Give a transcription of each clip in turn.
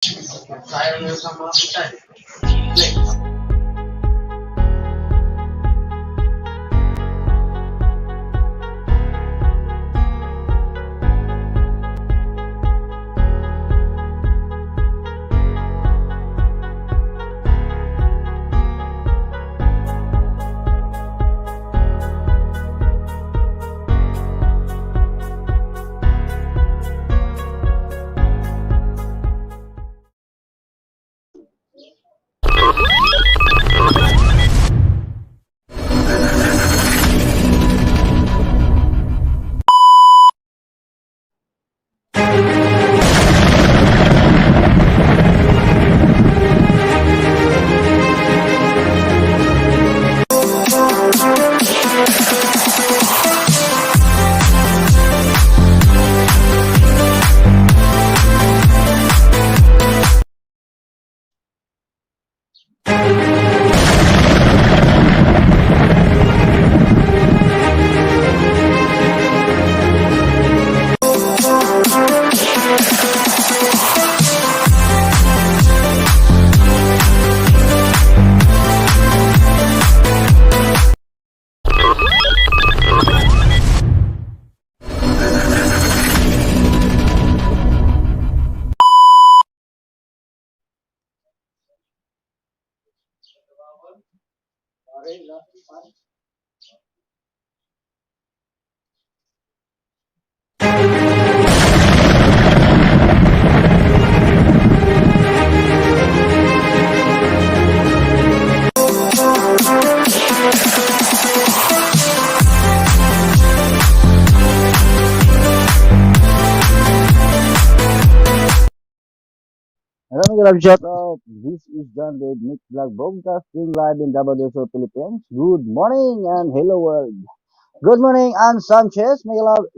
Sayang yung sa mga kita eh. Hello, mga love, shout out. This is John Dave Mix Vlog Broadcasting live in WSO Philippines. Good morning and hello world. Good morning, Ann Sanchez. Mga love,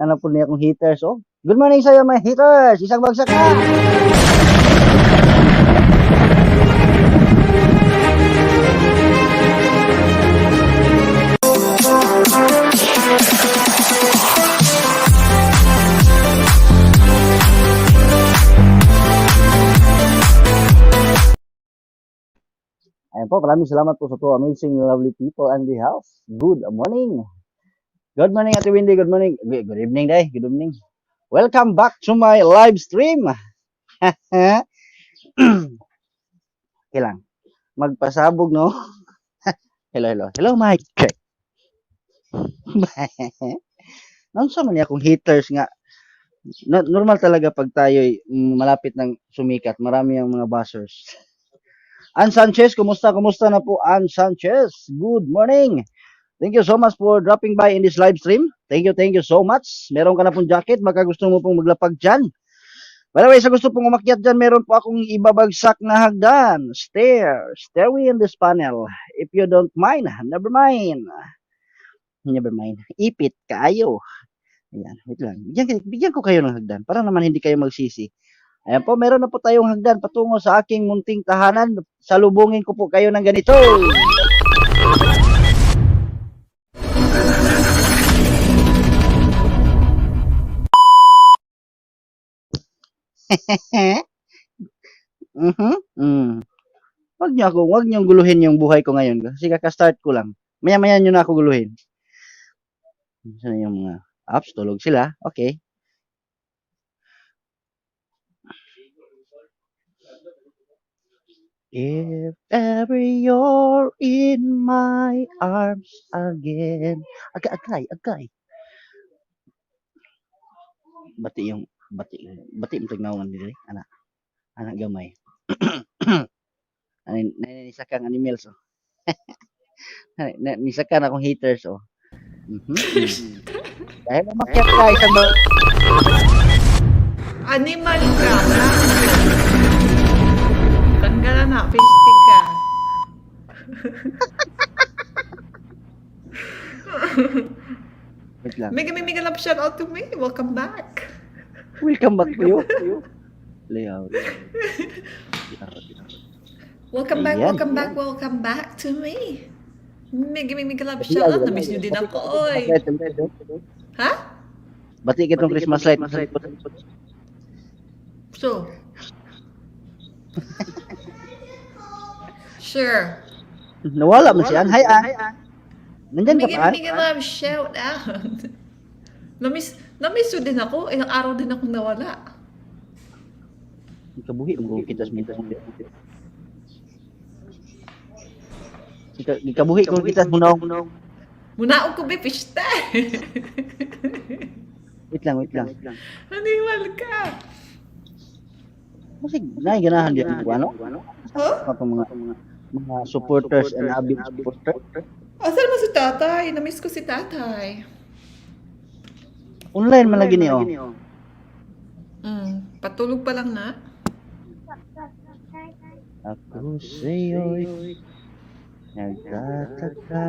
ano po niya akong haters, oh. Good morning sa'yo, mga haters. Isang bagsak na. Ayan po, maraming salamat po sa to amazing lovely people and the house. Good morning. Good morning, Ate Windy. Good morning. Good evening, day. Good evening. Welcome back to my live stream. Okay lang. Magpasabog, no? Hello, hello. Hello, Mike. Check. Nasa man niya akong haters nga. Normal talaga pag tayo malapit ng sumikat. Marami ang mga buzzers. Ann Sanchez, kumusta? Kumusta na po, Ann Sanchez? Good morning. Thank you so much for dropping by in this live stream. Thank you so much. Meron ka na pong jacket, baka gusto mo pong maglapag dyan. By the way, sa gusto pong umakyat dyan, meron po akong ibabagsak na hagdan. Stairway in this panel. If you don't mind, never mind. Never mind. Ipit kayo. Ayan, wait lang. Bigyan ko kayo ng hagdan para naman hindi kayo magsisi. Ayan po, meron na po tayong hagdan patungo sa aking munting tahanan. Salubungin ko po kayo ng ganito. Wag niyo guluhin yung buhay ko ngayon. Kasi kaka-start ko lang. Maya-maya niyo na ako guluhin. Saan yung mga apps? Tulog sila. Okay. If ever you're in my arms again. Agay. Bati mo tignawan dili, anak gamay. Nisakang animals, oh. Nisakan akong haters, oh. Dahil umakyat ka isang Animal ka na. Tanggalan na, pistik ka. Wait lang. Mega love shout out to me. Welcome back. Welcome back to you. Layout. Welcome back to me. Mega love shout out. Na-miss nyo din ako, oy. Ha? Bati kitong Christmas light. So, sure. Nawala man si Ann. Hi, Ann. Nandyan ka pa, Ann? Migay love, shout out. Namiss yun din ako. Ilang araw din akong nawala. Ikabuhi mo kita sa mintas mo. Ikabuhi ko kita sa munaw. Munaog ko ba, pista? Wait lang. Haniwal ka. Kasi ganahan din ko ano? Huh? Itong mga supporters and avid supporters. Asan mo si tatay? Namiss ko si tatay. Online man lagi niyo. Patulog pa lang na. Ako sa'yo'y nagtataka.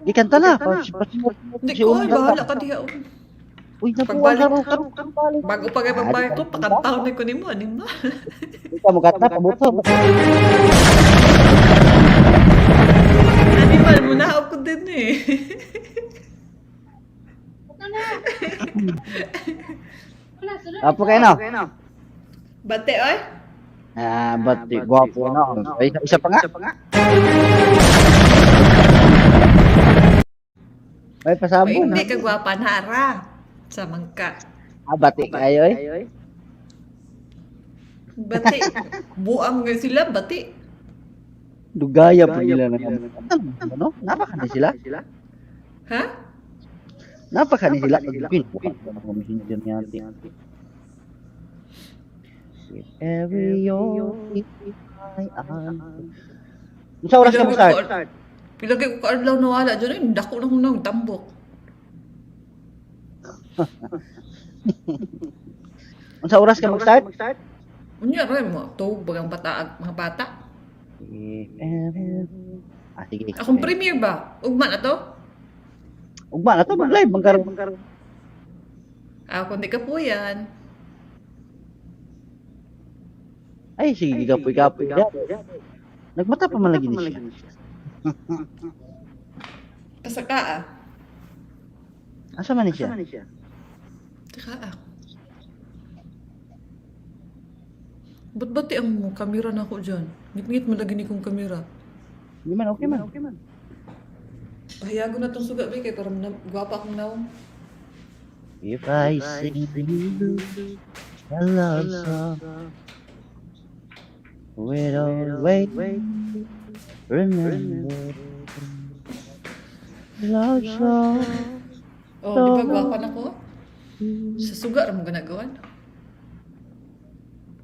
Di kanta na. Hindi ko, ay, bahala ka diha. Uy, Pagbalik- nabuwag. Bago pa kayo pagbayad ko, pakantaon na ko ni mo, anima. Ikaw mo kanta, pabuto. Animal, munaog ko din eh. Apo kayo na. Bate, oy. Ba't gwapo na. Ay, isa pa nga. Ay, Ay, pasabong. hindi ka gwapa na, ara. Samang ka. Bati kayo eh. Bate. Buang nga sila, bate. Dugaya po nila na. Ano? Napakani sila? Ha? Napakani sila. Pagpin. Bukan ka na kumisindir niya. With every yoke I am. Sa oras ka mo start? Pilagay ko kaadlaw na wala dyan, ay, dako na kong tambok. Sa oras ka mo start? Unya, rin mo, tuwag bagang bata, mga bata. Sige. Akong premiere ba? Ugma na to? Ugma na to, mag-live. Magkaroon. Ako hindi ka po yan. Ay, sige, kapoy. Nagmata pa man lagi ni siya. Kasaka ah. Asa man ni siya? Saka ah. Ba't bati ang kamera na ako dyan? Ngit-ngit mo lagi ni kong kamera. Hindi man, okay man. Pahiyago na tong suga, kay parang gwapa akong naong. If I sing you a love song, we'll always remember love song. Oh, di ba gwapa na ko? Sa suga rin mo ganagawan.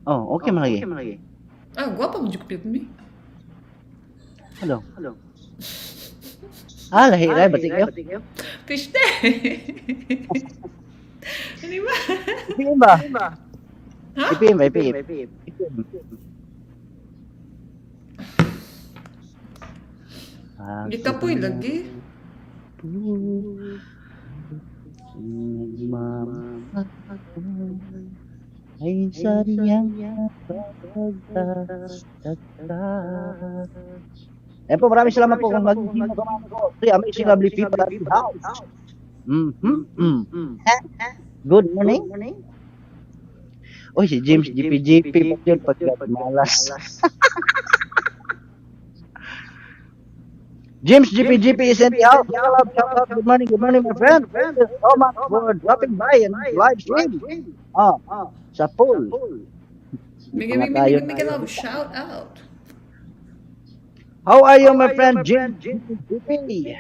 Oh, okay man lagi. Ah, gwapa mo jukpip ni. Hello. Lahi, batik kayo. Piste! Hindi ba? Ipim ba? Ha? Ipim. Hindi ka po'y lagi. Ay sariyang pagkakata. Po, maraming salamat po kung mag-ino ka mga ko. Amazing lovely people at the house. Good morning. Oy, si James GPGP po yun pagkat malas. James GPGP is in the house. Shout out. Good morning, my friend. Thank you so much for dropping by and live stream. Sa pool. May love, shout out. How are you, my friend James GPGP?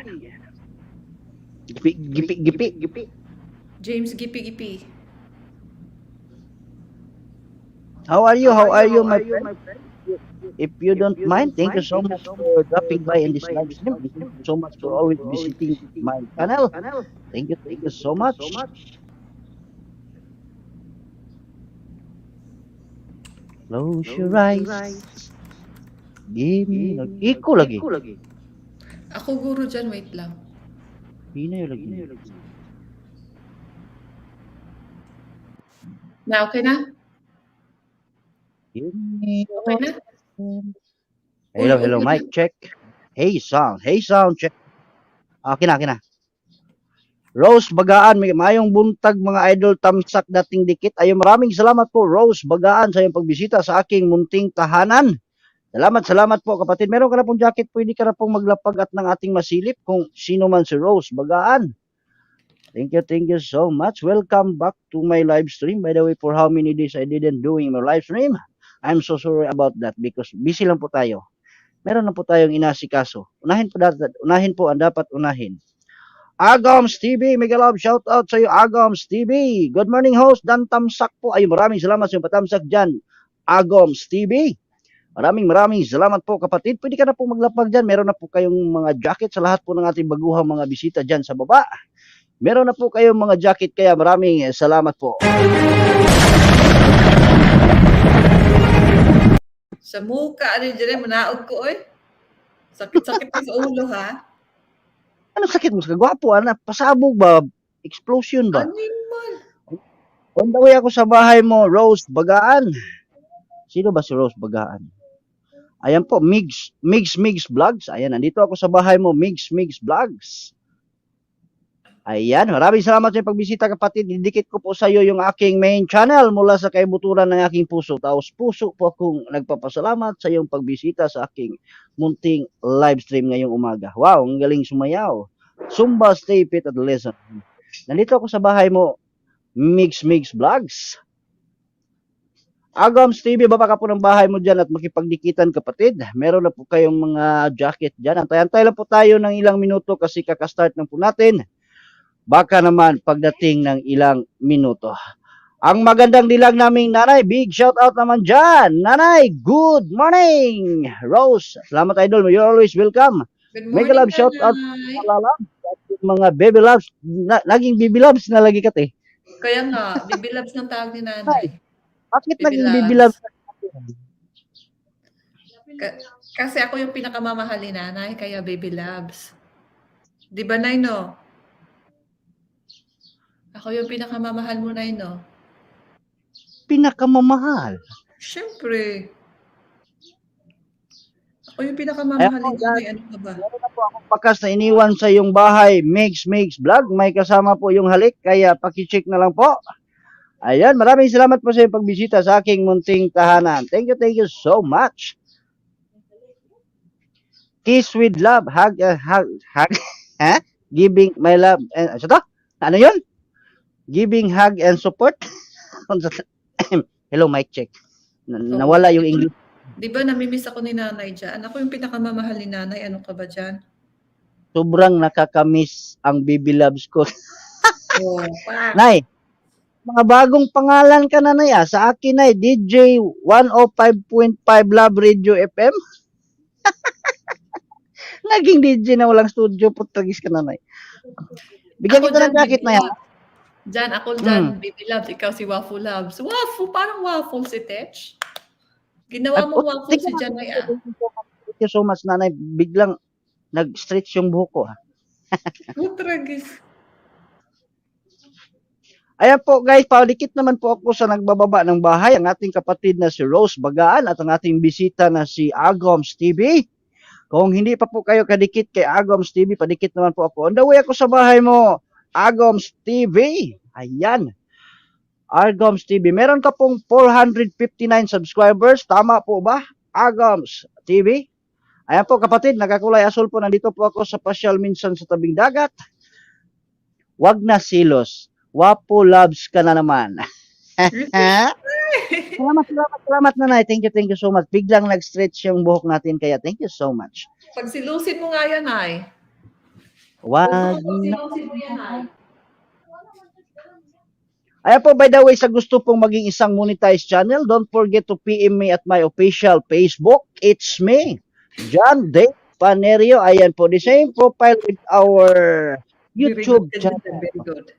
Gipi. James Gipi. How are you, my friend? If you don't mind, thank you so much for dropping by in this live stream. Thank you so much for always visiting my channel. Thank you so much. Close your eyes. Give me iko lagi. Ako guro dyan, wait lang. Pinayo lagi. Na, okay na? Give me Okay na? Hello, mic check. Hey sound check. Okay na. Rose Bagaan, mayong buntag mga idol, tamsak dating dikit. Ayun, maraming salamat po Rose Bagaan sa iyong pagbisita sa aking munting tahanan. Salamat po kapatid. Meron ka na pong jacket, pwede ka na pong maglapag at ng ating masilip kung sino man si Rose Bagaan. Thank you so much. Welcome back to my live stream. By the way, for how many days I didn't doing my live stream, I'm so sorry about that because busy lang po tayo. Meron na po tayong inasikaso. Unahin po ang dapat unahin. Agoms TV, mega love, shout out sa iyo Agoms TV. Good morning host, Dan Tamsak po. Ay, maraming salamat sa iyong patamsak dyan. Agoms TV. Maraming salamat po kapatid. Pwede ka na po maglapag dyan. Meron na po kayong mga jacket sa lahat po ng ating baguhang mga bisita dyan sa baba. Meron na po kayong mga jacket kaya maraming salamat po. Sa muka, ano dyan, manaog ko, oy. Sakit-sakit sa ulo, ha? Ano sakit mo? Gwapo, anak. Pasabog ba? Explosion ba? Ano man? On the way ako sa bahay mo, Rose Bagaan. Sino ba si Rose Bagaan? Ayan po, Migs Vlogs. Ayan, nandito ako sa bahay mo, Migs Vlogs. Ayan, maraming salamat sa pagbisita kapatid. Didikit ko po sa iyo yung aking main channel mula sa kaibuturan ng aking puso. Taos puso po akong nagpapasalamat sa iyong pagbisita sa aking munting live stream ngayong umaga. Wow, ang galing sumayaw. Zumba, stay fit at listen. Nandito ako sa bahay mo, Migs Vlogs. Agoms TV, baba ka po ng bahay mo dyan at makipagdikitan kapatid. Meron na po kayong mga jacket dyan. Antay-antay lang po tayo ng ilang minuto kasi kakastart na po natin. Baka naman pagdating ng ilang minuto. Ang magandang dilag naming nanay, big shout out naman dyan. Nanay, good morning. Rose, salamat idol, you're always welcome. Good Mega morning, love shout out Nanay. mga baby loves. Naging baby loves na lagi kate. Kaya nga, baby loves ng tawag ni Nanay. Bakit Baby naging loves. baby loves? Kasi ako yung pinakamamahal ni Nanay, kaya baby loves. Di ba, Nay, no? Ako yung pinakamamahal mo, Nay, no? Pinakamamahal. Siyempre. Ako yung pinakamamahal ni Nanay. Ano ka ba? Meron na po akong bakas na iniwan sa iyong bahay, Migs Vlog. May kasama po yung halik, kaya pakicheck na lang po. Ayan, maraming salamat po sa iyong pagbisita sa aking munting tahanan. Thank you so much. Kiss with love, hug, giving my love, so to? Ano yun? Giving hug and support. Hello, mic check. Nawala yung English. Di ba namimiss ako ni Nanay dyan? Ako yung pinakamamahal ni Nanay. Ano ka ba dyan? Sobrang nakakamiss ang baby loves ko. Oh, Nay, mga bagong pangalan ka na Nay. Sa akin Nay, DJ 105.5 Love Radio FM. Naging DJ na walang studio, putagis ka na Nay. Bigyan Ako kita ng dyan, jacket na yan. Dyan, ako dyan, baby loves. Ikaw si Waffle Loves. Waffle, parang waffle si Tech. Ginawa mo waffle si Janay, ah. Thank you so much, Nanay. Biglang nag-stretch yung buhok ko. Putragis. Ayan po guys, palikit naman po ako sa nagbababa ng bahay, ang ating kapatid na si Rose Bagaan at ang ating bisita na si Agoms TV. Kung hindi pa po kayo kadikit kay Agoms TV, padikit naman po ako. On the way ako sa bahay mo, Agoms TV. Ayan. Agoms TV. Meron ka pong 459 subscribers. Tama po ba? Agoms TV. Ayan po kapatid, nakakulay asul po. Nandito po ako sa pasyal minsan sa tabing dagat. Wag na silos. Wapo loves ka na naman. Salamat Nanay. Thank you so much. Biglang nag-stretch yung buhok natin kaya thank you so much. Pagsilusin mo nga yan, ay. Wag Pagsilusin mo yan, ay. Ayan po, by the way, sa gusto pong maging isang monetized channel, don't forget to PM me at my official Facebook. It's me, John Dave Panerio. Ayan po, the same profile with our YouTube channel. Very good.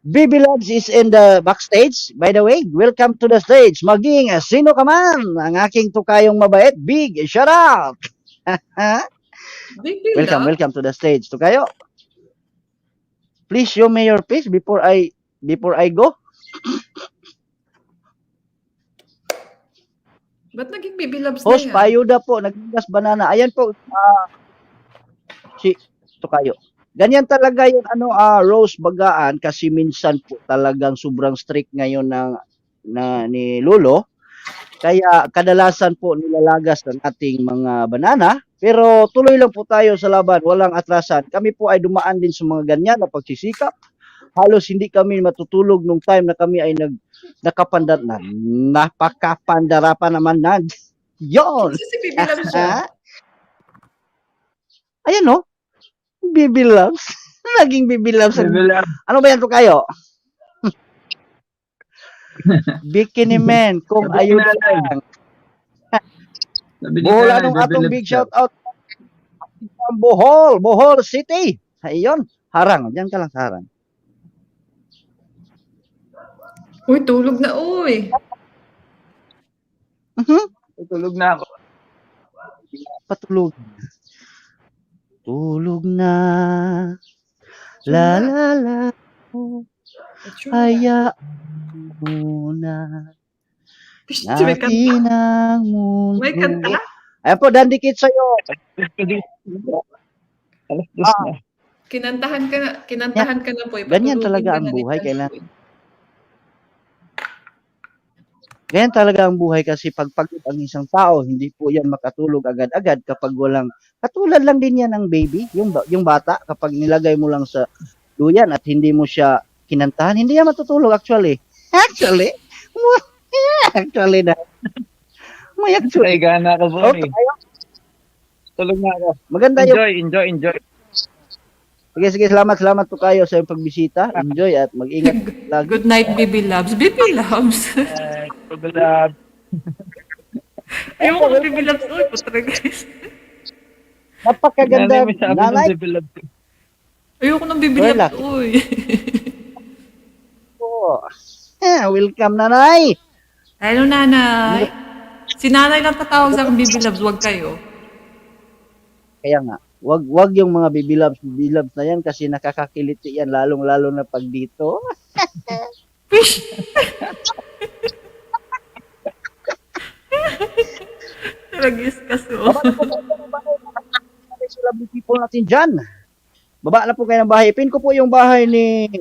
Baby Loves is in the backstage. By the way, welcome to the stage. Maging sino ka man, ang aking tukayong mabait, big shout out. Welcome to the stage, tukayo. Please show me your face before I go. Ba't naging baby loves Host, na yan? paayuda po, nagbigas banana. Ayan po, si tukayo. Ganyan talaga yung Rose Bagaan kasi minsan po talagang sobrang strict ngayon ni Lolo. Kaya kadalasan po nilalagas ng ating mga banana. Pero tuloy lang po tayo sa laban, walang atrasan. Kami po ay dumaan din sa mga ganyan na pagsisikap. Halos hindi kami matutulog nung time na kami ay napakapandara pa naman na. Yon! Kasi si Bibi Love siya. Ayan no, Bibi Loves. Naging Bibi Loves. Bibilab. Ano ba yan to kayo? Bikini Man, kung Sabi ayun ni nanay. lang. Sabi ni Bohol, nanay, anong atong bibilab big siya. shout out from Bohol City. Ayun, harang, diyan ka lang sa harang. Uy, tulog na, uy. Tulog na ako. Patulog. Tulog na. La la la. Hayaan mo na. Natin ang mundo. May kanta? Ayan po, dandikit sa'yo. Alas 2 na. Kinantahan ka na po. Ganyan talaga ang buhay. Ganyan talaga ang buhay kasi pag pagod ang isang tao, hindi po yan makatulog agad-agad kapag walang, katulad lang din yan ng baby, yung bata, kapag nilagay mo lang sa duyan at hindi mo siya kinantahan, hindi yan matutulog actually. Actually na. May actually. Ay, gana ako po Okay. Tulog na ako. Maganda yung Enjoy. Sige, salamat po kayo sa iyong pagbisita. Enjoy at mag-ingat lagi. Good night, Bibi Loves. Bibi Loves. Bibilab. Ayaw ko Bibi Loves. Uy, putra guys. Napakaganda. Nanay, may sabi Nanay ng bibilab. Ayoko ng Bibi Well, Loves. Uy. po. Welcome, nanay. Hello, nanay. Si nanay lang tatawag sa akin Bibi Loves. Huwag kayo. Kaya nga, wag yung mga bibilabs na yan kasi nakakakiliti yan lalong-lalo na pag dito. Tragis kaso. Sila people natin dyan. Baba na po kayo ng bahay. Pin ko po yung bahay ni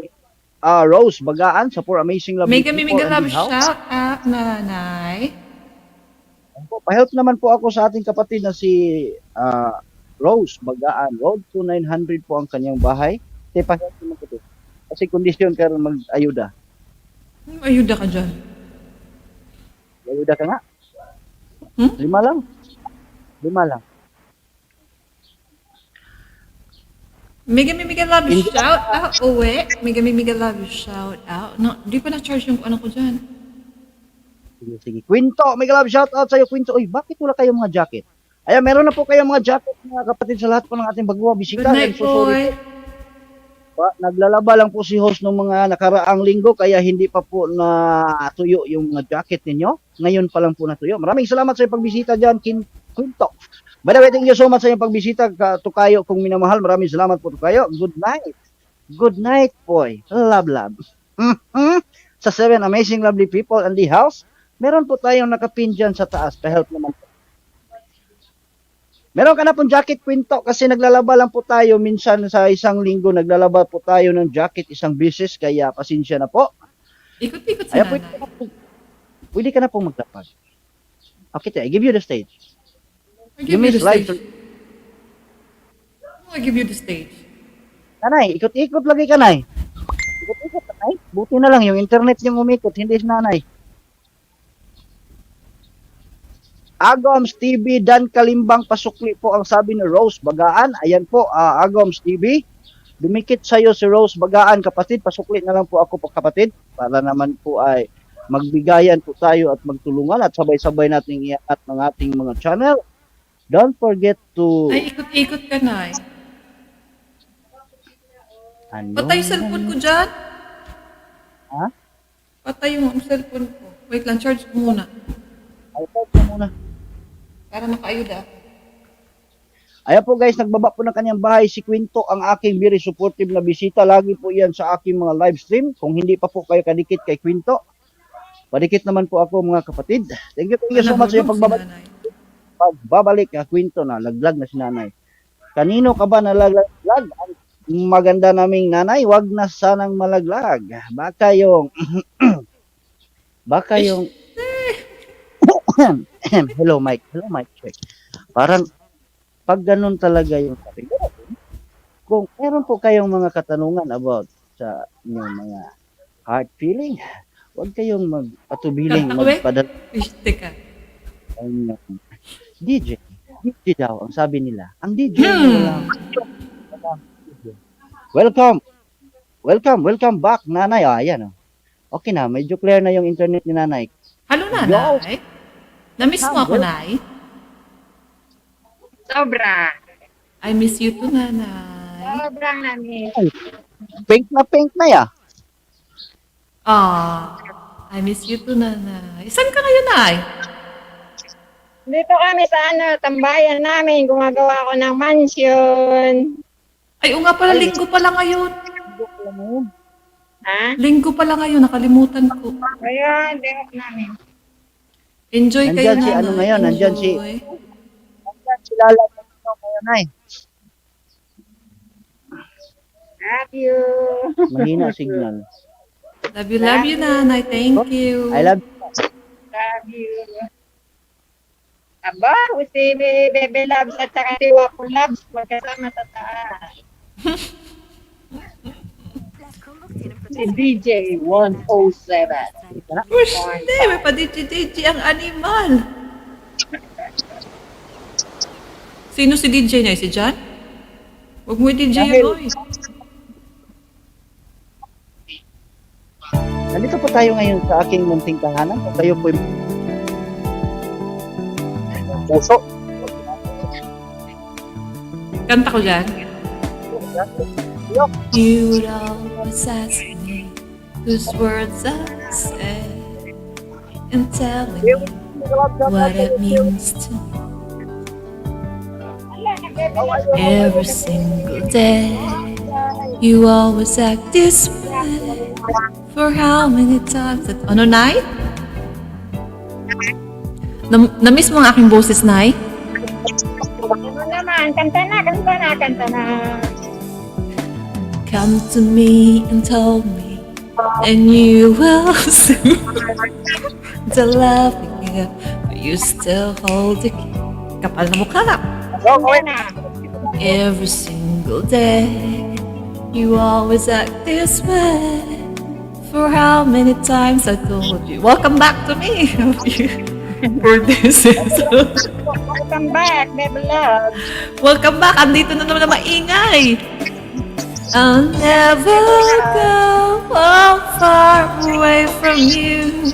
Rose Bagaan sa For Amazing Love May People mega and love the House. shout out, nanay. Pa-help naman po ako sa ating kapatid na si Rose Bagaan. Road to 900 po ang kanyang bahay. Pa-help naman ko to. Kasi kondisyon ka rin mag-ayuda. Ayuda ka dyan. Ayuda ka nga. Hmm? 5 lang. 5 lang. Mega love shout out, uwi. Mega love shout out. No, di pa na-charge yung ano ko dyan. Sige. Quinto, may love shout out sa'yo, Quinto. Uy, bakit wala kayong mga jacket? Ayan, meron na po kayong mga jacket, mga kapatid, sa lahat po ng ating baguha. Bisita. Good night, boy. Naglalaba lang po si host ng mga nakaraang linggo, kaya hindi pa po natuyo yung mga jacket ninyo. Ngayon pa lang po natuyo. Maraming salamat sa iyong pagbisita dyan, Quinto. By the way, thank you so much sa iyong pagbisita, Tukayo, kung minamahal. Maraming salamat po, Tukayo. Good night. Good night, boy. Love. Sa 7 Amazing Lovely People and the House, meron po tayong nakapin dyan sa taas. Pa-help naman po. Meron ka na pong jacket, Quinto, kasi naglalaba lang po tayo. Minsan sa isang linggo, naglalaba po tayo ng jacket isang beses, kaya pasensya na po. Ikot-ikot si Ayan, nanay. pwede ka na pong maglapag. Okay, I give you the stage. I give you the slide stage. I give you the stage. Nanay, ikot-ikot lagi ka, Nay. Ikot-ikot, Nanay. Buti na lang, yung internet yung umikot, hindi si Nanay. Agoms TV, Dan Kalimbang Pasukli po ang sabi ni Rose Bagaan. Ayan po, Agoms TV. Dumikit sa'yo si Rose Bagaan, kapatid. Pasukli na lang po ako, kapatid. Para naman po ay magbigayan po tayo at magtulungan at sabay-sabay nating iangat ng ating mga channel. Don't forget to... Ay, ikot-ikot ka, nay. Ano? Patay yung cellphone ko dyan. Ha? Patay yung cellphone ko. Wait lang, charge ko muna. Ay, pause na muna. Para makaayuda ako. Ayan po guys, nagbaba po ng kanyang bahay si Quinto, ang aking very supportive na bisita. Lagi po yan sa aking mga live stream. Kung hindi pa po kayo kadikit kay Quinto, padikit naman po ako mga kapatid. Thank you so much sa iyong pagbabalik. Quinto na, laglag na si nanay. Kanino ka ba nalaglag? maganda naming nanay, wag na sanang malaglag. Baka yung hello Mike, check. Parang pag ganun talaga yung topic. Kung meron po kayong mga katanungan about sa inyong mga heart feeling, huwag kayong magpatubiling Kanta ko eh. magpadala Teka. sa inyong DJ. DJ daw, ang sabi nila. Ang DJ walang Welcome back, nanay. Ayan. Okay na, medyo clear na yung internet ni nanay. Hello, nanay. Na-miss mo ako, nay? Sobra. I miss you too, nanay. Sobrang namin. Pink na ya. I miss you too, nanay. Saan ka ngayon, nay? Dito kami sa tambayan namin. Gumagawa ako ng mansion. Ay, o nga pala, linggo pala ngayon. Ha? Linggo pala ngayon, nakalimutan ko. Kaya, dehok namin. Enjoy kayo, Nandyan si nanay. ano ngayon, nandyan si- Enjoy. Sila lang ngayon ay. Love you. Mahina signal. Love you, nanay. Thank you. I love Love you. Aba, si Bebe Labs at saka si Wapo Labs magkasama sa taas. Si DJ 107. Ush, hindi. May pa-DJ ang animal. Sino si DJ niya? Si John? Huwag mo i-DJ yun, oy. Nandito po tayo ngayon sa aking munting tahanan. Kung kayo po puso. Kanta ko dyan. You would always ask me whose words I say and telling me what it means to me. Every single day, you always act this way. For how many times that... Ano, Nay? Na-miss mo ang aking boses, Nay? Ano naman, kanta na. Come to me and tell me, and you will see the love you have, but you still hold the key. Kapal na mukha. Kanta na. Every single day, you always act this way. For how many times I told you, welcome back to me. For this is Welcome back, Bebe Labs. welcome back. Andito na naman na maingay. I'll never go far away from you.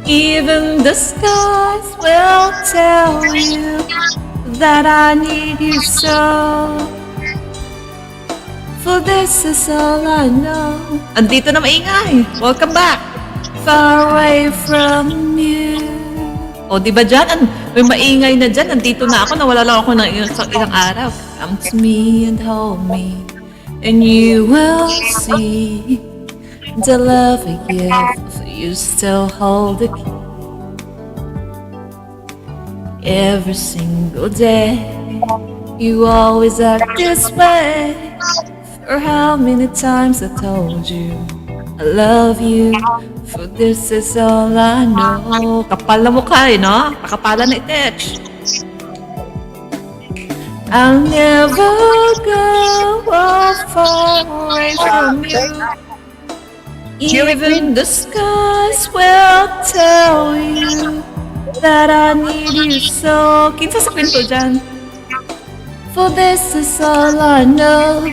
Even the skies will tell you that I need you so. For this is all I know. Andito na maingay. Welcome back. Far away from you. O, di ba dyan? May maingay na dyan. Andito na ako. Nawala lang ako ng ilang araw. Come to me and hold me. And you will see the love I give. For you still hold the key. Every single day, you always act this way. For how many times I told you I love you. For this is all I know. Kapal na mukha eh, no? Pakapalan na itech. I'll never go far away from you. Even the skies will tell you that I need you so. Kinsa sa kwento dyan? For this is all I know.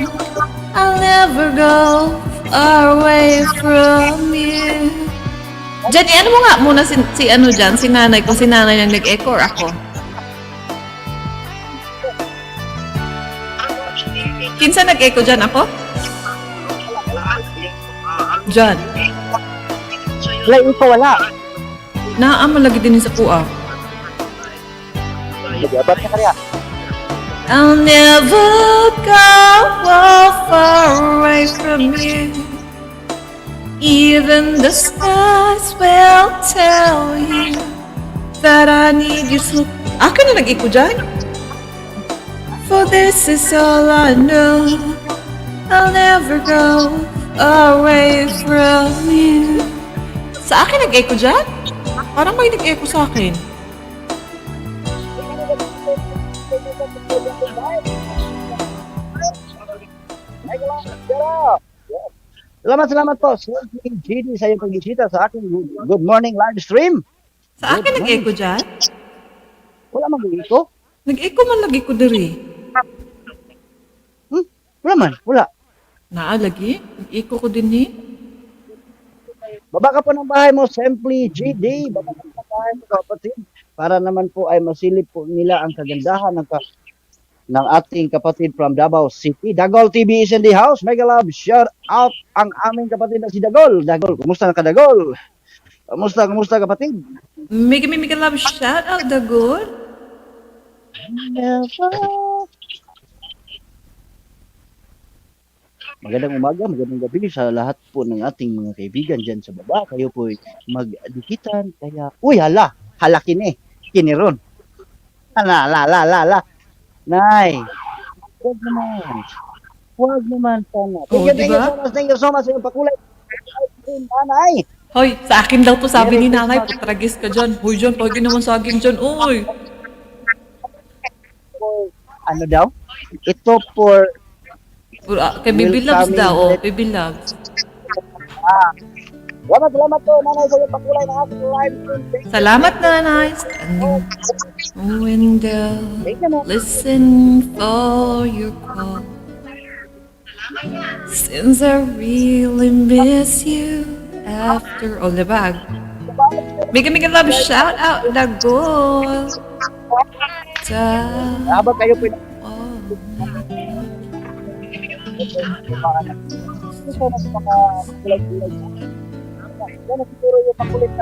I'll never go far away from you. Jenny, ano mo nga muna si ano dyan? Si nanay ko, si nanay yung nag-echo or ako? Kinsa nag-echo dyan? Ako? Dyan. Wala, ito wala. Naaaman lagi din sa kuha. Ba't ka kaya? I'll never go far away from you. Even the skies will tell you that I need you so. Akin na nag-iko dyan? For this is all I know. I'll never go away from you. Sa akin nag-echo dyan? Parang may nag-echo sa akin. Salamat po. Simply GD sa iyong pagbisita sa aking good morning live stream. Sa akin nag-echo dyan? Wala mang ito. Nag-echo man lagi ko diri. Wala man, wala. Lagi? Nag-echo ko din eh. Baba ka po ng bahay mo, Simply GD. Baba ka po ng bahay mo, kapatid. Para naman po ay masilip po nila ang kagandahan ng ating kapatid from Davao City. Dagol TV is in the house. Mega love, shout out ang aming kapatid na si Dagol. Dagol, kumusta na ka, Dagol? Kumusta kapatid? Mega love, shout out the good. Magandang umaga, magandang gabi sa lahat po ng ating mga kaibigan dyan sa baba. Kayo po magdikitan. Kaya, uy, hala kini. Kiniron. Hala. Nay, huwag naman sana. Oh, diba? Thank you so much sa iyong pakulay. Nanay. Hoy, sa akin daw to sabi ni nanay, putragis ka dyan. Hoy dyan, pagi naman saging dyan. Uy! Ano daw? Ito for Kay Bibi Loves Welcoming daw, oh. bread. Bibi Loves. Salamat po, nanay, sa iyong pakulay ng ating live stream. Salamat nanay. Standing window, Thank you, ma'am. listen for your call. Since I really miss you after all the bag. Mega love, shout out the goal. Habang kayo po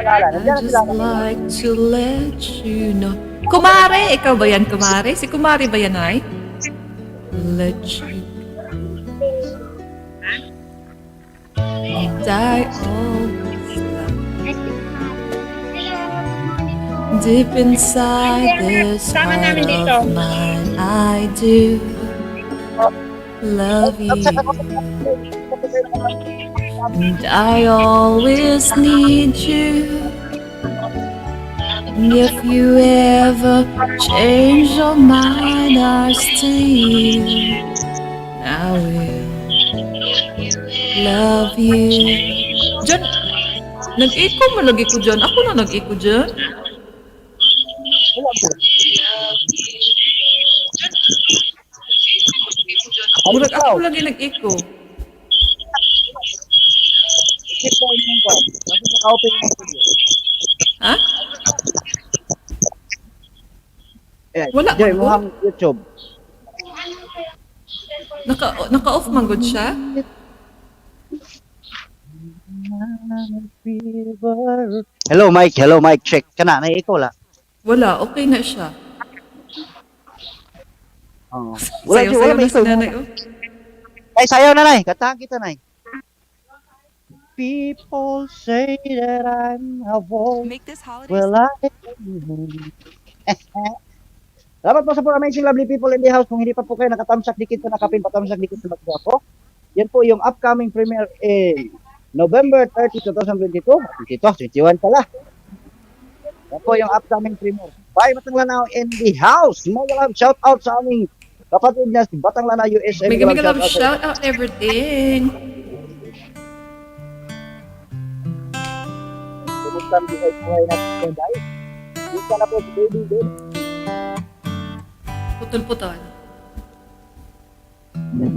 I just like to let you know. Kumare, ikaw ba yan, kumare? Si kumare ba yan, ay? Let you die always deep inside this heart of mine. I do love you, and I always need you. And if you ever change your mind, I still I will love you. Diyan, nag-echo mo lagi ko dyan. Ako na nag-echo dyan. Murag ako lagi nag-echo. Ha? Wala Joy, man mo ang YouTube. Naka-off man gud siya? Hello Mike, check. Kana na ikaw la. Wala, okay na siya. Oh. Sayo-sayo na may si nanay, oh. Ay, sayaw na nay. Katahan kita nay. People say that I'm a boy. Make this holiday Well, Salamat po sa po amazing lovely people in the house. Kung hindi pa po kayo nakatamsak dikit sa nakapin, patamsak dikit sa magwapo. Yan po yung upcoming premiere November 30, 2022. 21 pala. Yan po yung upcoming premiere. Bye, Batang Lanao in the house. Mega love shout out sa aming kapatid na si Batang Lanao USA. Mega love, shout out everything. Kumusta ang buhay natin guys? Kumusta na po si baby baby? Putol-putol.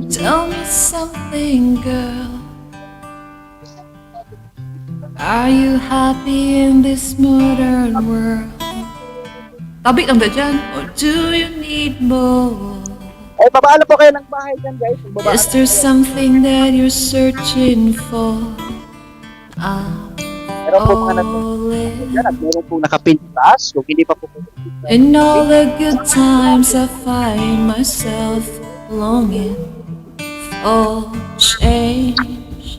Tell me something, girl. Are you happy in this modern world? Tabi lang ba dyan? Or do you need more? Ay, babaan na po kayo ng bahay dyan guys. Babaan Is there something that you're searching for? Meron po mga nagpapalala dyan at meron po nakapintas. Kung hindi pa po In all the good times I find myself longing for change,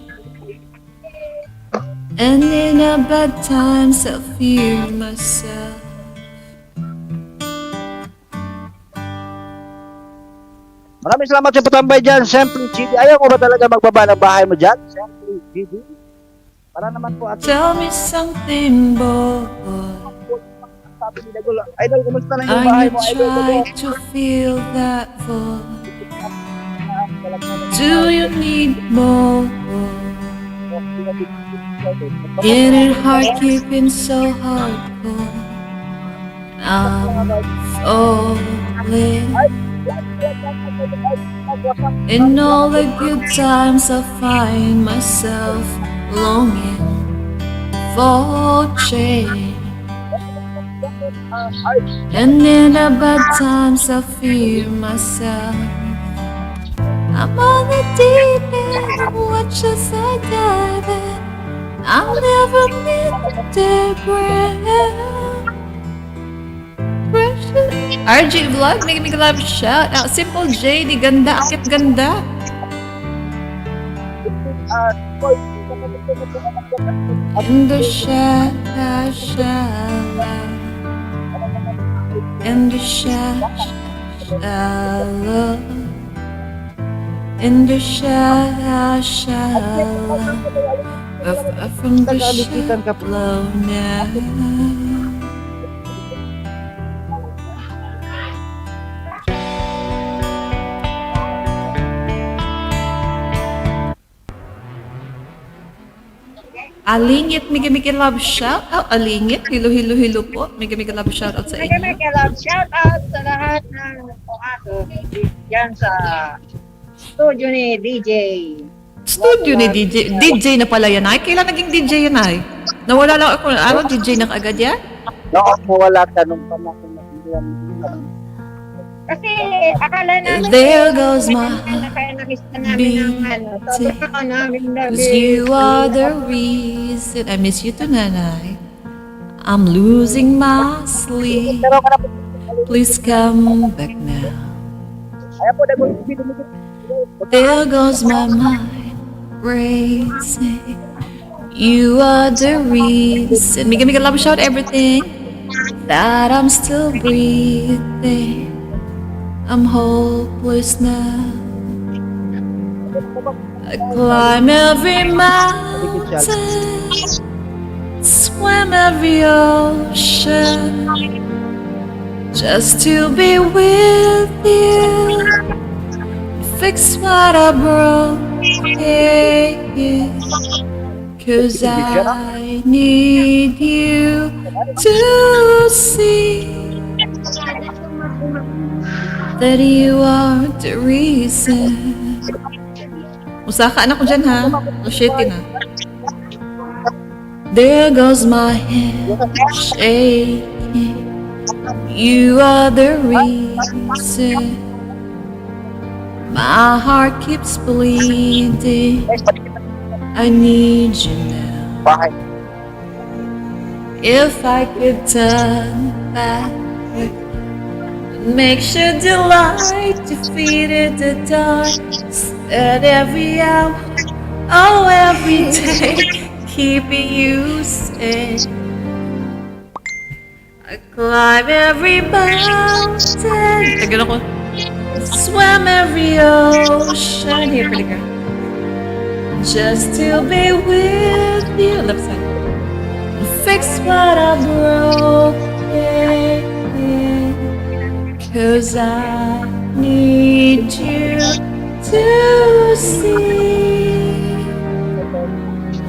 and in the bad times I fear myself. Maraming salamat sa patambay dyan. Siyempre, GD. Ayaw mo ba talaga magbaba ng bahay mo dyan? Siyempre, GD. Para naman po at Tell me something, boy. sabi ni Idol. Idol, kumusta na yung I bahay you mo? Idol, try to feel that void. Do you need more? Is it hard keeping so hardcore? I'm falling. In all the good times I find myself longing for change. And in the bad times I fear myself. I'm on the deep end, watch as I dive in. I'll never meet the ground. RJ Vlog, make me love shout out. Simple J, di ganda, akit ganda. In the shadow, in the shadow, in the shadow, from the shadow now. Alingit, migi love shout out. Alingit, hilo po. Migi love shout out sa inyo. Shout out sa lahat ng ato dyan sa studio ni DJ. Studio ni DJ. DJ na pala yan ay. Kailan naging DJ yan ay? Nawala lang ako. Ano, DJ na kaagad yan? Noong mawala ka nung panahon na hindi yan. Kasi akala namin There goes my kaya nakista namin ng sobrang namin Cause you are the reason. I miss you too, nanay. I'm losing my sleep. Please come back now. There goes my mind racing. You are the reason. Mika love shout everything that I'm still breathing. I'm hopeless now. I climb every mountain, swim every ocean, just to be with you. Fix what I broke, yeah. 'Cause I need you to see that you are the reason. Musaka na ko dyan ha. Shitty na. There goes my head shaking. You are the reason. My heart keeps bleeding. I need you now. If I could turn back, make sure the light defeated the dark. At every hour, oh every day, keeping you safe. I climb every mountain. Tagal ako. Swim every ocean. Here, pretty girl. Just to be with you. Left side. Fix what I broke. Yeah, yeah. 'Cause I need you to see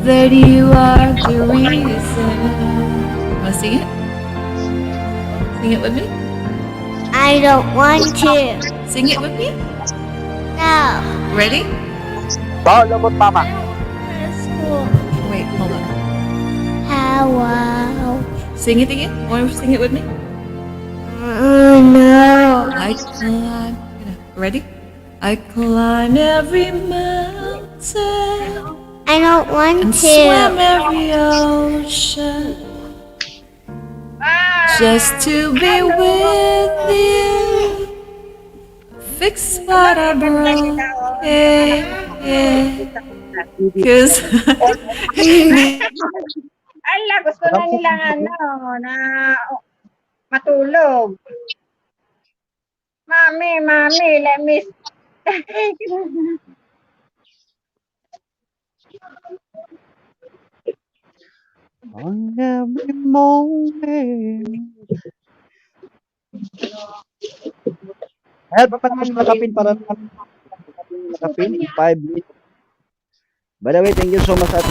that you are the reason. Wanna sing it? Sing it with me? I don't want to. Sing it with me? No. Ready? Paolo mo, mama. Wait, hold on. Hello. Sing it again? Wanna sing it with me? No. I climb. Ready? I climb every mountain I don't want and to. swim every ocean just to be with you. Fix what I broke. Yeah, yeah. 'Cause Ala, gusto na nilang na matulog. Mami, let me On every moment. Help pa naman sa nakapin para naman nakapin in 5 minutes. By the way, thank you so much at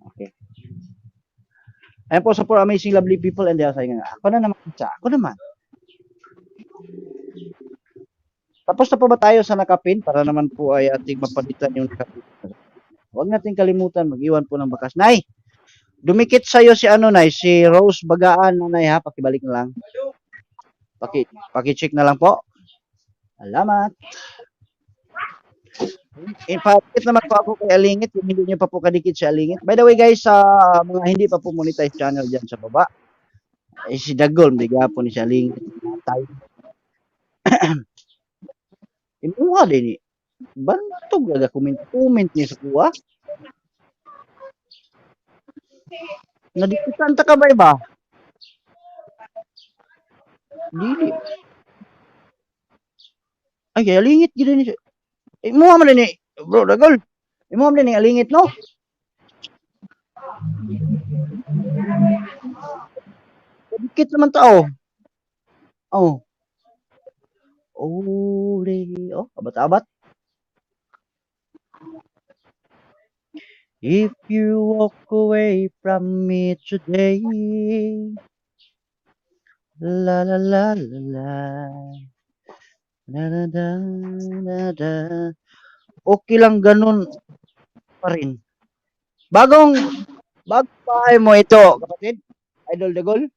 okay. Ayan po sa for amazing lovely people and their sayang nga. Ako na naman siya. Ako naman. Tapos na po ba tayo sa nakapin para naman po ay ating mapalitan yung nakapin. Huwag natin kalimutan mag-iwan po ng bakas. Nay, dumikit sa'yo si ano, Nay, si Rose Bagaan, Nay, ha? Pakibalik na lang. Paki-check na lang po. Salamat. Ipakit naman po ako kay Alingit, kung hindi niyo pa po kadikit si Alingit. By the way guys, sa mga hindi pa po monetize channel dyan sa baba, si Dagol, hindi po ni si Alingit. Imuha din eh. Bantog aga comment niya sa kuha. Nadikitan ta ka ba? Dili. Ay, kaya Alingit gid ni. Imuha man ni bro Dagol. Imuha man ni Alingit no. Dikit naman tao. Oh. Oh, abat-abat. If you walk away from me today, la la la la la, da da da da da. Okay lang ganun pa rin. Bagong bahay mo ito, kapatid. Idol Dagol.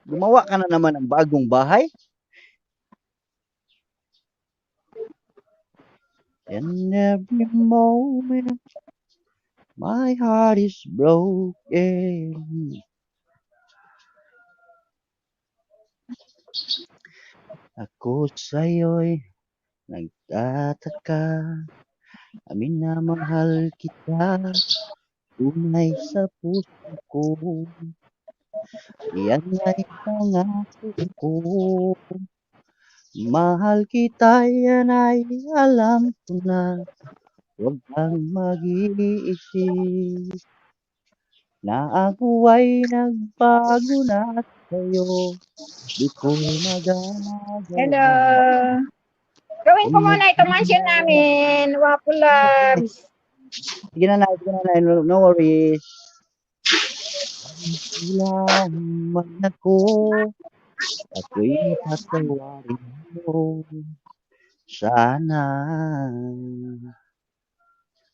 Gumawa ka na naman ng bagong bahay. And every moment, my heart is broken. Ako sa'yo'y nagtataka. Amin na mahal kita, tunay sa puso ko. Yan ay pangako ko. Mahal kita, yan ay alam ko na. Huwag kang mag-iisip na ako ay nagbago na sa'yo. Di ko magana. Hello. Gawin ko muna ito mansion namin. Wapo loves. Sige na, no worries. Ilang man ako, ako'y patawarin mo. Sana.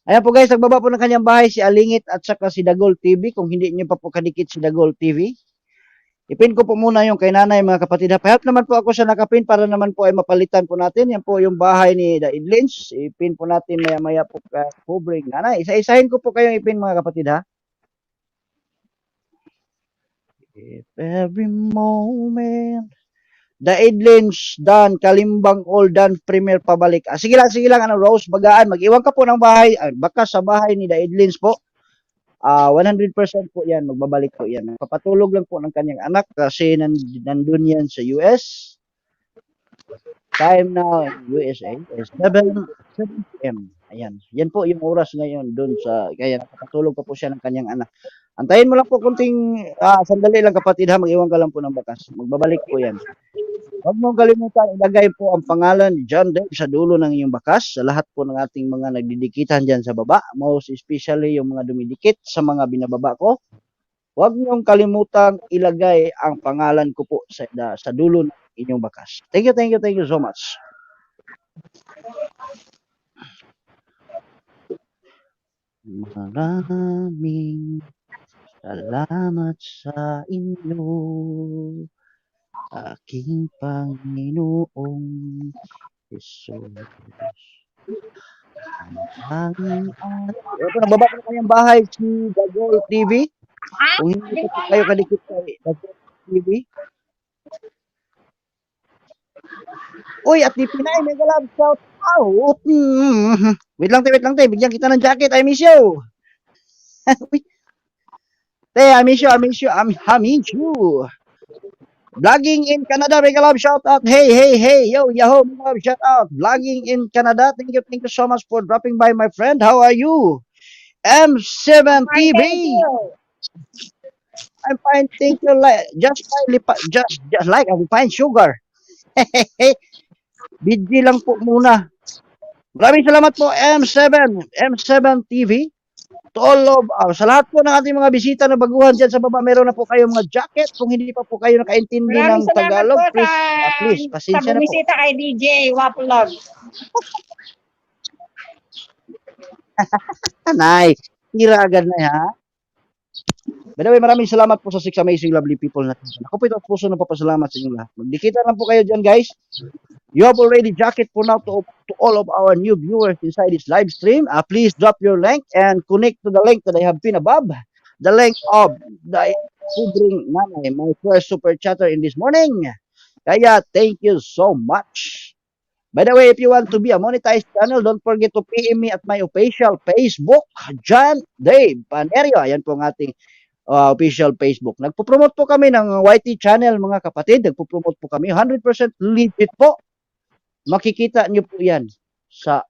Ayan po guys, nagbaba po ng kanyang bahay si Alingit at saka si Dagol TV. Kung hindi niyo pa po kadikit si Dagol TV, ipin ko po muna yung kay nanay mga kapatid. Help naman po ako sa nakapin para naman po ay mapalitan po natin. Yan po yung bahay ni The Idlins. Ipin po natin maya-maya po covering. Nanay, isa-isahin ko po kayong ipin mga kapatid ha. If every moment The Idlins Dan Kalimbang All Dan Premier pabalik. Sige lang ano Rose Bagaan, mag-iwan ka po ng bahay, bakas sa bahay ni The Idlins po. 100% po 'yan, magbabalik po 'yan. Papatulog lang po ng kanyang anak kasi nandun yan sa US. Time now in USA is 7 p.m. Ayan. Yan po yung oras ngayon doon sa kaya nakatulog pa po siya ng kanyang anak. Antayin mo lang po kunting sandali lang kapatid ha, mag-iwan ka lang po ng bakas. Magbabalik po 'yan. Huwag mong kalimutan ilagay po ang pangalan ni John Dave sa dulo ng iyong bakas sa lahat po ng ating mga nagdidikitan dyan sa baba, most especially yung mga dumidikit sa mga binababa ko. Huwag mong kalimutang ilagay ang pangalan ko po sa dulo ng inyong bakas. Thank you so much. Maraming salamat sa inyo, aking Panginoong Jesus. Ito, nababa ko na kanyang bahay si Dagol TV. Kung hindi po kayo kadikit kay Dagol TV, Uy, at di Pinay, mega love shout out. Wait lang, te. Bigyan kita ng jacket. I miss you. Uy, te, I miss you. I miss you. Vlogging in Canada, mega love shout out. Hey, yo, yahoo, mega love shout out. Vlogging in Canada. Thank you so much for dropping by, my friend. How are you? M7 Fine, TV. thank you. I'm fine, thank you. Just like I'm fine, sugar. BG lang po muna. Maraming salamat po, M7 TV. To all of, sa lahat po ng ating mga bisita na baguhan dyan sa baba, meron na po kayong mga jacket. Kung hindi pa po kayo nakaintindi Maraming ng salamat Tagalog, po please, sa pasensya na po. bumisita kay DJ Wapulog. Anay, tira agad na ha. By the way, maraming salamat po sa 6 amazing lovely people natin. Ako po ito puso na papasalamat sa inyo lahat. Magdikita lang po kayo dyan, guys. You have already jacket for now to all of our new viewers inside this live stream. Please drop your link and connect to the link that I have pinned above. The link of the Kubring Nanay, my first super chatter in this morning. Kaya, thank you so much. By the way, if you want to be a monetized channel, don't forget to PM me at my official Facebook, John Dave Panerio. Ayan po ang ating official Facebook. Nagpo-promote po kami ng YT channel, mga kapatid. Nagpo-promote po kami. 100% legit po. Makikita nyo po yan sa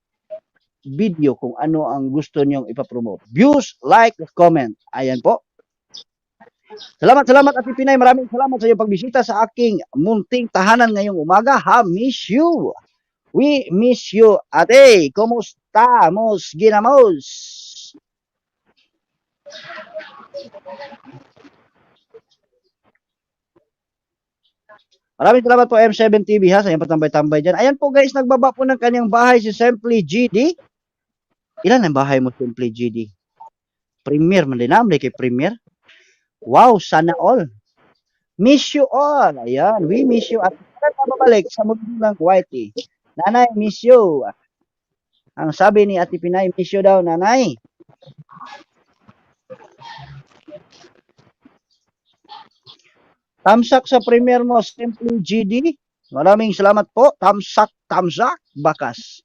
video kung ano ang gusto nyong ipapromote. Views, like, comment. Ayan po. Salamat Ate Pinay. Maraming salamat sa iyong pagbisita sa aking munting tahanan ngayong umaga. Miss you. We miss you. Ate, kumusta? Mos, ginamos. Maraming salamat po M7 TV ha sa iyong patambay-tambay dyan. Ayan po guys, nagbaba po ng kanyang bahay si Simply GD. Ilan ang bahay mo Simply GD? Premier, man din naman kay Premier. Wow, sana all. Miss you all. Ayan, we miss you. At saan mababalik sa mundo ng Whitey? Nanay, miss you. Ang sabi ni Ate Pinay, miss you daw, nanay. Tamsak sa premier mo, Simply GD. Maraming salamat po. Tamsak, bakas.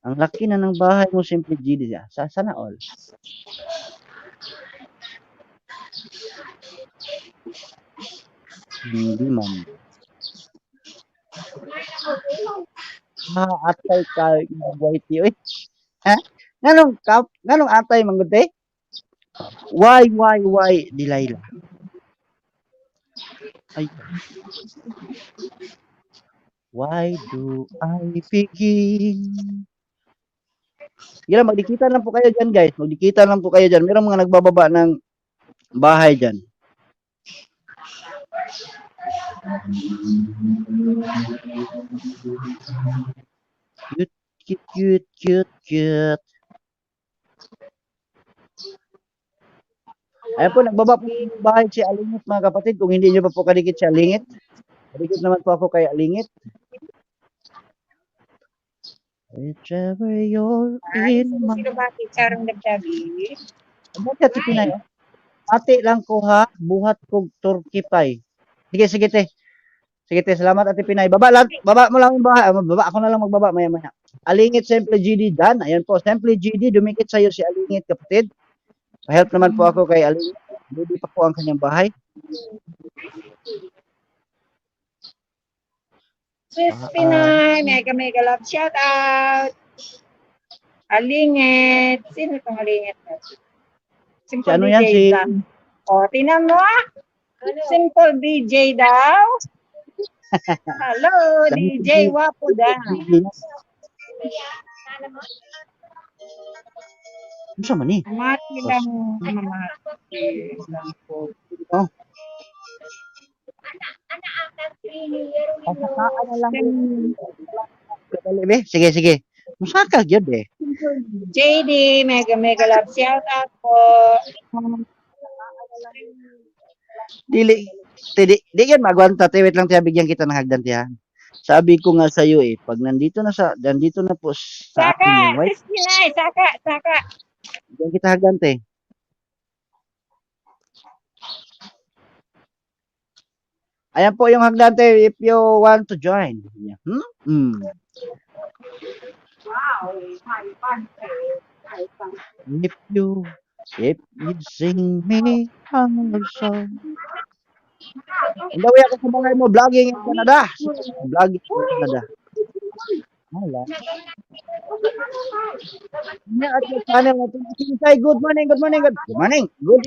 Ang laki na ng bahay mo, Simply GD. Sana all. Hindi man. Atay ka, Whitey. Uy. Ha? Ganong atay, mangguti? Why, Delilah? Ay. Why do I begin? Sige lang, magdikitan lang po kayo dyan, guys. Magdikitan lang po kayo dyan. Merong mga nagbababa ng bahay dyan. Cute. Ayan po, nagbaba po ng bahay si Alingit, mga kapatid. Kung hindi nyo pa po kadikit si Alingit, kadikit naman po ako kay Alingit. Whichever you're in my... Sino ba Charong Nagsabi? Bakit Ate Pinay? Ate lang ko ha, buhat kog turkey pie. Sige te. Sige te, salamat Ate Pinay. Baba mo lang yung bahay. Baba ako na lang magbaba maya. Alingit Simply GD dan. Ayan po, Simply GD, dumikit sa'yo si Alingit, kapatid. Pa-help naman po ako kay Alingit. Hindi pa po ang kanyang bahay. Sis Pinay, mega love shout out. Alingit. Sino itong Alingit? Simple ano DJ yan, si- lang. O, tinan mo ah. Simple DJ daw. Hello, DJ Wapo daw. Ano sa mani? Mati lang, mamati lang po. Oh. Sige. Musaka gyud eh. JD, mega love shout out po. Di yan magwanta te, wait lang tiya, bigyan kita ng hagdan tiya. Sabi ko nga sa iyo pag nandito na po sa akin yung Saka, white, Sis Pinay, saka. bigyan kita hagdan te. Ayan po yung hagdante if you want to join. Yeah. If you sing me a song. Hindi ako sa mga mo vlogging in Canada. Vlogging in Canada. Wala. At yung channel natin, Ate Lisay, good morning. Good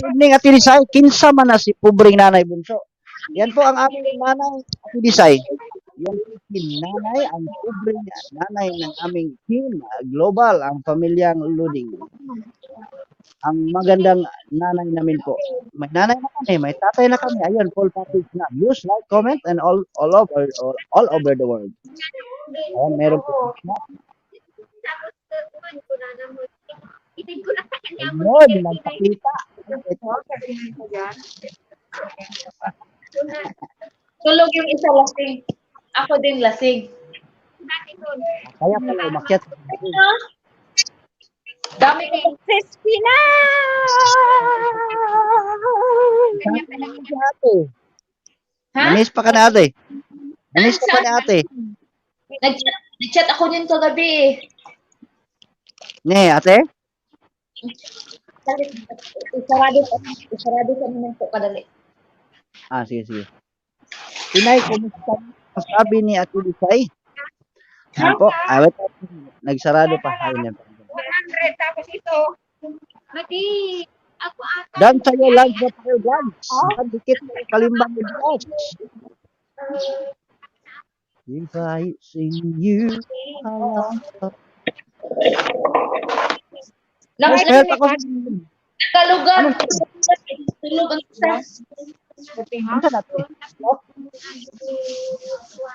evening, Ate Lisay. Kinsa man na si pobreng nanay bunso. Yan po ang aming nanay, Ate Lisay. Yan po si nanay, ang pobreng nanay ng aming team, global, ang pamilyang Luding. Ang magandang nanay namin po. May nanay na kami, may tatay na kami. Ayun, full package na. Views, like, comment, and all over the world. Ayan, meron po. Ayun, nagpakita. Tulog yung isa lasing. Ako din lasing. Kaya pala umakyat. Dami ko. Christina! Ha? Namis pa ka na ate. Namis ka pa na ate. Nag-chat ako din kagabi eh. Ne, ate? Isarado sa naman po kadali. Ah, sige. Pinay, kumusta? Sabi ni Ate Lisay. Ano po? Wait. Nagsarado pa. Ayun yan. 100 tapos ito. Mati, ako ata. Dan sa'yo, lunch na tayo, lunch. Dikit na yung kalimbang mo lunch. If I sing you a love. Health ako. Nakalugan. Tulog ang isa. Ano sa natin?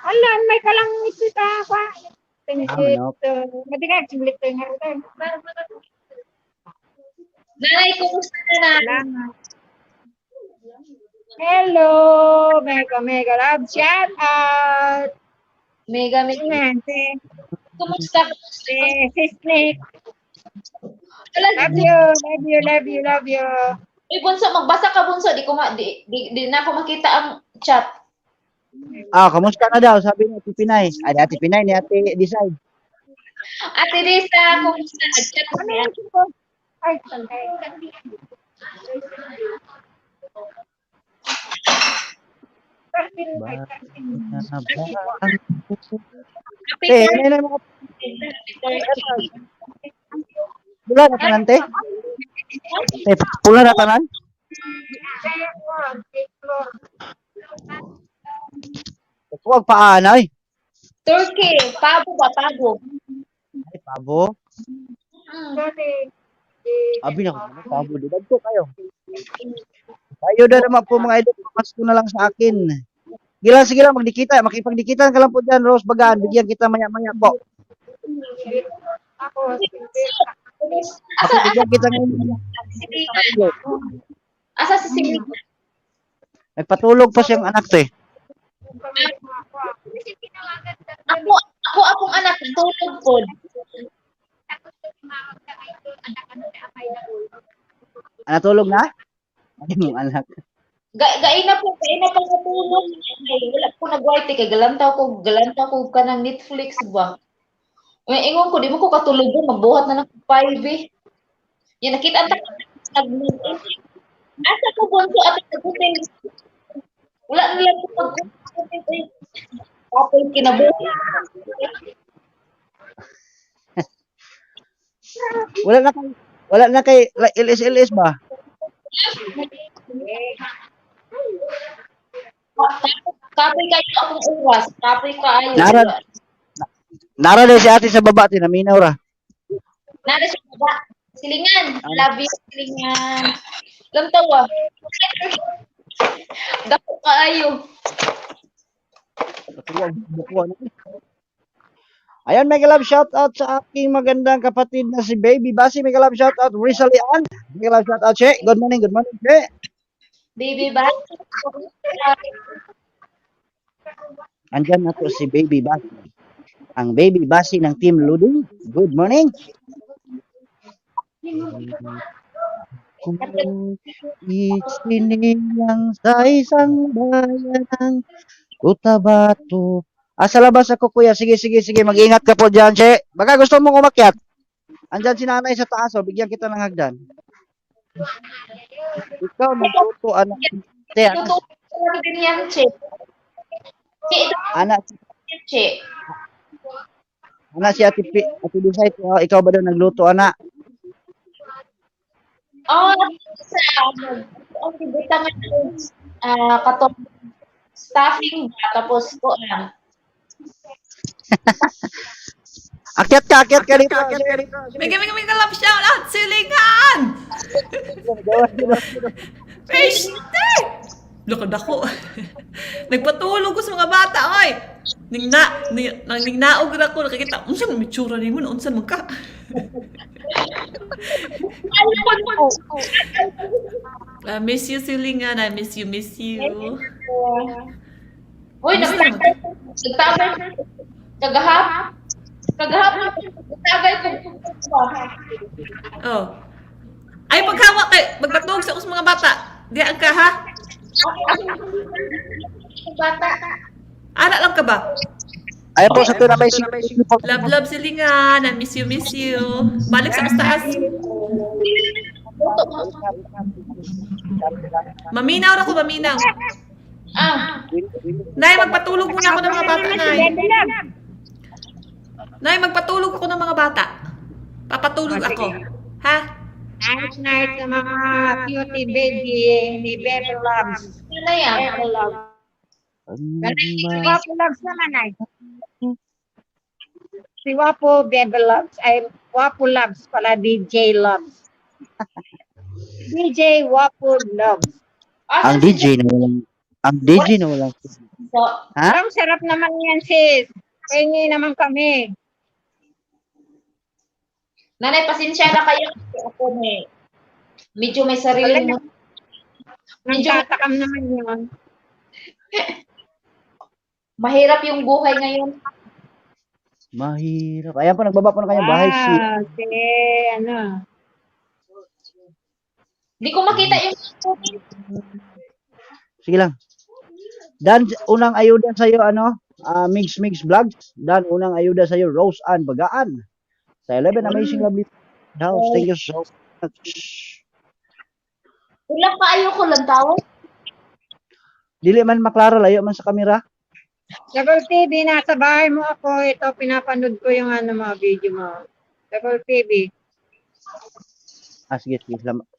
Alan, may kalangit kita pa. manok. Madigat, simblik to yung harutan. Nanay, kumusta na? Salamat. Hello, mega love shout out. Mega. Ayan, Kumusta? si Snake. Love you. Uy, Bunso, magbasa ka, Bunso. Di na ako makita ang chat. Kamusta na daw? Sabi ni Ate Pinay. Ay, Ate Pinay ni Ate Decide. Ate Risa, kumusta? Nag-chat ko siya. Ay, Ano mga pula na tanan, te? Pula na tanan? Huwag paanay. Turkey, pabo ba? Pabo. Ay, pabo. Abi na ko, pabo. Dito kayo. Kayo na naman po mga idol. Pasko na lang sa akin. Sige lang, magdikita. Makipagdikitan ka lang po dyan, Rose Bagaan. Bigyan kita maya-maya po. Bigyan kita ngayon. Asa si Sili? Nagpatulog pa siyang anak, te. Ako akong anak, tulog po. Natulog na? Ay, mong anak. Gain na po natulog. Wala po nag-white kay galantaw ko kanang Netflix ba. May ingon ko di mo ko katulog magbuhat na ng 5 eh. Yan nakita ta asa ko Bunso at kagutin. Wala na lang ko pag-gutin eh. Tapos kinabuhi. Wala na kay LS ba? Kapoy kayo akong oras. Kapoy kayo. Nara na si ate sa baba, tinaminaw ra. Nara siya baba. Silingan. Love you, silingan. Lamtawa. Dako kayo. Ayan, mega love shoutout sa aking magandang kapatid na si Baby Basi. Mega love shoutout, Rizali Ann. Mega love shoutout, Che. Good morning, Che. Baby ba? Andyan na to si Baby Basi. Ang Baby Basi ng Team Luding. Good morning. Ako'y isinilang sa isang bayan ng Cotabato. Sa labas ako, kuya. Sige, sige, sige. Mag-ingat ka po dyan, che. Baka gusto mong umakyat. Andyan si nanay sa taas, oh. Bigyan kita ng hagdan. Ikaw, nagluto, anak. Te, Luto ko lang din yan, Che. Che, ito anak, yan, Che. anak si Ate Bisay. Ikaw ba daw nagluto, anak? Oh, ang tibutangan ng katong stuffing ba, tapos ko lang. Akyat ka dito. May love shout out, silingan! Peste! Lukad ako. Nagpatulog ko sa mga bata, oy! Ningnaog na ako, nakikita, unsan may tsura ni mo, unsan mo ka? I miss you, silingan. I miss you. Uy, nagtagay kagahap. Nagtagay ko. Oh. Ay, paghawak kay, magpatulog sa mga bata. Diyan ka, ha? Bata. Anak lang ka ba? Ayan po sa tuna may Love, silingan. I miss you. Balik sa taas. Maminaw na ko, maminaw. Nay, magpatulog muna ako ng mga bata, Nay. Nay, magpatulog ako ng mga bata. Papatulog ako. Ha? Night sa mga cutie baby ni Bebe Loves. Ano yan? Bebe Loves. Wapo Loves naman ay. Si Wapo Bebe Loves ay Wapo Loves pala DJ Loves. DJ Wapo Loves. Ang DJ na walang ha? Ang sarap naman yan, sis. Pengi naman kami. Nanay, pasensya na kayo. Ako medyo may sarili mo. Nagtatakam naman yun. Mahirap yung buhay ngayon. Mahirap. Ayan po, nagbaba po na kanyang bahay. Hindi ko makita yung Sige lang. Dan, unang ayuda sa'yo, Migs Vlogs. Dan, unang ayuda sa'yo, Rose Ann Bagaan. Sa 11 Amazing Lovely House. Thank you so much. Ulang kaayo ko lang tawag. Dili man maklaro, layo man sa kamera. Double TV, nasa bahay mo ako. Ito, pinapanood ko yung mga video mo. Double TV. Sige.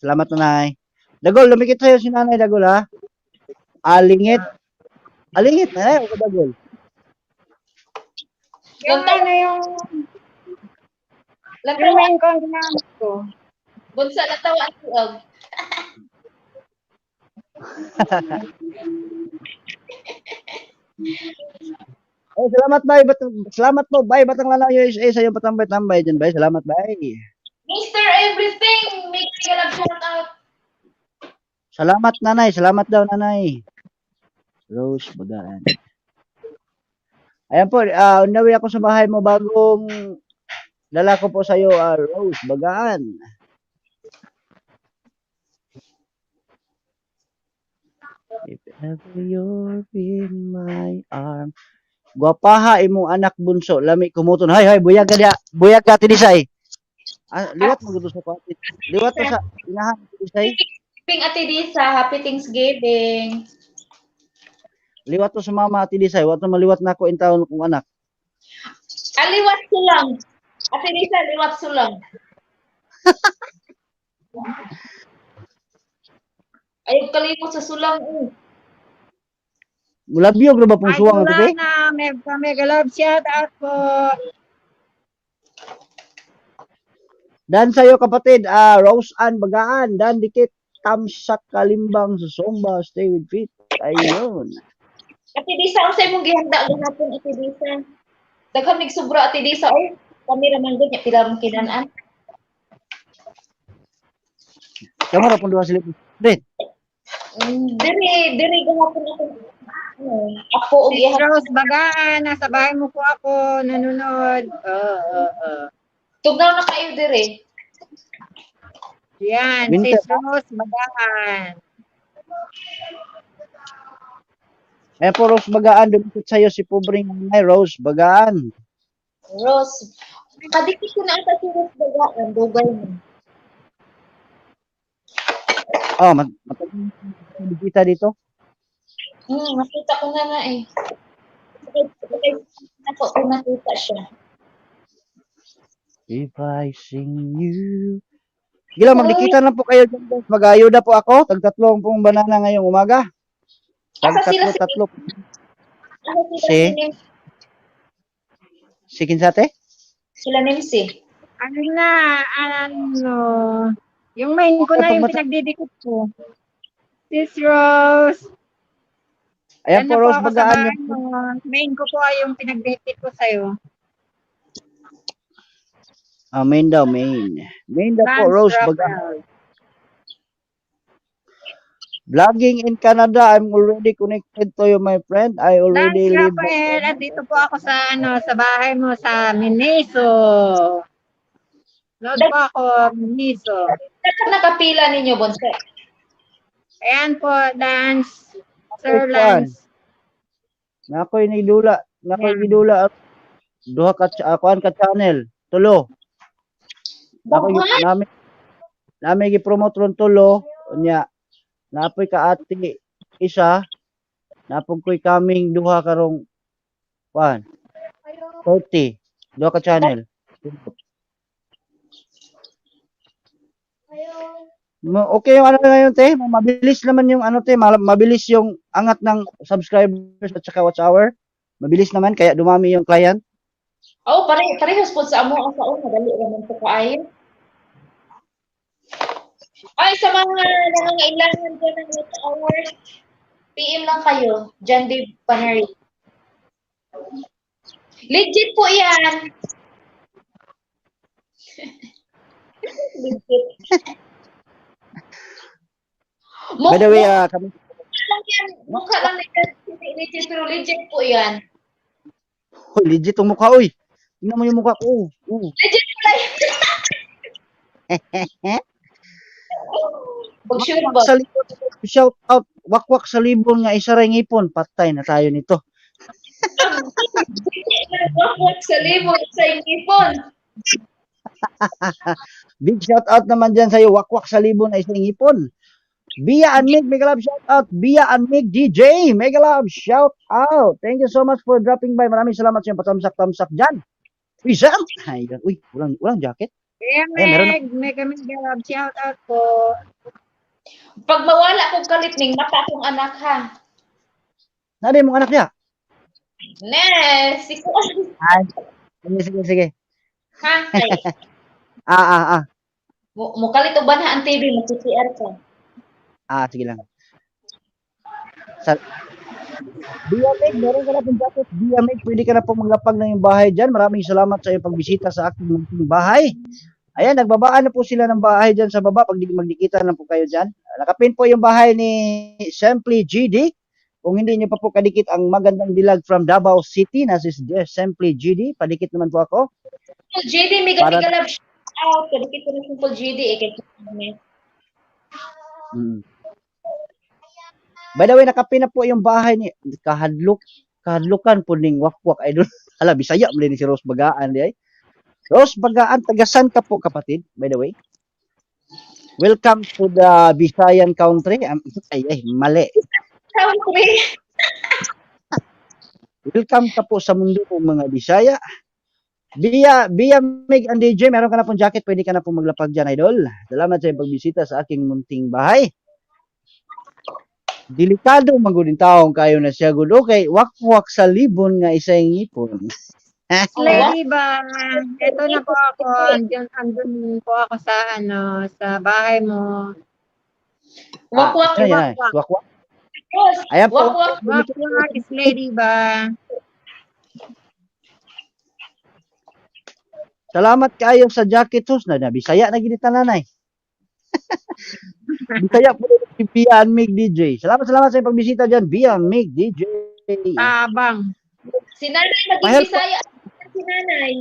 Salamat, nanay. Dagol, lumikit sa'yo si nanay, Dagol, ha? Alingit, nanay, o Dagol? Yung yung main ko ang ginamit ko. Bunsa na tawa ang tuog. Salamat po, bye. Batang Lanao USA sa iyong patambay-tambay dyan, bye. Salamat, bye. Mr. Everything, make ka lang shout out. Salamat, nanay. Salamat daw, nanay. Rose Bagaan. Ayan po, unawi ako sa bahay mo, bagong dala ko po sa iyo, Rose Bagaan. If ever you're in my arms. Gwapaha imong anak bunso, lami kumuton. Hay, buyag ka Tidisay. Liwat mo gusto sa pati. Liwat sa inahan Tidisay. Ate Disa, happy Thanksgiving. Liwat to sa mama Tidisay, wato maliwat na ako in taon kong anak. Aliwat sulang. Ate Disa, liwat sulang. Ayaw kalimot sa sulang. Mulabyog na ba pong suwang ito, Ay, na, may galab shout out po. Dan sa'yo kapatid, Rose Ann Bagaan, dan dikit tamsak kalimbang sa Somba, stay with fit. Ayun. Ate Disa, ang sa'yo mong gihanda gahapon, Ate Disa. Daghang sobra, Ate Disa. Ay, kami naman doon, pila mong kinanaan. Kamu ra pong duha sila. Diri gahapon ako. Ako og Si Rose Bagaan, nasa bahay mo po ako, nanonood. Tugnaw na kayo diri. Yan, Winter. Sis Rose Bagaan. Ayan po, Rose Bagaan. Dumikit sa'yo si pobreng nanay, Rose Bagaan. Rose. Kadikit ko na ata si Rose Bagaan. Dugay mo. Oh, matagal kita dito. Nakita ko na eh. Ako, kung nakita siya. If I sing you. Sige lang, magdikita lang po kayo dyan, guys. Mag-ayuda po ako. Tagtatlong pong banana ngayong umaga. Asa sila Tatlo. Asa sila Si? si Nimsi? Sikin sa ate? Sila Nimsi. Yung main ko na yung pinagdidikit ko. Sis Rose. Ayan po, Rose ako sa Bagaan. bahay mo. Main ko po ay yung pinagdidikit ko sa'yo. Main daw, main. Main daw po, Vance Rose Rafael. Bagaan. Vlogging in Canada. I'm already connected to you, my friend. I already Lance live. Rafael, at dito po ako sa sa bahay mo sa Miniso. Load po ako, Miniso. Saan nakapila ninyo, Bonse? Ayan po, Lance. Sir Kuan. Lance. Nakoy nidula. Nakoy Yan. gidula. Duha ka kuan ka channel. Tulo. Nakoy nami gi-promote ron tulo. Unya. Napoy ka ati isa. Napong ko'y kaming duha karong kuan. 30. Duha ka channel. Okay yung ano ngayon, te. Mabilis naman yung ano, te. Mabilis yung angat ng subscribers at saka watch hour. Mabilis naman, kaya dumami yung client. Oo, parehas po sa amo ang kaon. Madali naman po kaayo. Ay, sa mga nangangailangan dyan ng watch hours, PM lang kayo. John Dave Panari. Legit po yan. Legit. By the way, kami Mukha lang legit, pero legit po yan. Hoy, legit ang mukha, oy. Tingnan mo yung mukha ko. Legit po lang. Pag-sure ba? Sa libon, shout out, wakwak sa libon nga isa ray ngipon. Patay na tayo nito. Wakwak sa libon sa ingipon. Big shout out naman dyan sa'yo, wakwak sa libon na isang ngipon. Bia and Mig, mega love shout out. Bia and Mig DJ, mega love shout out. Thank you so much for dropping by. Maraming salamat sa iyong patamsak-tamsak dyan. Rizal! Ayun. Uy, walang jacket. Kaya Ayan, may kami shout out po. Pag mawala kong kalit ning mata akong anak ha. Nari mong anak niya? Ne, si Kuan. Ay, sige. Ha? Ay, mukalit og banha ang TV, mag-CR ka. Sige lang. Bia Meg, meron ka na pong jacket. Bia Meg, pwede ka na pong maglapag ng iyong bahay dyan. Maraming salamat sa iyong pagbisita sa aking munting bahay. Ayan, nagbabaan na po sila ng bahay dyan sa baba. Pag magdikita na po kayo dyan. Nakapin po yung bahay ni Simply GD. Kung hindi nyo pa po kadikit ang magandang dilag from Davao City, na si Simply GD, padikit naman po ako. JD, mega love shout out. Kadikit ko na simple JD kay By the way, nakapin na po yung bahay ni kahadlukan po ning wakwak idol. Hala, Bisaya mo ni si Rose Bagaan di ay. Rose Bagaan, tagasan ka po kapatid, by the way. Welcome to the Visayan country. Mali. Country. Welcome ka po sa mundo ng mga Bisaya. Bia Meg and DJ, meron ka na pong jacket, pwede ka na pong maglapag dyan, idol. Salamat sa iyong pagbisita sa aking munting bahay. Delikado magudin taong kayo na siya gud. Okay, wakwak sa libon nga isa yung ngipon. Lady ba? Ito na po ako. Andun po ako sa sa bahay mo. Wakwak. Wakwak. Ayan po. Wakwak is Lady ba? Salamat kayo sa jacket host na Bisaya na gid tananay. Bisaya po si Bia and Mig DJ. Salamat sa iyong pagbisita diyan, Bia and Mig DJ. Tabang. Si Nanay naging Bisaya. Si Nanay.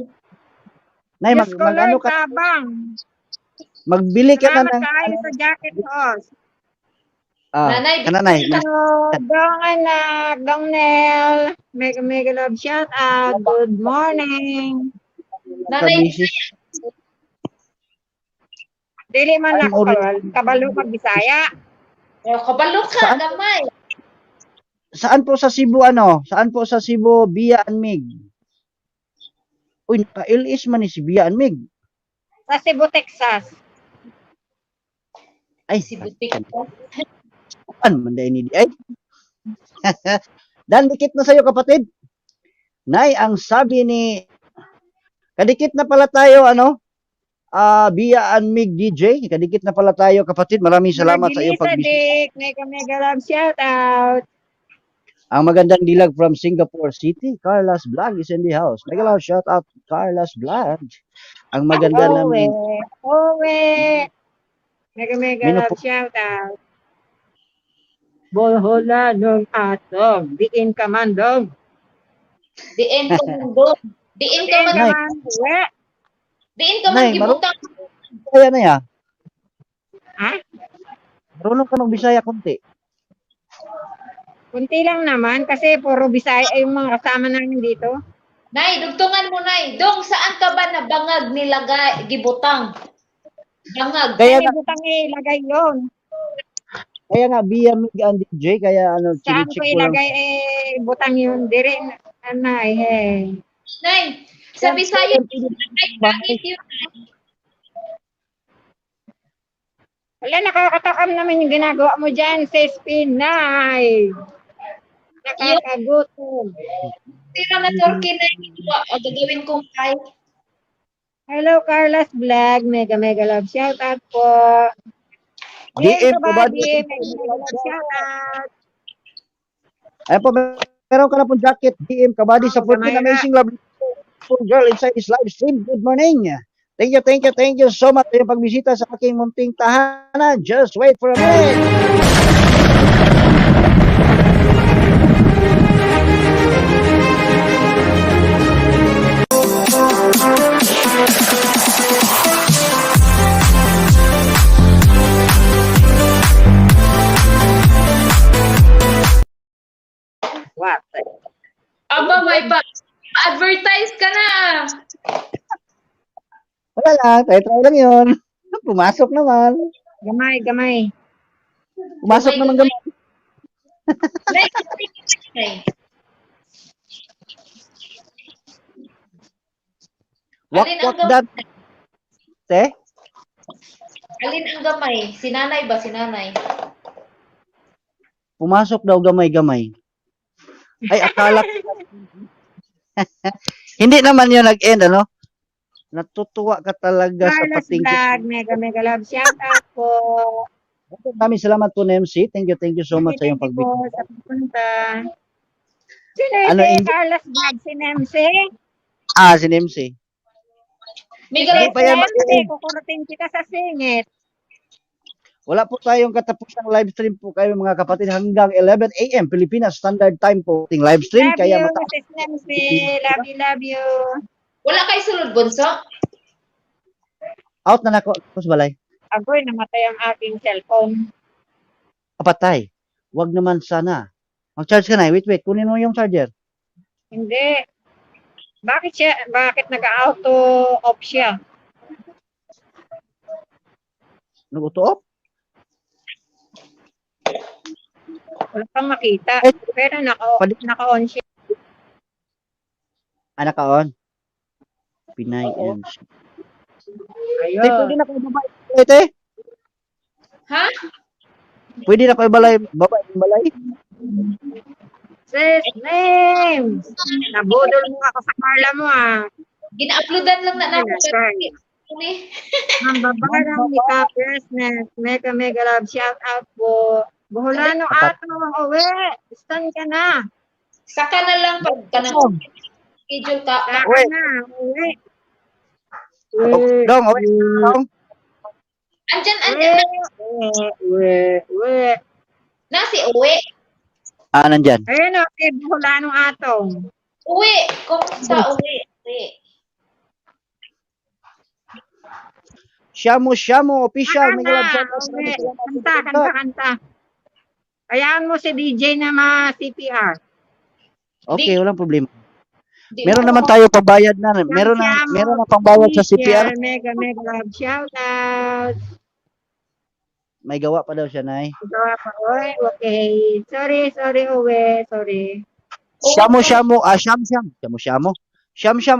Nay, Yes, mag-ano ka? Tabang. Magbili ka na Salamat ng kayo sa jacket, boss. Nanay, kananay. Hello, dong anak, dong Nel. Mega love shout out. Good morning. nanay, Kabisi. Dili man I'm ako already- kabalo mag Bisaya. kabalo ka, Saan? gamay. Saan po sa Cebu Saan po sa Cebu Bia and Mig? Uy, naka-LS man ni si Bia and Mig. Sa Cebu, Texas. Ay, Si Butik ko. saan man dahil ni ay. Dan dikit na sa'yo kapatid. Nay, ang sabi ni kadikit na pala tayo Bia and Mig DJ. Kadikit na pala tayo kapatid. Maraming salamat sa iyong Margilisa pagbisita. Dick, mega love shout out. Ang magandang dilag from Singapore City, Carlos Vlog is in the house. Mega love shout out Carlos Vlog. Ang maganda Owe, namin. Owe. Mega Mino love po. shout out. Bohola ng atong. Diin ka man, dong. Diin ka man doon. Diin ka man, Nay. Uwe. diin ka man Nay, gibutang. Kaya na ya. Ha? Marunong ka magbisaya konti. Kunti lang naman kasi puro Bisaya ay yung mga kasama namin dito. Nay, dugtungan mo, Nay. Dong, saan ka ba na bangag nilagay, gibutang? Bangag. Kaya Ay, nga, butang ilagay yun. Bia Mig and DJ, kaya Saan ko chinicheck ko lang. ilagay butang yun. Dire, anay, hey. Nay, sa Bisaya, ay, bakit yun? Wala, nakakatakam naman yung ginagawa mo dyan sa Spinay. Nakakagutom. Tira na turkey na yung gagawin kong pie. Hello, Carlos Vlog. Mega love shout out po. DM Yes, ko ba? buddy. Mega love shout out. Ayan po, meron ka na pong jacket. DM Kabady sa 14 Gamay na. Amazing Love Girl inside this live stream. Good morning. Thank you so much sa iyong pagbisita sa aking munting tahanan. Just wait for a minute. What? Aba, may pa-advertise ka na. Wala lang, try lang yun. Pumasok naman. Gamay. Pumasok naman gamay. Nay, Nay. Alin ang Wak that. Te? Alin ang gamay? Si nanay ba? Si nanay? Pumasok daw gamay-gamay. Ay, akala ko. Hindi naman yun nag-end, Natutuwa ka talaga sa Carlos pating. Vlog. Mega love shout out po. Maraming salamat po na MC. Thank you so much sa iyong Thank you po pagbibigay. sa pagpunta. Sino Ano, si Indy? Carlos Vlog? Si Nemse? Si MC. May Hindi galit pa yan Nemse, kukurutin kita sa singit. Wala po tayong katapusang live stream po kayo mga kapatid hanggang 11 a.m. Pilipinas Standard Time po ating live stream. Love Kaya you, mataas Sis Nemse. Love you. Wala kay sulod, Bunso? out na nako sa balay. Agoy, namatay ang aking cellphone. Kapatay. Wag naman sana. Mag-charge ka na. Wait. Kunin mo yung charger. Hindi. Bakit nag-auto off siya? Nag-auto off? Wala kang makita. Eh, Pero naka-on siya. Anak ka on. Pinay Oo. and Te, pwede Ayun. na kayo babae. Te, Ha? pwede na kayo balay. Sis names. Nabudol mo ako sa Carla mo Gina-uploadan lang na namin. Sorry. Ang babarang ni Capresnet. Mega love shout out po. Buholano ato ang uwi. Stan ka na. Saka na lang pag ka na schedule ka. Saka na. Uwi. Dong, okay. Dong. Andyan Uwi. Nasi uwi. Nandyan. Ayun o, Buholano atong. Uwi. Kung sa uwi. Uwi. Shamu official. Mega love Kanta, shout out. uwi. Salamat. Kanta. Hayaan mo si DJ na ma-CPR. Okay, walang problema. Di Meron mo naman ko- tayo pambayad na. Meron na pambayad sa CPR. Mega love shout out. May gawa pa daw siya, Nay. Gawa pa, oy. Okay. Sorry, uwi. Sorry. Shamu,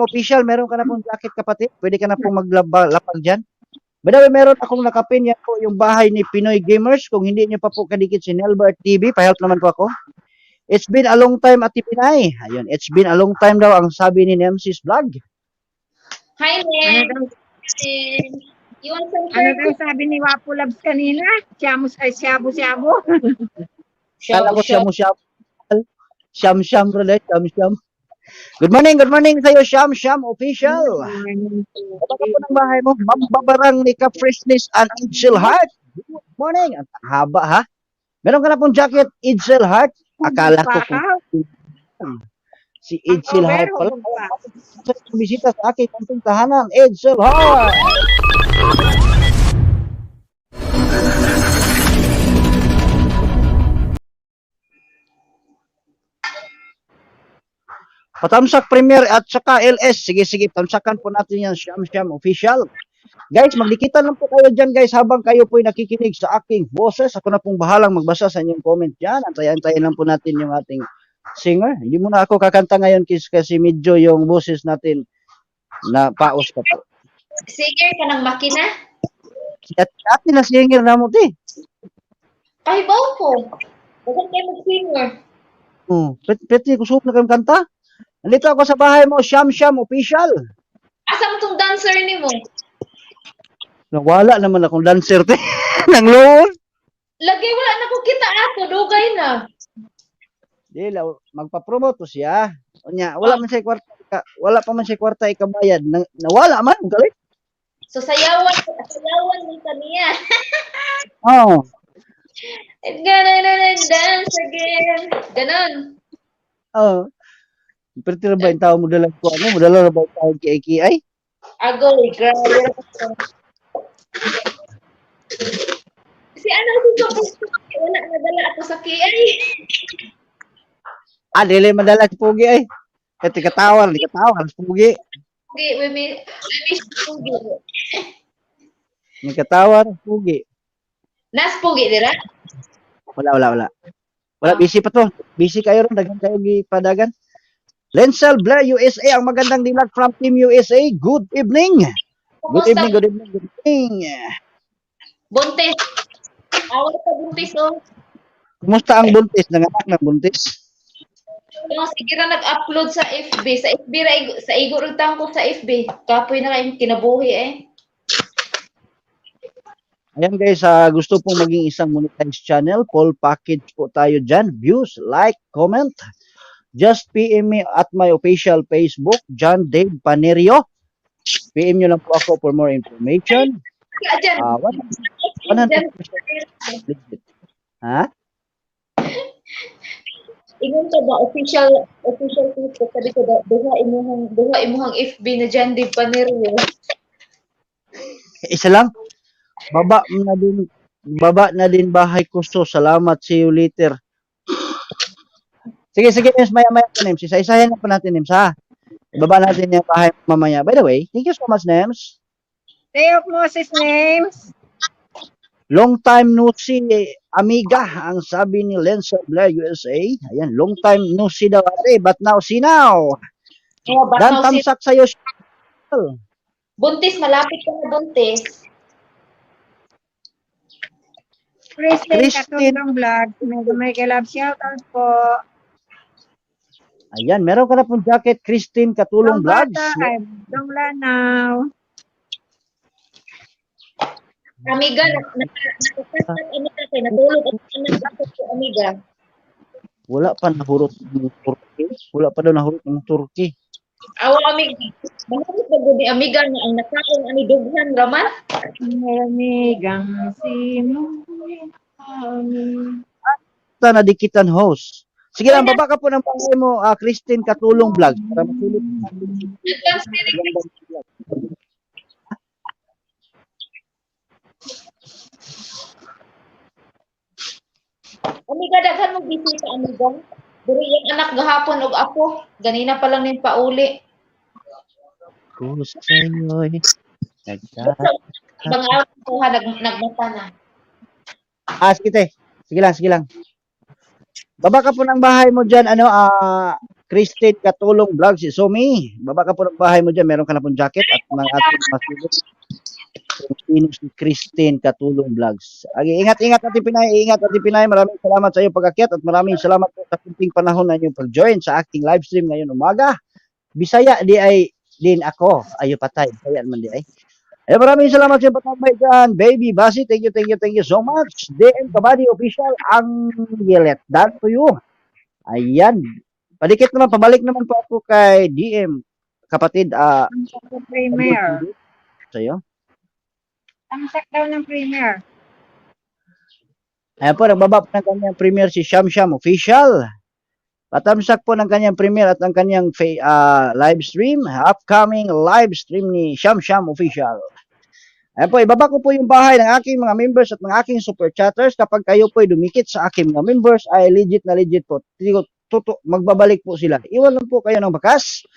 official. Meron ka na pong jacket, kapatid. Pwede ka na pong maglapag dyan. By the way, meron akong nakapin. Yan po yung bahay ni Pinoy Gamers. Kung hindi nyo pa po kadikit si Nelbert TV, pahelp naman po ako. It's been a long time, Ate Pinay. Ayun, it's been a long time daw ang sabi ni Nemsis Vlog. Hi, Ano Nen. daw, You want some ano daw turkey? sabi ni Wapo Labs kanina? Shabu. Kala ko Syam, brother. Syam. Good morning sa'yo, Syam, official. Baka po ng bahay mo, mambabarang ni Ka-Freshness and Edsel Heart. Good morning. Ang haba, ha? Meron ka na pong jacket, Edsel Heart. Akala ko kung si Edsel Heart pala. Bisita sa aking kunting tahanan, Edsel Heart. Patamsak Premier at saka LS. Sige, tamsakan po natin yan, Syam official. Guys, magdikitan lang po kayo dyan, guys, habang kayo po'y nakikinig sa aking boses. Ako na pong bahalang magbasa sa inyong comment dyan. Antayin lang po natin yung ating singer. Hindi muna ako kakanta ngayon kasi medyo yung boses natin na paos ka po. Singer ka ng makina? At atin na singer na mo, ti. Kahibaw ko. Bakit kayo mag-singer? Pwede ko suot na kayong kanta. Nandito ako sa bahay mo, Syam official. Asa mo tong dancer ni mo? Nawala naman akong dancer, te. Nang loon. Lagi wala na ko kita ako. Dugay na. Di, magpa-promote to siya. Wala pa man siya kwarta ikabayad. Nawala man, galit. So sayawan ni kaniya. Oh. It's gonna dance again. Ganon. Oh. Pero ba yung tao mo dalang ko ano? Modala na ba yung tao kay Agoy, grabe. Si ano si wala nadala ako sa KI. Dili madala si Pugi ay. Kati katawar, si Pugi. Okay, we miss Pugi. Ni katawar, Pugi. Nas Pugi dira? Wala. Wala, busy pa to. Busy kayo ron, dagan kayo gipadagan. Lensel Blair USA, ang magandang dilag from Team USA. Good evening. Good evening. Buntis. Awal ka buntis oh. Kumusta ang buntis? Nanganak ng buntis? Sige ra nag-upload sa FB. Sa igo rin ko sa FB. Kapoy na kayong kinabuhi eh. Ayan guys, gusto pong maging isang monetized channel, full package po tayo dyan. Views, like, comment. Just PM me at my official Facebook, John Dave Panerio. PM nyo lang po ako for more information. Diyan. 100%. Ha? Ingon ka ba official Facebook sabi ko duha imuhang FB na John Dave Panerio. Isa lang. Baba na din bahay ko. So, salamat. See you later. Sige, Nims, maya po, Nims. Isa-isahin na po natin, Nims, ha? Ibaba natin yung bahay mamaya. By the way, thank you so much, Nims. Day of Moses names. Long time no see, amiga, ang sabi ni Lensel Blair USA. Ayan, long time no see daw, ate, but now see now. Dan tamsak sa'yo. Buntis, malapit ka na buntis. Christine Katulong Vlog. May love shout out po. Ayan, meron ka na pong jacket, Christine Katulong Vlogs. Dong Lanaw. Amiga, natulog at nanakot ko, amiga. Wala pa nahurot ng Turkey. Wala pa daw nahurot ng Turkey. Awa, amiga. Bakit ba ni amiga na ang nakaon ani dughan raman? Amigang sino. Nadikitan host. Sige lang, baba ka po ng bahay mo, Christine Katulong Vlog. Para masulit. Amiga, daghan mo bisita, amiga. Diri yung anak gahapon og ako. Ganina pa lang ning pauli. Puso sa'yo'y nagtat... Ibang araw ko ha, nagmata na. Sige, sige lang, sige lang. Baba ka po ng bahay mo dyan, Christine Katulong Vlog, si Somi. Baba ka po ng bahay mo dyan, meron ka na pong jacket at mga ating masilip. Kung sino si Christine Katulong Vlogs. Ingat-ingat natin Pinay. Maraming salamat sa iyong pag-akyat at maraming salamat po sa kunting panahon na inyong pag-join sa aking live stream ngayon umaga. Bisaya di ay din ako. Ayo patay. Bisaya naman di ay. Maraming salamat sa iyong patambay dyan. Baby Basi, thank you so much. DM Kabady Official ang Yelet. Done to you. Ayan. Pabalik naman po ako kay DM kapatid. Premier. Sa'yo. Tamsak daw ng premier. Ayan po, nagbaba po ng kanyang premiere si Sham Official. Patamsak po ng kanyang premiere at ang kanyang live stream, upcoming live stream ni Sham Official. Ayan po, ibaba ko po yung bahay ng aking mga members at ng aking super chatters. Kapag kayo po dumikit sa aking mga members, ay legit po. Magbabalik po sila. Iwan lang po kayo ng bakas.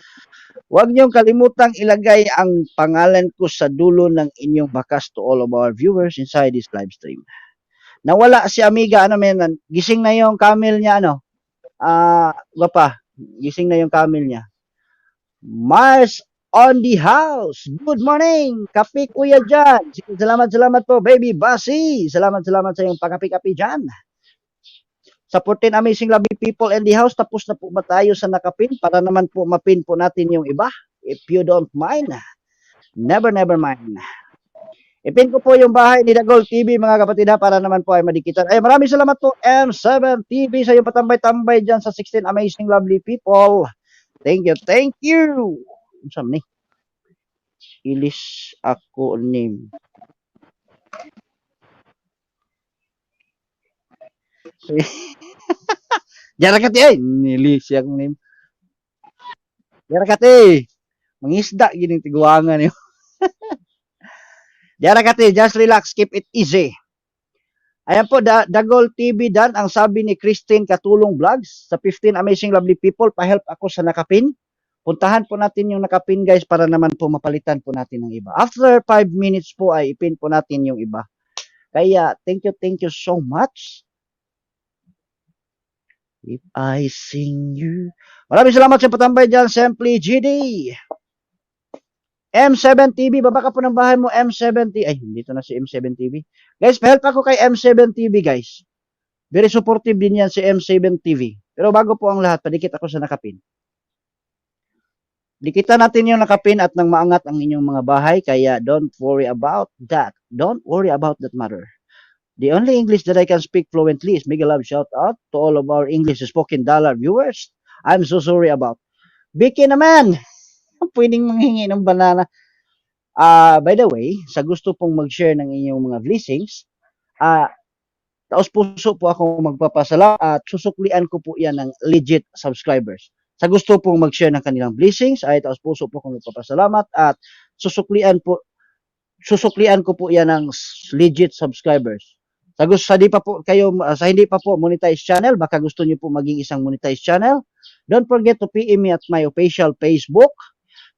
Huwag niyong kalimutang ilagay ang pangalan ko sa dulo ng inyong bakas to all of our viewers inside this live stream. Nawala si Amiga, gising na yung camel niya, gising na yung camel niya. Mars on the house. Good morning. Kapi kuya dyan. Salamat po, baby Basi. Salamat sa iyong pakapi-kapi dyan. Supportin Amazing Lovely People in the house. Tapos na po ba tayo sa nakapin para naman po mapin po natin yung iba? If you don't mind, never mind. Ipin ko po yung bahay ni Dagol TV mga kapatid para naman po ay madikitan. Maraming salamat po M7 TV sa iyong patambay-tambay dyan sa 16 Amazing Lovely People. Thank you. Saan ni? Ilis ako name. Jarakati ay nilis yung name. Jarakati. Mangisda gining tiguangan yo. Jarakati, just relax, keep it easy. Ayan po, Dagol TV dan ang sabi ni Christine Katulong Vlogs sa 15 Amazing Lovely People, pa-help ako sa nakapin. Puntahan po natin yung nakapin guys para naman po mapalitan po natin ng iba. After 5 minutes po ay ipin po natin yung iba. Kaya thank you so much. If I sing you. Maraming salamat sa patambay dyan, Simply GD. M7 TV, baba ka po ng bahay mo, M7 TV. Ay, dito na si M7 TV. Guys, pa-help ako kay M7 TV, guys. Very supportive din yan si M7 TV. Pero bago po ang lahat, padikit ako sa nakapin. Dikitan natin yung nakapin at nang maangat ang inyong mga bahay, kaya don't worry about that. Don't worry about that matter. The only English that I can speak fluently is mega love shout out to all of our English spoken dollar viewers. I'm so sorry about. Vicky naman, pwedeng manghingi ng banana. By the way, sa gusto pong mag-share ng inyong mga blessings, taos puso po ako magpapasalamat at susuklian ko po yan ng legit subscribers. Sa gusto pong mag-share ng kanilang blessings, ay taos puso po akong magpapasalamat at susuklian ko po yan ng legit subscribers. Sa hindi pa po monetized channel, baka gusto niyo po maging isang monetized channel, don't forget to PM me at my official Facebook,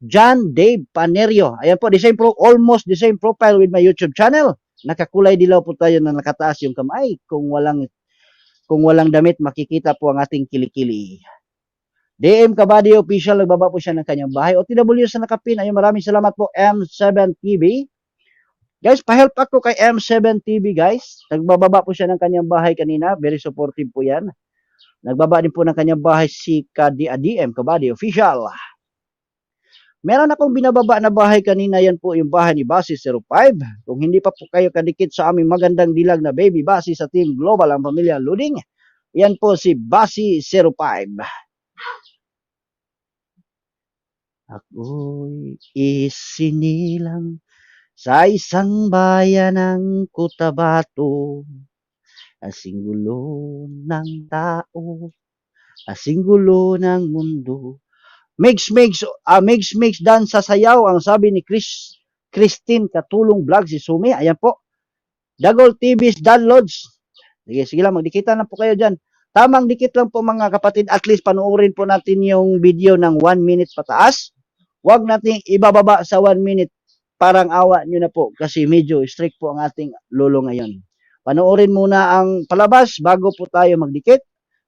John Dave Panerio. Ayan po, almost the same profile with my YouTube channel. Nakakulay dilaw po tayo na nakataas yung kamay. Kung walang damit, makikita po ang ating kilikili. DM Kabady Official, nagbaba po siya ng kanyang bahay. OTW sa nakapin. Ayun, maraming salamat po, M7 TV. Guys, pa-help ako kay M7 TV, guys. Nagbababa po siya ng kanyang bahay kanina. Very supportive po yan. Nagbaba din po ng kanyang bahay si DM Kabady Official. Meron akong binababa na bahay kanina. Yan po yung bahay ni Basi 05. Kung hindi pa po kayo kadikit sa aming magandang dilag na baby Basi sa Team Global ang pamilya Luding, yan po si Basi 05. Ako'y isinilang sa isang bayan ng Cotabato, asing gulo ng tao, asing gulo ng mundo. Mix dan sa sayaw ang sabi ni Christine Katulong Vlog si Sumi. Ayan po. Dagol TV's downloads. Sige lang, magdikitan na po kayo dyan. Tamang dikit lang po mga kapatid. At least panoorin po natin yung video ng 1 minute pataas. Huwag nating ibababa sa 1 minute. Parang awa nyo na po kasi medyo strict po ang ating lolo ngayon. Panoorin muna ang palabas bago po tayo magdikit.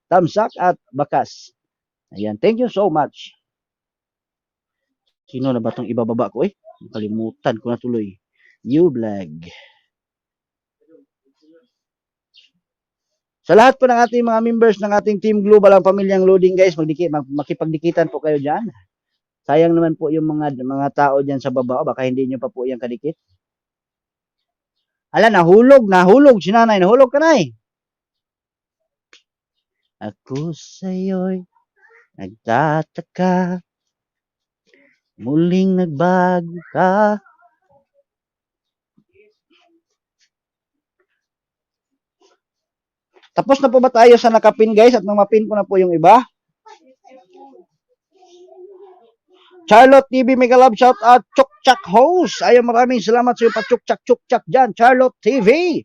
Tamsak at bakas. Ayan, thank you so much. Sino na ba itong ibababa ko eh? Nakalimutan ko na tuloy. Ublog. Sa lahat po ng ating mga members ng ating Team Global ang pamilyang loading guys, makipagdikitan po kayo dyan. Sayang naman po yung mga tao dyan sa baba, baka hindi nyo pa po yan kadikit. Ala, nahulog si nanay, nahulog ka na eh. Ako sa'yo'y nagtataka, muling nagbago ka. Tapos na po ba tayo sa nakapin guys at namapin ko na po yung iba? Charlotte TV Mega Love shout out Chukchak host. Ayun, maraming salamat sa iyo pa Chukchak dyan. Charlotte TV.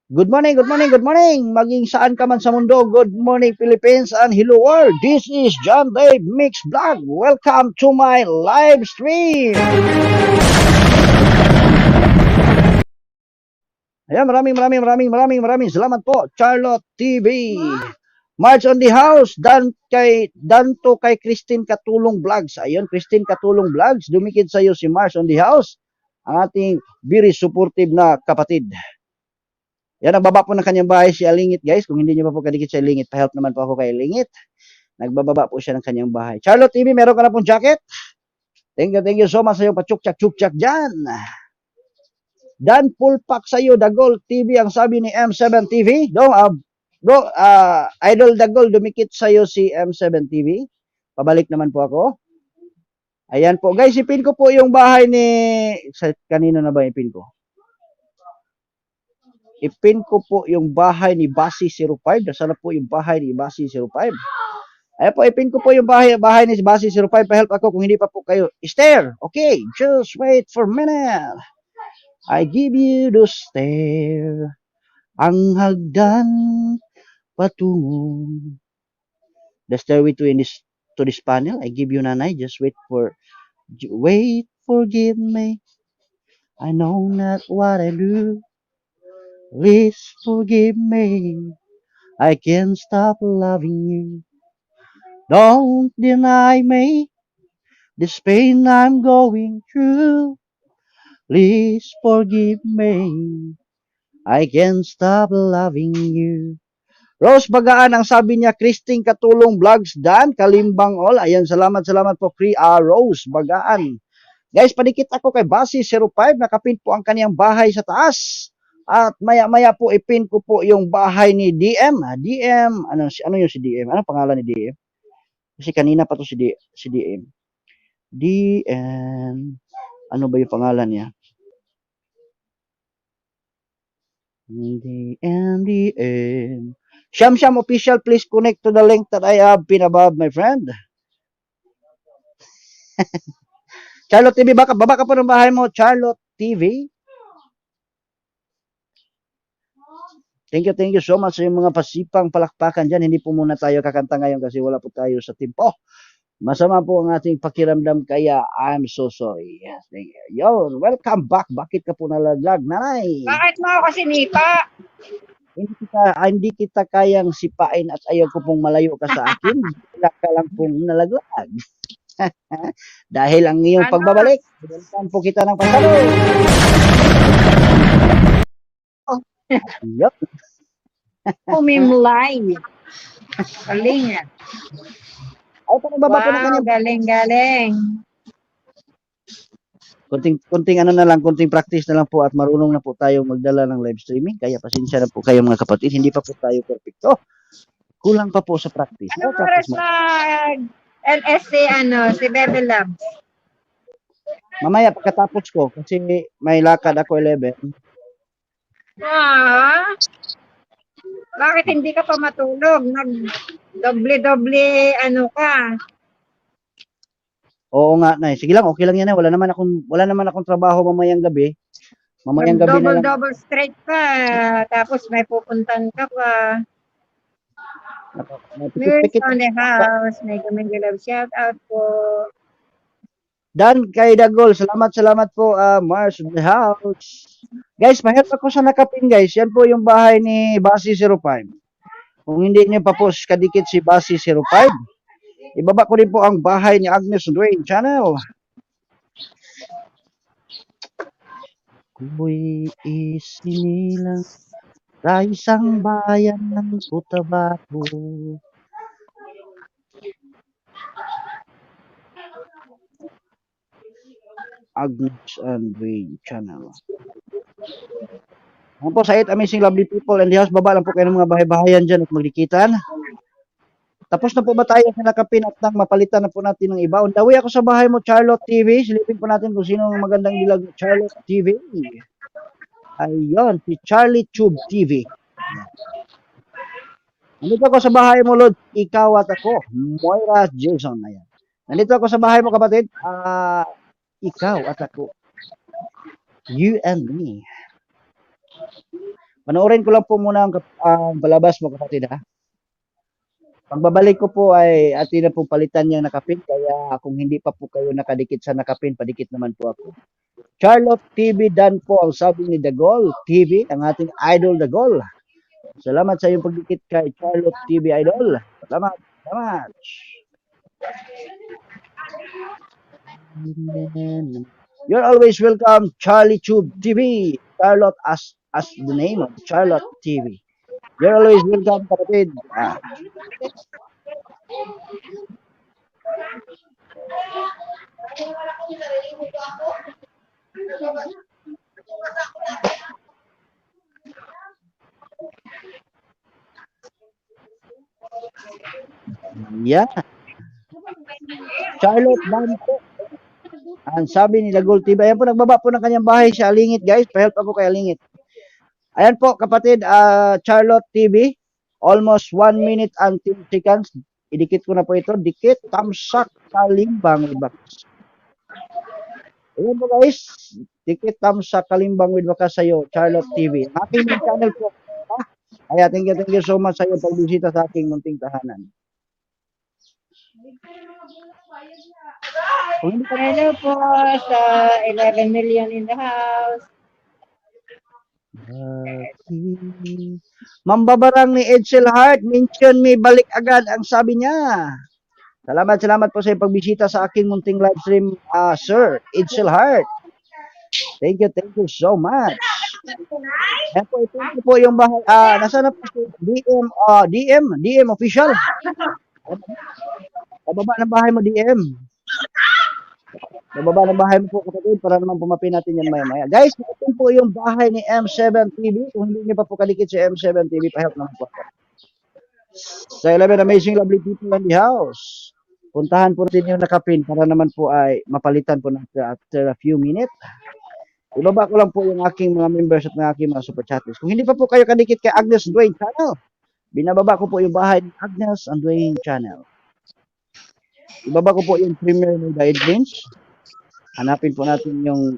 Good morning. Maging saan ka man sa mundo. Good morning Philippines and hello world. This is John Dave Mix Vlog. Welcome to my live stream. Ayan, maraming salamat po. Charlotte TV. March on the house. Danto kay Christine Katulong Vlogs. Ayun, Christine Katulong Vlogs. Dumikit sa iyo si March on the house. Ang ating very supportive na kapatid. Yan, nagbaba po ng kanyang bahay si Alingit guys. Kung hindi nyo pa po kadikit si Alingit, pa-help naman po ako kay Alingit. Nagbababa po siya ng kanyang bahay. Charlotte TV, meron ka na pong jacket? Thank you so much sa iyo pa Chukchak dyan. Dan Pulpak sa iyo, Dagol TV, ang sabi ni M7 TV. Bro, Idol Dagol, dumikit sa iyo si M7 TV. Pabalik naman po ako. Ayan po. Guys, ipin ko po yung bahay ni... Kanino na ba ipin ko? Ipin ko po yung bahay ni Basi 05. Nasaan na po yung bahay ni Basi 05? Ayan po, ipin ko po yung bahay ni Basi 05. Pa-help ako kung hindi pa po kayo. Esther, okay, just wait for a minute. I give you the stare, ang hagdan patungo. The stairway to this panel. I give you nanay. Just wait, forgive me. I know not what I do. Please forgive me. I can't stop loving you. Don't deny me this pain I'm going through. Please forgive me. I can't stop loving you. Rose Bagaan, ang sabi niya, Christine Katulong Vlogs, Dan, Kalimbang all. Ayan, salamat po, Rose Bagaan. Guys, padikit ako kay Basi 05. Nakapin po ang kaniyang bahay sa taas. At maya po, ipin ko po yung bahay ni DM. DM, ano yung si DM? Ano pangalan ni DM? Kasi kanina pa to si DM. DM, ano ba yung pangalan niya? DM. Sham official, please connect to the link that I have pinned above, my friend. Charlotte TV, baba ka po ng bahay mo, Charlotte TV. Thank you so much sa yung mga pasipang palakpakan dyan. Hindi po muna tayo kakanta ngayon kasi wala po tayo sa tempo. Masama po ang ating pakiramdam kaya I'm so sorry. Thank you. Yo, welcome back. Bakit ka po nalaglag, nanay? Bakit mo ako sinipa? Hindi kita kayang sipain at ayaw ko pong malayo ka sa akin. Wala ka lang pong nalaglag. Dahil ang iyong pagbabalik, binalikan po kita ng pasalo. Yup. Pumimlay. Galing yan. Ay, pagbaba po ng kanyang Galing. konting ano na lang, konting practice na lang po at marunong na po tayo magdala ng live streaming. Kaya pasensya na po kayo mga kapatid, hindi pa po tayo perfecto. Kulang pa po sa practice. Ano oras na LSC, si Bebe Love? Mamaya pagkatapos ko, kasi may lakad ako 11. Bakit hindi ka pa matulog? Nag-doble ka. Oo nga, nay. Sige lang, okay lang yan. Wala naman akong trabaho mamayang gabi. Mamayang gabi na lang. Double straight ka, tapos may pupuntan ka pa. Miss Pikit-pikit. on the house, may kaming love shout out po. Dan kay Dagol, salamat po Mars of the House. Guys, mahirap ako sa nakapin guys. Yan po yung bahay ni Basi 05. Kung hindi niyo pa po kadikit si Basi 05, ibaba ko rin po ang bahay ni Agnes Dwayne Channel. Kuy isinilang sa isang bayan ng Cotabato. Agnes and Dwayne Channel. Ano po sa 8 amazing lovely people in the house, baba lang po kayo ng mga bahay-bahayan dyan at magdikitan. Tapos na po ba tayo sa nakapin at nang mapalitan na po natin ng iba? Undawi ako sa bahay mo, Charlotte TV. Silipin po natin kung sino ang magandang dilag ng Charlotte TV. Ayun, si Charlie Tube TV. Nandito ako sa bahay mo, Lord. Ikaw at ako. Moira Jason. Ayan. Nandito ako sa bahay mo, kapatid. Ikaw at ako. You and me. Panoorin ko lang po muna ang palabas mo, kapatid, ha? Pagbabalik ko po ay atin na po palitan niyang nakapin. Kaya kung hindi pa po kayo nakadikit sa nakapin, padikit naman po ako. Charlotte TV Dan po ang sabi ni Dagol TV, ang ating idol Dagol. Salamat sa iyong pagdikit kay Charlotte TV Idol. Salamat. Salamat. You're always welcome, Charlie Tube TV. Charlotte as the name of Charlotte TV. You're always welcome, kapatid. Yeah. Charlotte Banco. Ang sabi ni Dagol TV. Ayan po, nagbaba po ng kanyang bahay si Alingit, guys. Pa-help ako kay Alingit. Ayan po, kapatid, Charlotte TV. Almost 1 minute and 10 seconds. Idikit ko na po ito. Dikit, tamsak, kalimbang, ibaks. Ayan po, guys. Dikit, tamsak, kalimbang, with bakas sa'yo, Charlotte TV. Aking channel po. Kaya thank you so much sa iyo pagbisita sa aking munting tahanan. Hello po sa 11 million in the house. Mambabarang ni Edsel Hart, mention me, balik agad ang sabi niya. Salamat po sa iyong pagbisita sa aking munting live stream, Sir Edsel Hart. Thank you so much. Ayan po, ito po yung bahay. Nasaan na po si DM official. Pababa ng bahay mo, DM. Pababa ng bahay mo po, kapatid, para naman pumapin natin yan maya-maya. Guys, ito po yung bahay ni M7 TV. Kung hindi niyo pa po kadikit si M7 TV, pa-help naman po. Sa 11 amazing lovely people in the house. Puntahan po natin yung nakapin para naman po ay mapalitan po natin after a few minutes. Ibaba ko lang po yung aking mga members at mga aking mga super chatters. Kung hindi pa po kayo kadikit kay Agnes Dwayne Channel, binababa ko po yung bahay ni Agnes and Dwayne Channel. Ibaba ko po yung premiere ng Diet Greens. Hanapin po natin yung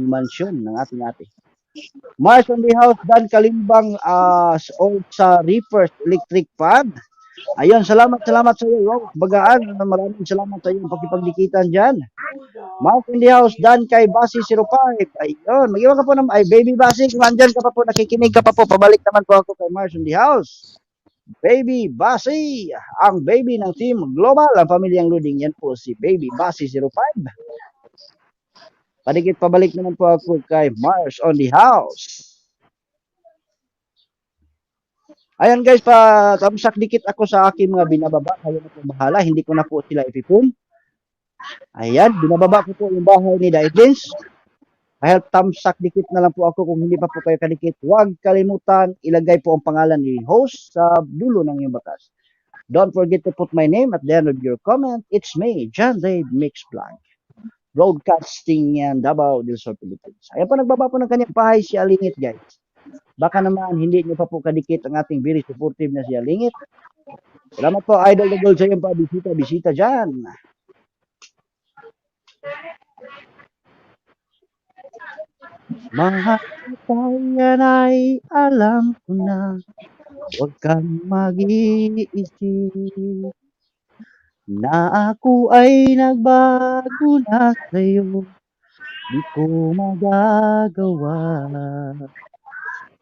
mansion ng ating ate. Mars on the House, Dan Kalimbang sa Reapers Electric Pad. Ayun, salamat sa iyo. Wow, bagaan. Maraming salamat sa iyo pagkipagdikitan dyan. Mars in the House, Dan kay Basi 05. Ayun, mag-iwan ka po ng Baby Basi. Kung andyan ka pa po, nakikinig ka pa po, pabalik naman po ako kay Mars in the House. Baby Basi, ang baby ng Team Global, ang pamilyang Luding. Yan po si Baby Basi 05. Padikit pabalik naman po ako kay Mars on the House. Ayan guys, tamsak dikit ako sa aking mga binababa. Kayo na po bahala, hindi ko na po sila ipipum. Ayan, binababa ko po yung bahay ni Daidins. Help tamsak dikit na lang po ako kung hindi pa po kayo kadikit. Huwag kalimutan, ilagay po ang pangalan ni host sa dulo ng iyong bakas. Don't forget to put my name at the end of your comment. It's me, John Dave Mix Vlog. Broadcasting yan, Davao del Sur, Philippines. Ayan po, nagbaba po ng kanyang bahay si Alingit, guys. Baka naman hindi niyo pa po kadikit ang ating very supportive na si Alingit. Salamat po, Idol Dagol, sa iyong bisita dyan. Mahal kita yan ay alam ko na, huwag kang mag-iisip na ako ay nagbago na sa'yo, di ko magagawa.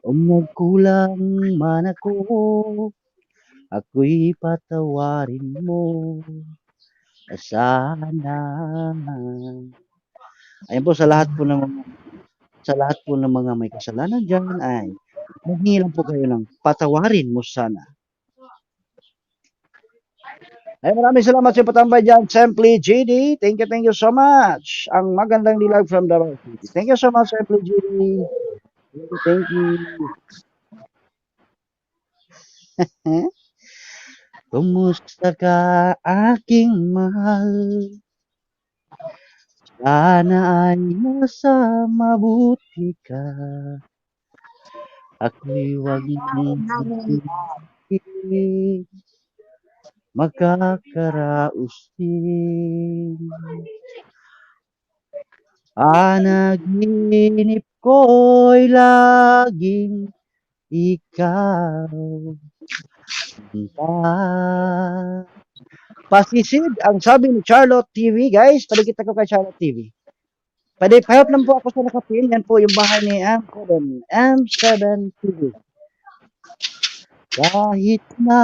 Kung nagkulang man ako, ako'y patawarin mo sana. Ayan po sa lahat po ng mga may kasalanan diyan ay maghingi lang po kayo ng patawarin mo sana. Ay maraming salamat sa patambay diyan, Simply GD. Thank you so much. Ang magandang dilag from Davao City. Thank you so much, Simply GD. Thank you. Kumusta ka, aking mahal? Sana ay nasa mabuti ka. Ako'y wag mong pipiliin, magkakaraos din. Naginip ko'y laging ikaw. Pasisid ang sabi ni Charlotte TV, guys. Palikita ko kay Charlotte TV. Pahirap lang po ako sa nakapin. Yan po yung bahay ni M7 TV. Kahit na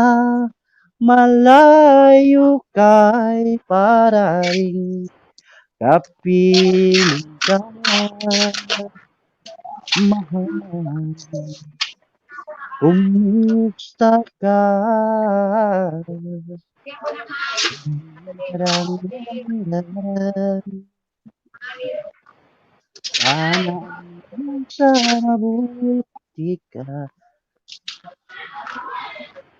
malayo kay para rin kapiling ka, mahal. Kumusta ka? Sana sa mabuti ka.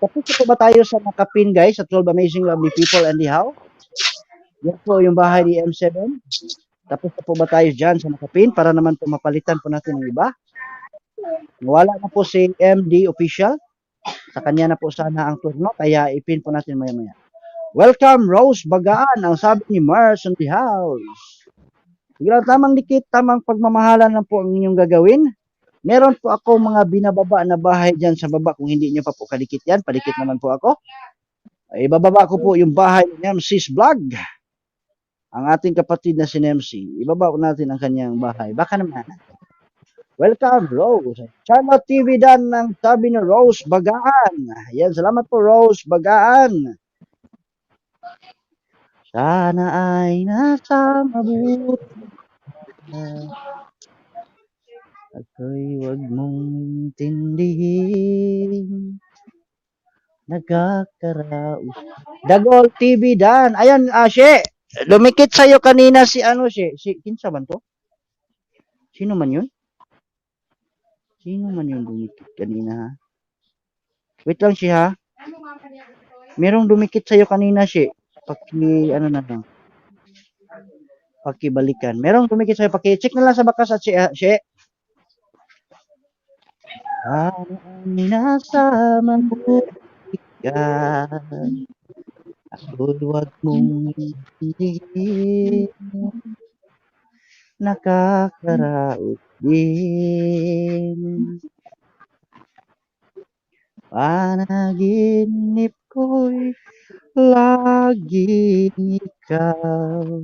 Tapos na po ba tayo sa nakapin, guys, sa 12 Amazing Lovely People and the How? Yan po yung bahay ni M7. Tapos na po ba tayo dyan sa nakapin para naman po mapalitan po natin ng iba? Wala na po si MD Official. Sa kanya na po sana ang turno, kaya ipin po natin maya-maya. Welcome, Rose Bagaan, ang sabi ni Mars on the house. Sige lang, tamang dikit, tamang pagmamahalan lang po ang inyong gagawin. Meron po ako mga binababa na bahay dyan sa baba. Kung hindi nyo pa po kadikit yan, padikit naman po ako. Ibababa ko po yung bahay ni MC's Vlog. Ang ating kapatid na si MC. Ibaba po natin ang kanyang bahay. Baka naman. Welcome, Rose. Charlotte TV Dan ng sabi ni Rose Bagaan. Yan, salamat po, Rose Bagaan. Sana ay nasa mabuti ka. Ako'y wag mong intindihin. Nagkakaraos. Dagol TV Dan. Ayan, She. Lumikit sa'yo kanina si Si kinsa man to? Sino man yun? Sino man yung dumikit kanina, ha? Wait lang siya, ha? Merong dumikit sa'yo kanina, She. Lang. Pakibalikan. Merong dumikit sa'yo. Check na lang sa bakas at She. Nasa mabuti ka. Ako'y wag mong intindihin. Nakakaraos din. Panaginip ko'y laging ikaw.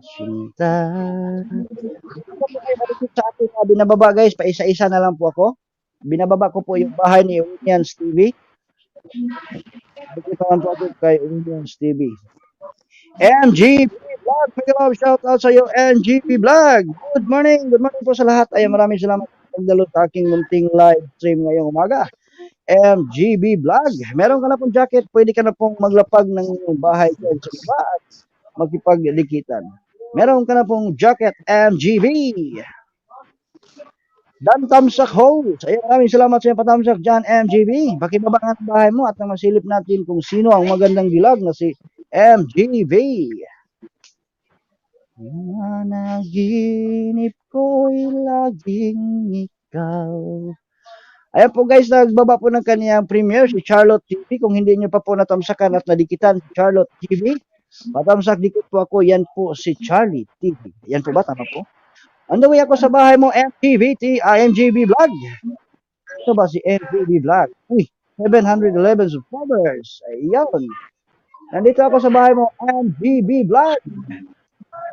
Sinta. Sa ating binababa, guys, pa isa-isa na lang po ako. Binababa ko po yung bahay ni Unions TV. Bigyan po ako kay Unions TV. MGP Vlog, pag-love, shout out sa iyo, MGP Vlog. Good morning po sa lahat. Ay, maraming salamat sa pagdalo sa aking munting live stream ngayong umaga. MGB Vlog, meron ka na pong jacket, pwede ka na pong maglapag ng iyong bahay sa iba at magkipagdikitan. Meron ka na pong jacket, MGB. Dan Tamsak Host. Ayun, maraming salamat sa iyo patamsak dyan, MGB. Pakibabangan ang bahay mo at na masilip natin kung sino ang magandang dilag na si MGB. Naginip ko'y laging ikaw. Ayan po, guys, nagbaba po ng kaniyang premiere si Charlotte TV. Kung hindi nyo pa po natamsakan at nadikitan si Charlotte TV, patamsak dikit po ako. Yan po si Charlie TV. Yan po ba? Tama po? On the way ako sa bahay mo, MGB Vlog. Ito ba si MGB Vlog? Uy, 711 subscribers. Ayun. Nandito ako sa bahay mo, MGB Vlog.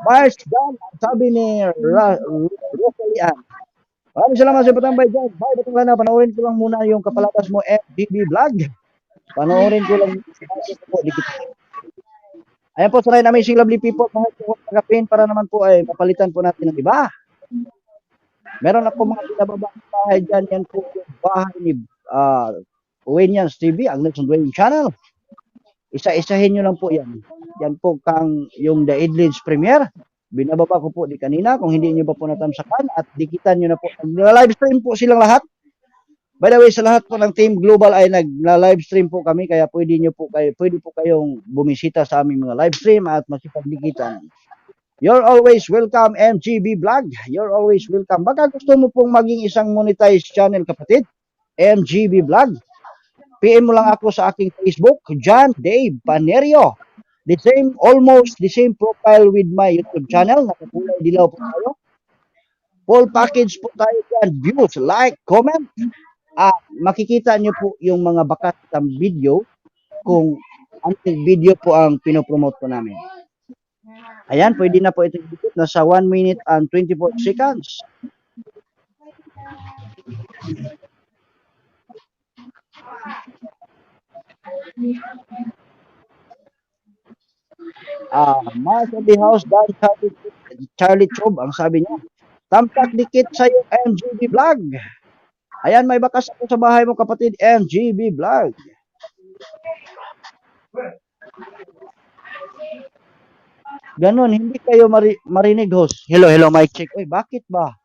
Mars Dan, sabi ni Rosalian. Maraming salamat sa patambay dyan. Bye, batang lana. Panoorin ko lang muna yung kapalatas mo, MGB Vlog. Panoorin ko lang. Ayan po, sa amazing lovely people. Mahal po tagapin para naman po ay mapalitan po natin ng iba. Meron ako mga pinababang bahay dyan. Yan po yung bahay ni Wayne's TV, ang Next Wayne Channel. Isa-isahin nyo lang po yan. Yan po kang yung The Idlins Premiere. Binababa ko po di kanina. Kung hindi nyo pa po natamsakan at dikitan nyo na po. Nag-live stream po silang lahat. By the way, sa lahat po ng Team Global ay nag-live stream po kami. Kaya pwede po kayong bumisita sa aming mga live stream at makipagdikitan. You're always welcome, MGB Vlog. You're always welcome. Baka gusto mo pong maging isang monetized channel, kapatid. MGB Vlog. PM mo lang ako sa aking Facebook, John Dave Panerio. Almost the same profile with my YouTube channel. Nakakulay dilaw po tayo. Full package po tayo dyan. Views, like, comment. Makikita nyo po yung mga bakat ng video kung anong video po ang pinopromote po namin. Ayan, pwede na po ito dikit. Nasa 1 minute and 24 seconds. Mars of the House, Dan Charlie Chob, ang sabi niya. Tamtak dikit sa iyo, MGB Vlog. Ayan, may bakas ako sa bahay mo, kapatid, MGB Vlog. Ganon, hindi kayo marinig, host. Hello, mic check. Uy, bakit ba?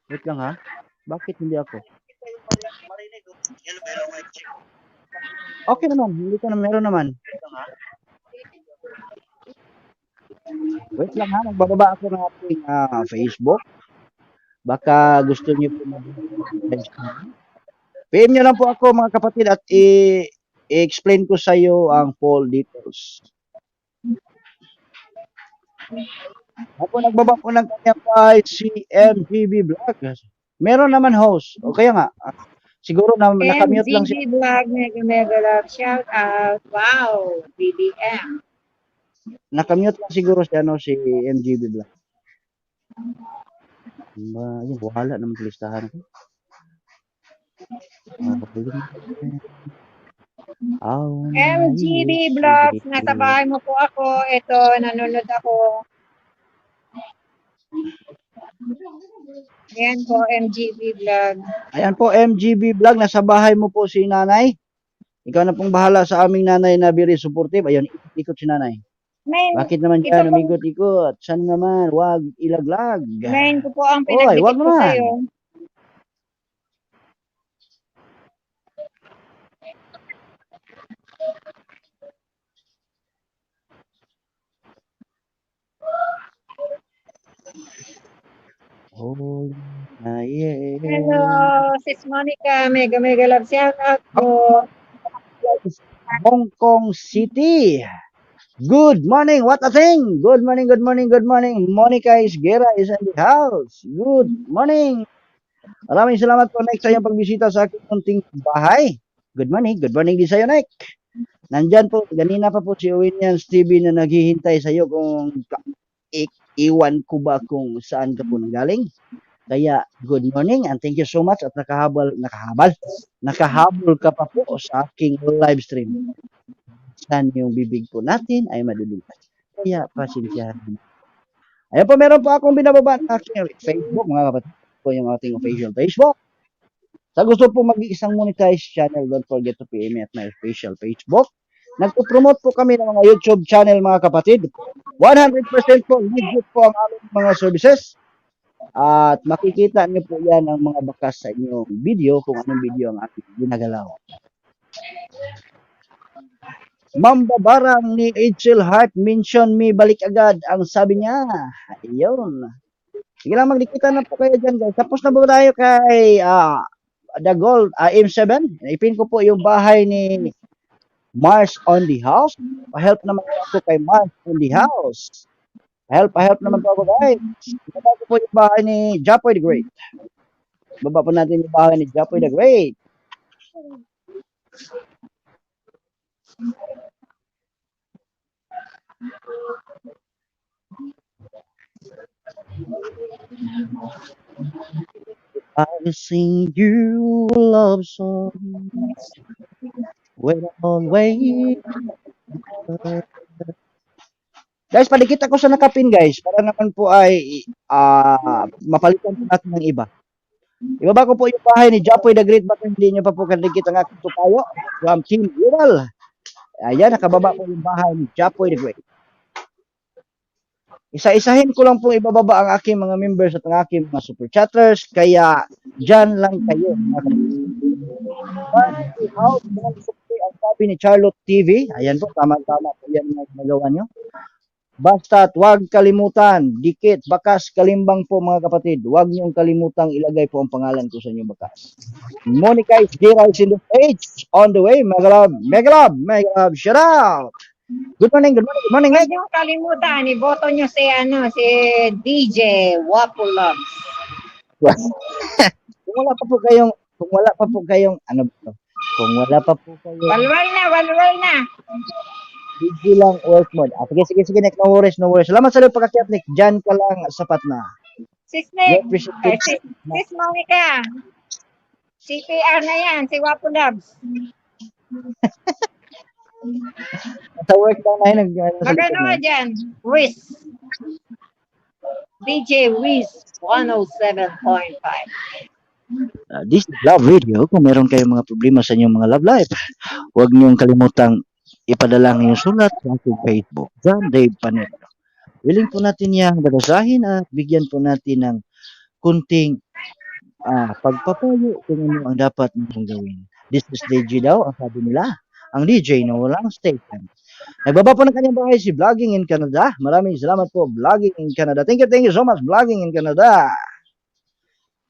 Wait lang ha. Bakit hindi ako? Hello, mic check. Okay naman, hindi ka na meron naman. Wait lang ha, magbababa ako ng ating Facebook. Baka gusto niyo po PM nyo lang po ako mga kapatid at i-explain ko sa iyo ang full details. Ako nagbaba po ng kanyang kay si MGB Vlog. Meron naman host. O kaya nga, siguro na nakamute lang siya. MGB Vlog, mega love, shout out. Wow, BBM. Nakamute lang siguro siya, no, si MGB Vlog. Yun, wala naman sa listahan ko. MGB Vlogs, nasa bahay mo po ako. Ito, nanonood ako. Ayan po, MGB Vlog. Ayan po, MGB Vlog. Nasa bahay mo po si nanay. Ikaw na pong bahala sa aming nanay na very supportive. Ayun, ikot si nanay. Bakit naman dyan, umikot-ikot? Saan naman? Wag ilaglag. Ngayon ko po ang Oy, pinagdikit wag ko naman. sa'yo. Oh, yeah. Hello, Sis Monica. Mega love, shout out po. Hong Kong City. Good morning. What a thing. Good morning. Monica Isguera is in the house. Good morning. Maraming salamat po, Nick, sa iyong pagbisita sa aking munting bahay. Good morning din sa iyo, Nick. Nandyan po, ganina pa po si Wayne's TV na naghihintay sa iyo kung iwan ko ba kung saan ka po nanggaling. Kaya, good morning and thank you so much at nakahabol ka pa po sa aking live stream. Saan yung bibig po natin ay madulutas. Kaya, pasensyahan. Ayan po, meron po akong binababa na aking Facebook, mga kapatid po yung ating official Facebook. Sa gusto po mag-iisang monetized channel, don't forget to PM me at my official Facebook. Nagpo-promote po kami ng mga YouTube channel, mga kapatid. 100% po, legit po ang aming mga services. At makikita niyo po yan ang mga bakas sa inyong video kung anong video ang ating ginagalaw. Mambabarang ni Angel Heart, mention me, balik agad ang sabi niya. Ayun. Sige lang, magdikitan na po kayo dyan, guys. Tapos na po tayo kay The Gold M7. Ipin ko po yung bahay ni Mars on the House. Pa-help naman ako kay Mars on the House. Help naman po ako, guys. Baba ko po yung bahay ni Japoy the Great. Baba po natin yung bahay ni Japoy the Great. I sing you a love song when I'm waiting. Guys, padikit ako sa nakapin, guys, para naman po ay mapalitan po natin ng iba. Ibaba ko po yung bahay ni Japoy the Great, baka hindi nyo pa po kadikit ang aking tupayo from Team Rural. Ayan, nakababa po yung bahay ni Japoy the Great. Isa-isahin ko lang po ibababa ang aking mga members at ang aking mga super chatters, kaya dyan lang kayo. Ang sabi ni Charlotte TV, ayan po, tama-tama po yan ang nagawa nyo. Basta't huwag kalimutan, dikit, bakas, kalimbang po mga kapatid. Huwag niyong kalimutang ilagay po ang pangalan ko sa inyong bakas. Monica is here in the page. On the way, mega love, shout out. Good morning, Huwag niyong kalimutan, iboto niyo si DJ Wapulog. Kung wala pa po kayong, ano ba to? Kung wala pa po kayong, Walwal na. DJ lang work mode. Sige, Nick, no worries. Salamat sa loob pagkakyat, Nick. Diyan ka lang, sapat na. Sis Nick, Appreciate it. Sis Monica. CPR na yan, si Wapulabs. Sa work lang na yun. Magano ka dyan? Wiz. DJ Wiz 107.5. This is Love Radio. Kung meron kayong mga problema sa inyong mga love life, huwag niyong kalimutang ipadala ang inyong sulat sa ating Facebook. John Dave Panelo. Willing po natin yang babasahin at bigyan po natin ng kunting pagpapayo kung ano ang dapat mong gawin. This is DJ daw, ang sabi nila. Ang DJ na walang statement. Nagbaba po ng kanyang bahay si Vlogging in Canada. Maraming salamat po, Vlogging in Canada. Thank you so much, Vlogging in Canada.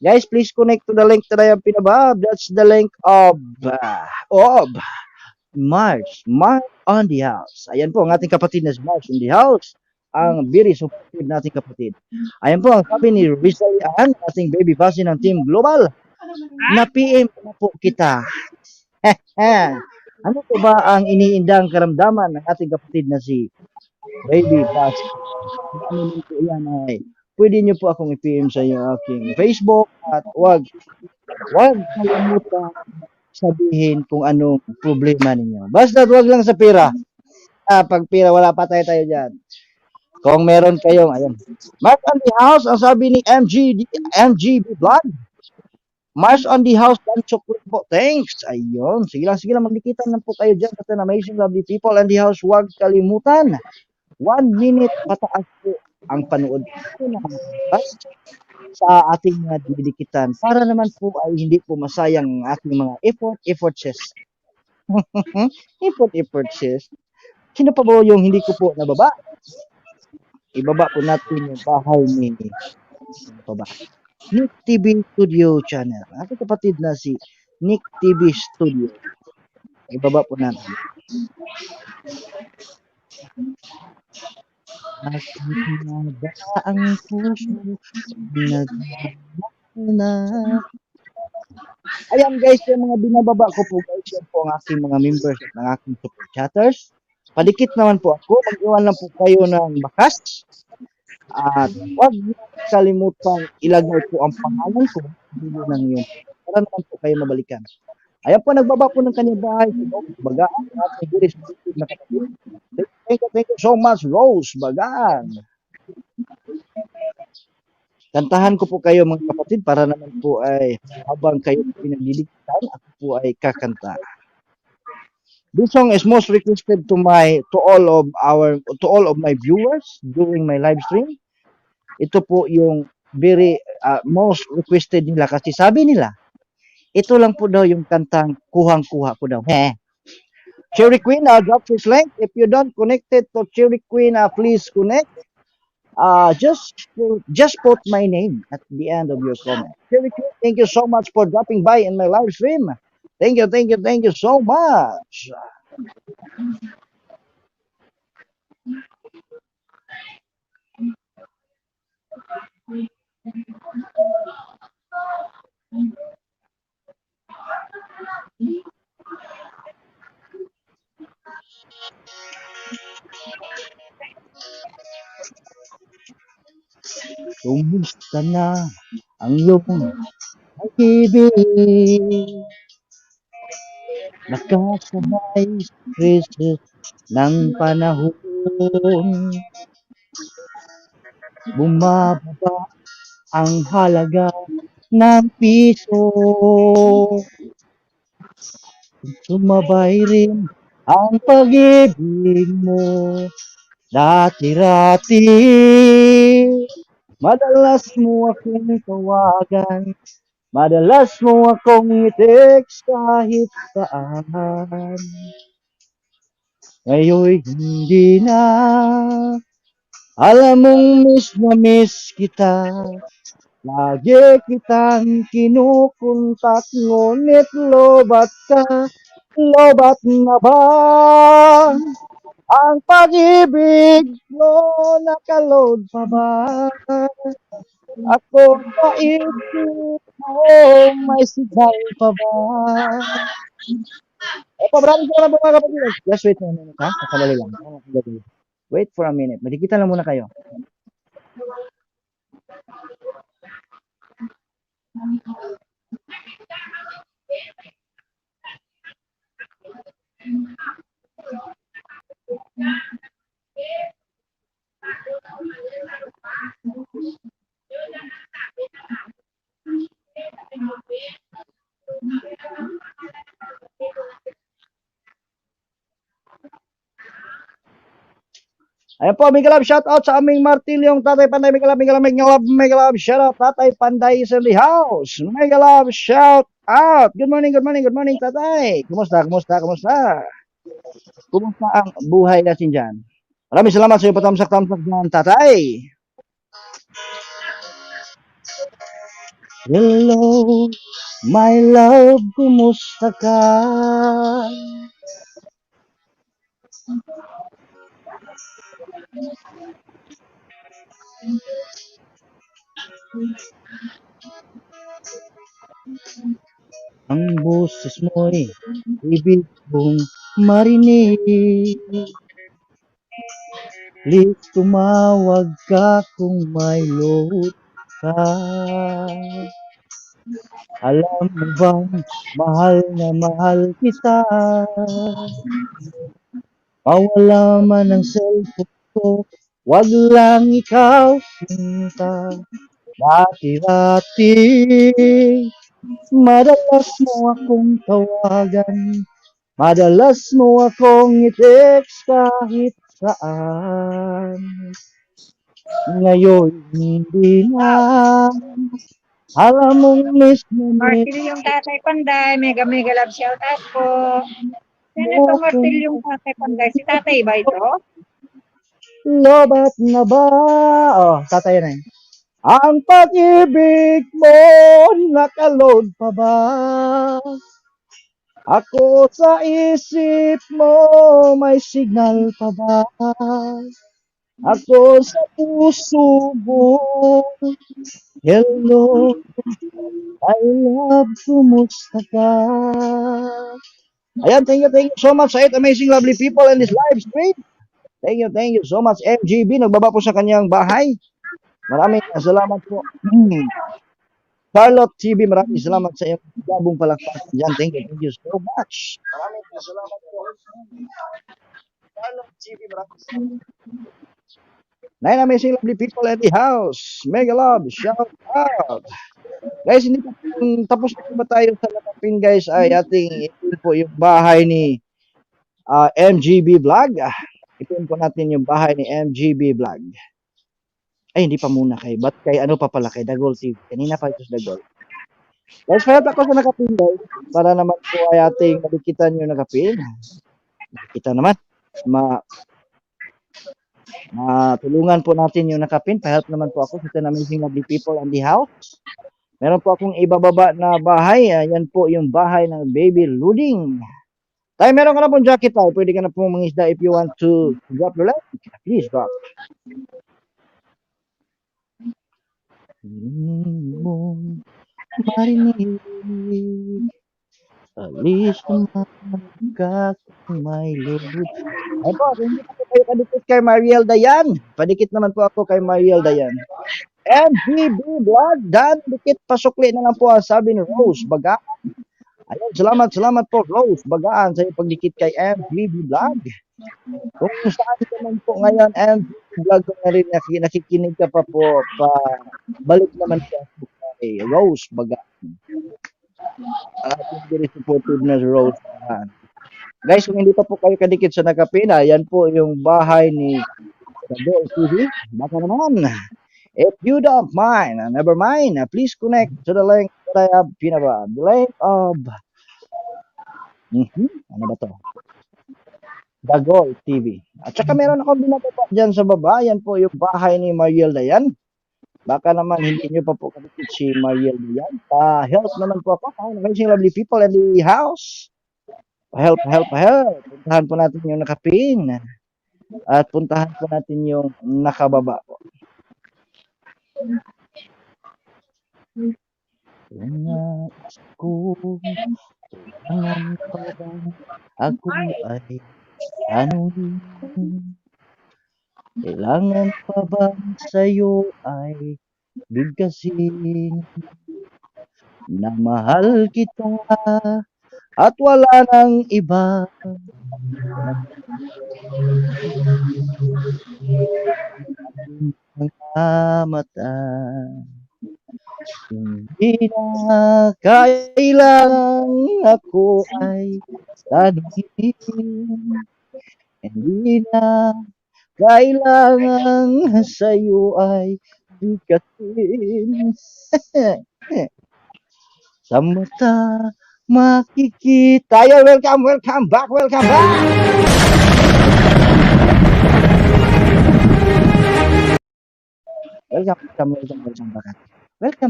Guys, please connect to the link that I have pinabab. That's the link of Mars on the House. Ayan po ang ating kapatid na si Mars on the House. Ang very supportive nating kapatid. Ayan po ang sabi ni Rizal Yan, ating baby basi ng Team Global. Na PM na po kita. Ano po ba ang iniindang karamdaman ng ating kapatid na si baby basi? Ano po yan ay pwede nyo po akong i-PM sa aking Facebook at wag kalimutan sabihin kung anong problema ninyo. Basta wag lang sa pera. Pag pera, wala pa tayo dyan. Kung meron kayong, ayan. Mars on the House, ang sabi ni MGB Vlog. Mars on the House, dan chocolate po. Thanks. Ayun. Sige lang, magdikitan lang po kayo dyan sa amazing lovely people on the house. Huwag kalimutan. 1 minute pataas po ang panood ko na sa ating mga didikitan para naman po ay hindi po masayang ang ating mga efforts. efforts. Sino pa ba yung hindi ko po nababa? Ibaba po natin yung bahay ni Nick TV Studio Channel. Ating kapatid na si Nick TV Studio. Ibaba po natin. Nagmamada ang puso na. Ayan guys, yung mga binababa ko po guys, yan po ang aking mga members at ang aking super chatters. Padikit naman po ako, mag-iwan lang po kayo ng bakas. At huwag niyo kalimutan ilagay po ang pangalan ko ng yung para naman po kayo mabalikan. Ayan po, nagbaba po ng kanyang bahay. Bagaan, at na kapatid. Thank you so much, Rose Bagaan. Kantahan ko po kayo mga kapatid para naman po ay habang kayo pinagliligtan, ako po ay kakanta. This song is most requested to all of my viewers during my live stream. Ito po yung very most requested nila kasi sabi nila, ito lang po daw yung kantang kuhang-kuha po daw. Cherry Queen, drop this link. If you don't connected to Cherry Queen, please connect. Just put my name at the end of your comment. Cherry Queen, thank you so much for dropping by in my live stream. Thank you so much. Kumusta na ang iyong pag-ibig? Nakasabay sa krisis ng panahon. Bumababa ang halaga ng piso. Sumabay rin ang pag-ibig mo. Dati-rati, madalas mo akong tawagan. Madalas mo akong i-text kahit saan. Ngayon'y hindi na. Alam mong miss na miss kita. Lagi kitang kinukuntak, ngunit lobat ka. Lobat na ba ang pag-ibig mo? Nakaload pa ba? Ako sa isip mo, may signal pa ba? Maraming salamat po mga kapatid. Just wait for a minute, ha? Sandali lang. Wait for a minute. Magkikita lang muna kayo. Ayan po, mega love shout out sa aming Martilyong Tatay Panday. Mega love shout out Tatay Panday is in the house. Mega love shout out. Good morning, Tatay. Kumusta? Kumusta ang buhay natin dyan? Maraming salamat sa iyong patamsak-tamsak dyan, Tatay. Hello, my love, kumusta ka? Ang boses mo'y ibig kong marinig. Please tumawag ka kung may load ka. Alam mo bang mahal na mahal kita? Mawala man ang cellphone ko, wag lang ikaw pinta. Dati-dati, madalas mo akong tawagan. Madalas mo akong i-text kahit saan. Ngayon hindi na. Alam mong miss na miss. Martilyong Tatay Panday, mega love shout out po. Sino itong Martilyong Tatay Panday? Si Tatay ba ito? Lobat na ba? Oh, tatay na yun. Ang pag-ibig mo, nakaload pa ba? Ako sa isip mo, may signal pa ba? Ako sa puso mo, hello, I love, kumusta ka? Ayan, thank you so much sa 8 amazing lovely people in this live stream. Thank you so much, MGB. Nagbaba po sa kanyang bahay. Maraming salamat po. Charlotte TV, maraming salamat sa iyong gabong palakpakan dyan. Thank you so much. Maraming salamat po. Charlotte TV, maraming salamat. 9 amazing lovely people in the house. Mega love, shout out. Guys, hindi pa tapos na ba tayo sa nakapin, guys? Ay ating ito po yung bahay ni MGB Vlog. Ito po natin yung bahay ni MGB Vlog. Ay, hindi pa muna kay. Ba't kay ano pa pala? Kay Dagol TV. Kanina pa ito sa Dagol. Guys, pahat ako sa nakapin, guys. Para naman po ay ating nalikitan yung nakapin. Kita naman. Tulungan po natin yung nakapin. Pahelp naman po ako sa amazing lovely people in the house. Meron po akong ibababa na bahay. Yan po yung bahay ng Baby Luding. Tayo, meron ka na pong jacket tayo. Pwede ka na pong mangisda if you want to drop your like. Please drop. Hiling mong marinig. Alis naman ka kung may lubid. Ay po, hindi po kayo kadikit kay Mariel Dayan. Padikit naman po ako kay Mariel Dayan. MGB Vlog, Dan, dikit pasukli na lang po ang sabi ni Rose Bagaan. Ayun, salamat po Rose Bagaan sa iyong pagdikit kay MGB Vlog. Kung saan ka man po ngayon, MGB Vlog ko na rin nakikinig ka pa po, balik naman siya kay Rose Bagaan. Ating very supportive na si Rose Bagaan. Guys, kung hindi pa po kayo kadikit sa Nakapina, yan po yung bahay ni Gabriel TV. Baka naman. If you don't mind, never mind, please connect to the link that I have pinabab. The link of ano ba to? Dagol TV. At saka meron akong binababa dyan sa baba. Yan po yung bahay ni Mariel Dayan. Baka naman hindi nyo pa po kadikit si Mariel Dayan. Help naman po ako. Amazing lovely people in the house. Help. Puntahan po natin yung nakapin. At puntahan po natin yung nakababa po. Nais ko, kailangan pa ba ako ay tanungin? Kailangan pa ba sa'yo ay bigkasin na mahal kita at wala nang iba? Mga mata, hindi na kailangan ako ay tanungin. Hindi na kailangan sa'yo ay bigkasin. Sa mata makikita. Yo, welcome back. Welcome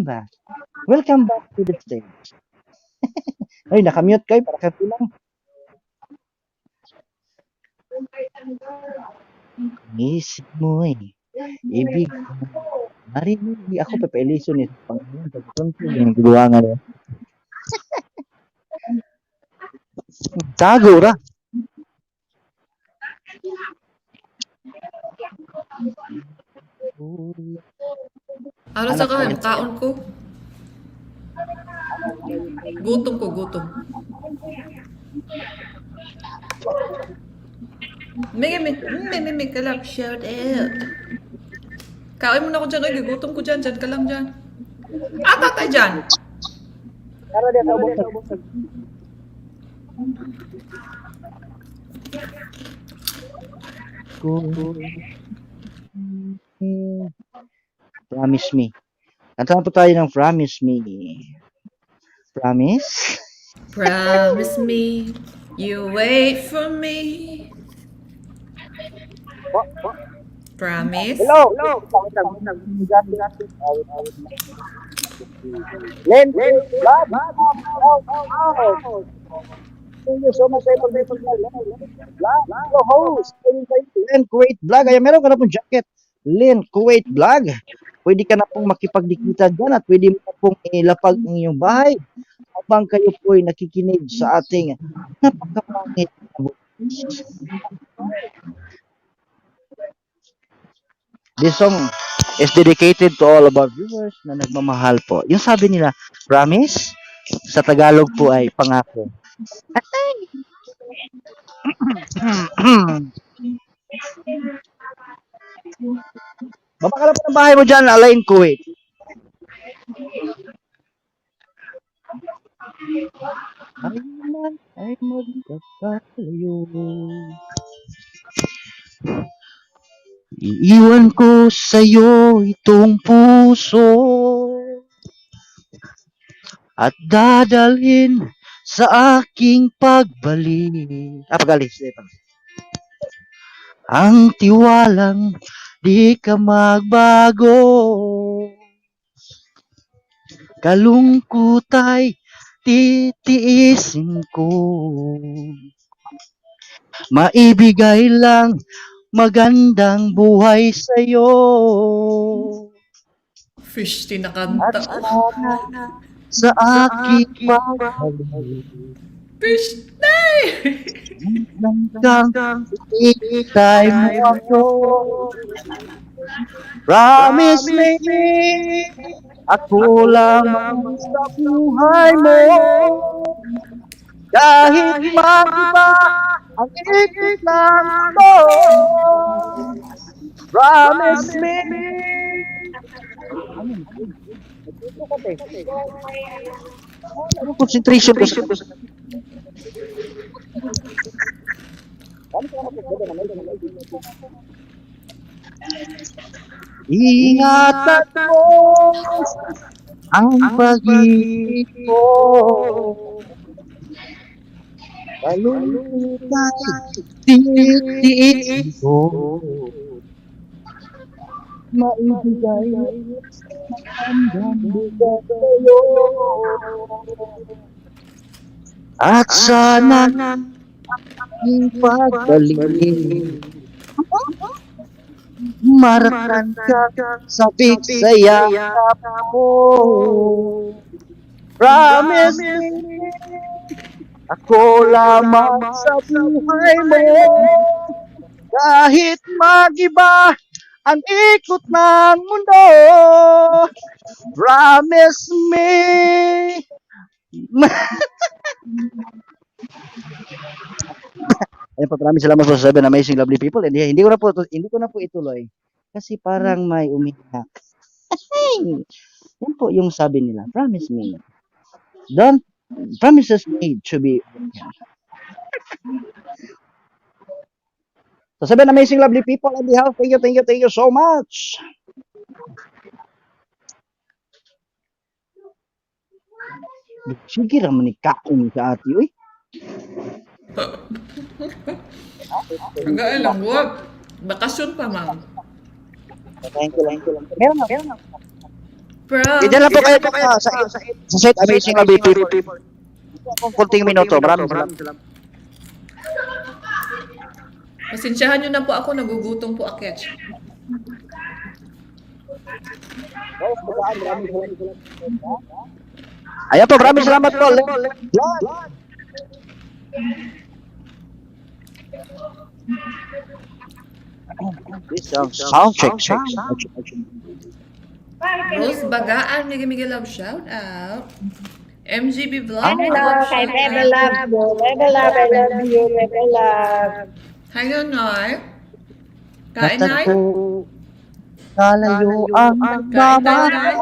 back. Welcome back to the stage. Ay, nakamute kayo para kayo lang. Isip mo ibig marinig ako pepeiliso ni Panginoon pagkunto yung guduangan mo. Tago ra. Ano sa kami? Kaon ko. Gutom. May ka lang. Shout out. Kain mo na ako dyan. Ay, gutom ko dyan. Dyan ka lang dyan. Tatay dyan. Pero di ako Promise me. Kantahan po tayo ng Promise Me. Promise? Promise me, you wait for me. Promise? Hello. Len, love. Thank you so much for your host. Len Kuwait Vlog. Ay, meron ka na pong jacket. Len Kuwait Vlog. Pwede ka na pong makipagdikitan dyan at pwede mo na pong ilapag ang iyong bahay habang kayo po ay nakikinig sa ating napakapangit na boses. This song is dedicated to all of our viewers na nagmamahal po. Yung sabi nila, promise, sa Tagalog po ay pangako. Baba ka na po ng bahay mo dyan, Alain Kuwait. Ay magkakalayo. Iiwan ko sa'yo itong puso at dadalhin sa aking pagbalik. Pagalis. Ang tiwalang di ka magbago. Kalungkot ay titiisin ko. Maibigay lang magandang buhay sa'yo. Fish, tinakanta. Sa aking pagbalik. Fish day! Hanggang ikay mo ako. Promise me, ako lang sa buhay mo. Kahit mag-iba ang ikot ng mundo. Promise me. Concentration ko sa ingatan mo ang pag-ibig mo. Kalulutay, tiit ko. Maibigay hanggang bigay sa'yo. At sana aking pagbalik maratan ka sabik sa yakap mo. Promise me, ako lamang sa buhay mo. Kahit mag-iba ang ikot ng mundo. Promise me. Ayun po, maraming salamat po sa 7 amazing lovely people. And hindi ko na po ituloy kasi parang may umiyak. Yan po yung sabi nila. Promise me. Don't promises made to be. So 7 amazing lovely people on behalf, thank you so much. Sige raman ni kaon sa ati, uy. Hanggang lang, wag. Bakasyon pa, ma'am. Thank you. Meron na. Bro. Diyan lang po kayo sa site amazing lovely people. Kung kunting minuto, maraming salamat. Pasensyahan nyo na po ako, nagugutom po akyat. Ayan po, maraming salamat po. This sound check. Rose Bagaan, Miguel Love, shout out. MGB Vlog. Hello, kay Bebe Love. Bebe Love, I love you, Bebe Love. Hayo, Noy. Kain, Noy. Kalayo ang Kain tayo, Noy.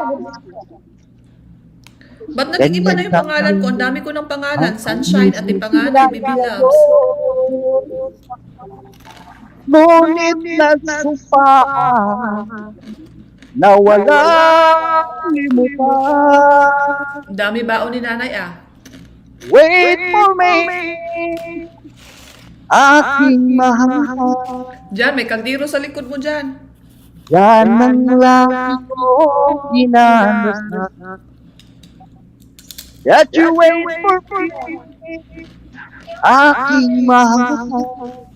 Ba't naging iba na yung pangalan ko? Ang dami ko ng pangalan. Sunshine at yung pangalan, Baby Loves. ngunit nagsupaan na walang limutan. Ang dami baon ni nanay ah. Wait for me, aking mahal. Diyan, may kaldero sa likod mo dyan. Yan ang langit ko dinadasal. That you wait for me, aking mahal.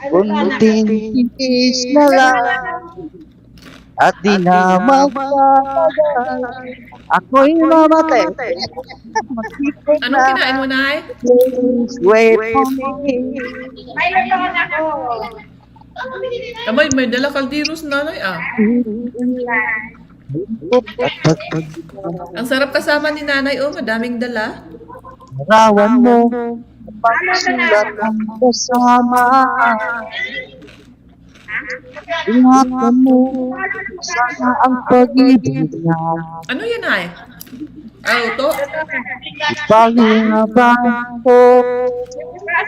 Kunting tiis na lang at di na magtatagal. Ako'y mamatay. Anong kinain mo, Nay? Please wait for me. May nagkakan ako. Abay, may dala kalderos nanay ah. Ang sarap kasama ni nanay oh, madaming dala. Rawan mo, pagsulat ang kasama. Ingatan mo, sana ang pag-ibig niya. Ano yan ay? Auto? Ipangingabang ko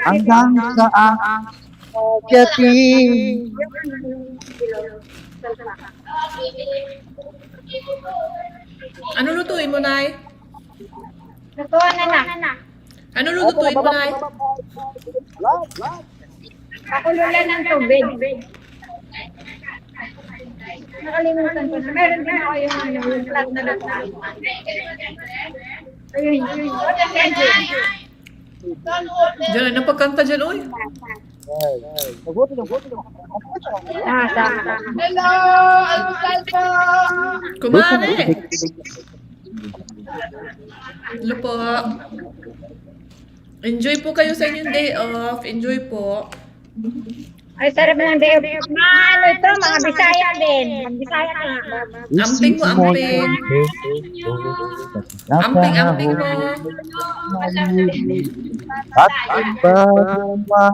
hanggang sa aking pagdating. Ano lutuin mo, Nay? Natuwa na. Ano lutuin mo, Nay? Pakululan ng tubig. Nakalimutan ko na. Meron din ako yung flat na lata. Ayun. Thank you. Diyan, napagkanta dyan, oy. Hello! Almusal po! Kumare! Hello po. Enjoy po kayo sa inyong day off. Enjoy po. Ay, sarap ng day off. Ano ito? Mga Bisaya din. Mga Bisaya na. Amping mo, amping. Amping, amping mo.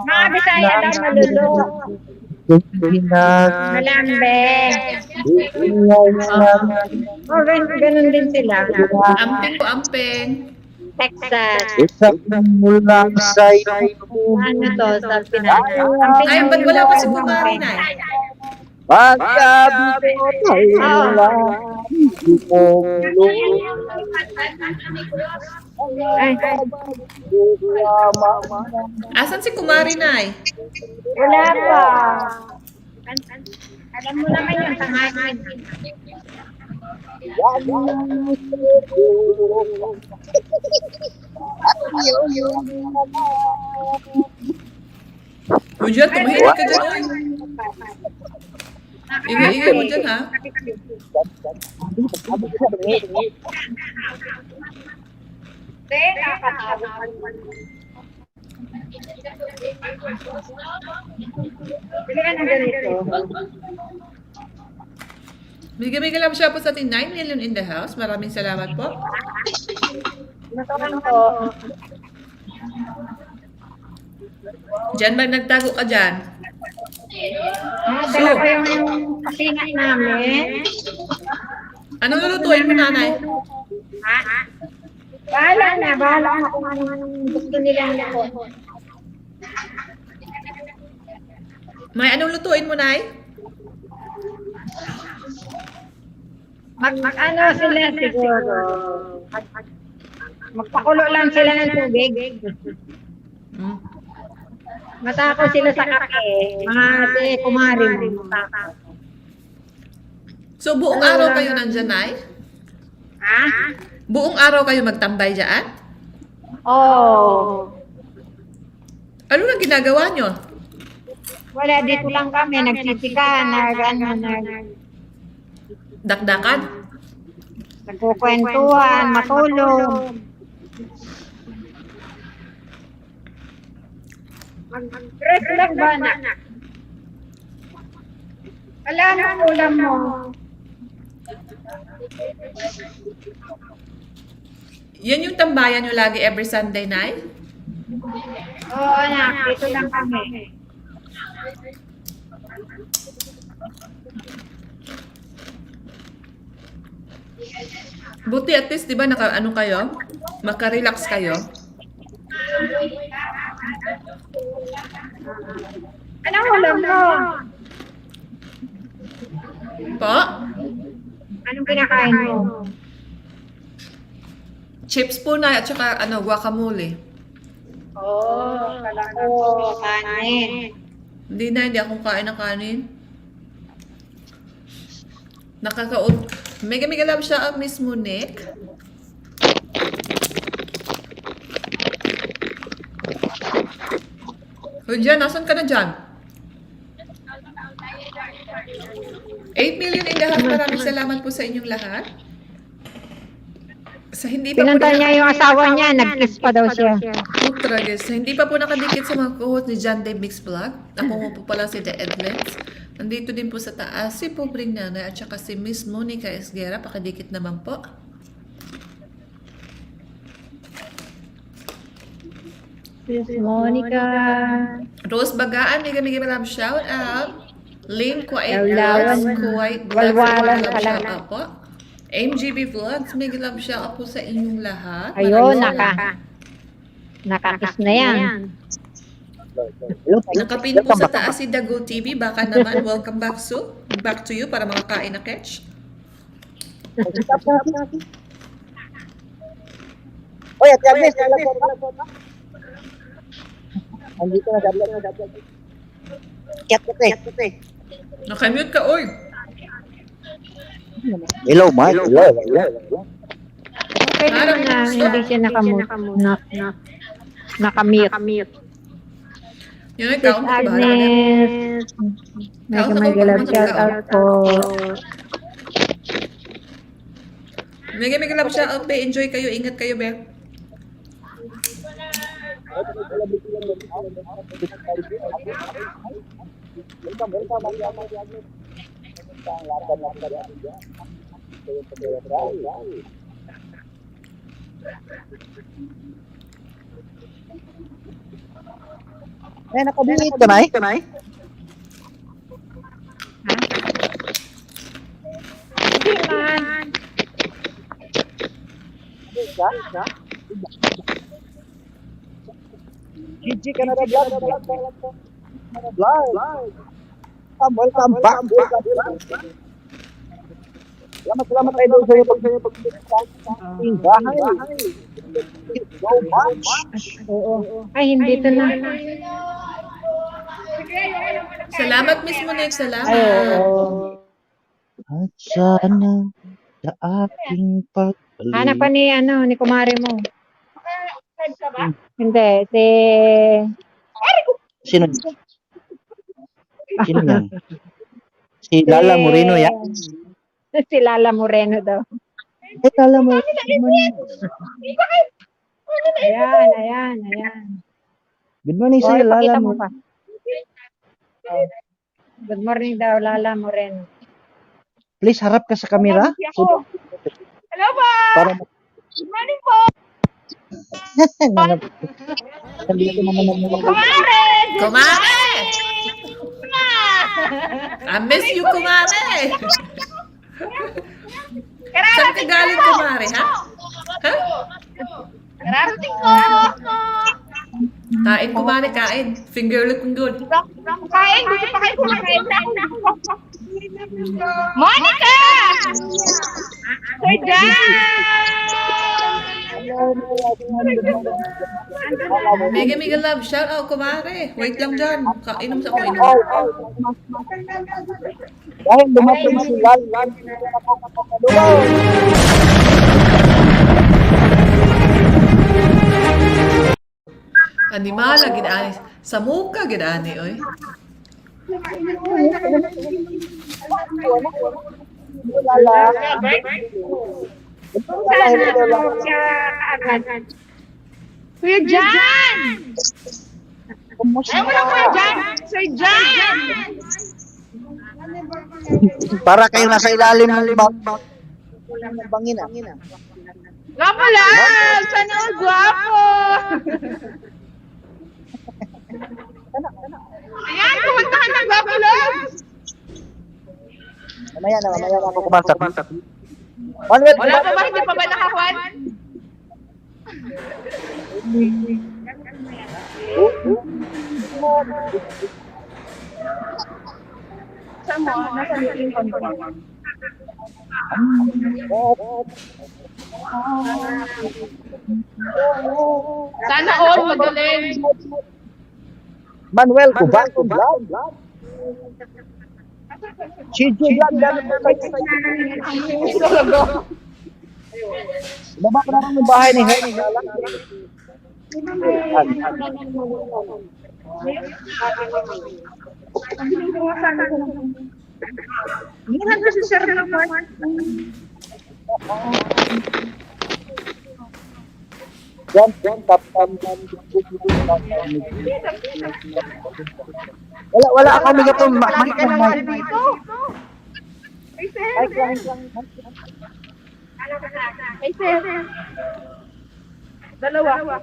Mga Bisaya daw malulo. Malambing. Oh, ganun din sila. Amping po, amping. Texas. mula sa Ano to? Sa Pinas. Ay, ba't wala pa si Kumari na eh? Ay, Asan si Kumari na eh? wala pa. Alam mo naman yung tangahan. O dyan, tumahimik ka dyan, oy. Ingay-ingay mo dyan, ha? Bili ka ng ganito. Bigay-bigay lang siya po sa ating 9 million in the house. Maraming salamat po. Matukan ko. Diyan ba nagtago ka dyan? Dala ko yung pasingat namin. Anong lulutuin mo, nanay? Ha? Bahala na kung anong gusto nilang luto. May anong lutuin mo, nay? Ano sila siguro? Magpakulo lang sila ng tubig. Hmm. Matako sila sa kape. Mga si kumari mo. So, buong araw kayo nandyan, nay? Ha? Buong araw kayo magtambay dyan? Oo. Ano na ginagawa nyo? Wala, dito lang kami. Nagsisika, Dakdakan? nagkukwentuhan, matulog. Mag-dress lang ba na? Wala na ulam mo. Yan yung tambayan nyo lagi every Sunday night? Oo, anak. Dito lang kami. Buti at least, di ba, ano kayo? Maka-relax kayo? Anong ulam mo? Po? Anong kinakain mo? Chips po na at saka guacamole. Oo, kala ko kanin. Hindi akong kain ng kanin. Mega love siya Miss Monique. O dyan, nasan ka na dyan? 8 million in the house. Maraming salamat po sa inyong lahat. Sa hindi pa Pinunta po niya yung asawa niya, nag-kiss pa daw siya. Sa hindi pa po nakadikit sa mga co-host ni John Day Mix Vlog. Ako mo po pala si The Edlets. Nandito din po sa taas si Pobreng Nanay at saka si Miss Monica Esguera. Pakadikit naman po. Miss Monica. Rose Bagaan, mega love shout out. Lynn Kuwait Lawlawan. Vlogs, Kuwait Walwalan mega love pala shout na. out po. MGB Vlogs, mega love shout out po sa inyong lahat. Ayun, Maraming nakakiss na yan. Nakapin po sa taas si Dago TV. Baka naman, welcome back to you para makakain na catch. Oy, at Agnes, andito na dapat. Ket. Nakamute ka, oy. Hello, Mike. Hello. Okay naman na hindi siya nakamute. Yun, Sis kaon ka ba? Agnes. Mega love shout out po. Mega love shout out, be. Enjoy kayo. Ingat kayo, be. Nakabingit ka na eh? Hindi man. Gigi ka na vlog. Welcome back. Salamat kayo doon sa iyo bahay. So much. Oo. Ay, hindi to na. Salamat, Miss Monique. Ay, Salamat. oo. At sana sa aking pagbalik. Hanap pa ni, ni kumare mo. Hindi, si... Sino? Sino yan? Si Lala Moreno yan? Si Lala Moreno daw. Lala Moreno. Ayan. Good morning O, sa'yo, Lala ipakita mo Moreno. pa. Good morning daw, Lala Moreno. Please, harap ka sa camera. Hello po! Para Good morning po! nandito naman ang mga Kumare! Kumare! I miss you, kumare! Saan ka galing, kumare, ha? Ha? Kararating ko! Kain, kumare, kain. Finger looking good. Kain, dito pa kayo kumakain na. Monica! Sir John! Mega love. Shout out, kumare. Wait lang dyan. Kainom sa kainom. dahil dumating si Lala. Animala, gidani. Sa muka, gidani, oy. Kuya John! Ayaw mo na Kuya John! Sir John! Para kayo nasa ilalim ng bangina. Gwapo lang! Sana all gwapo! Ayan, kumantahan ng gwapo lang! Mamaya na ako kumanta. Manuel, Wala pa ba? Hindi pa ba nakakuan? Saan mo? Nasa meeting ko. Sana all magaling. Manuel, kubang. CJ Vlog. Baba ko naman yung bahay ni Henry. Minsan kasi sir naman. Tap. Wala ako may gatong Lagi ka lang dito. Ay, sir. Dalawa.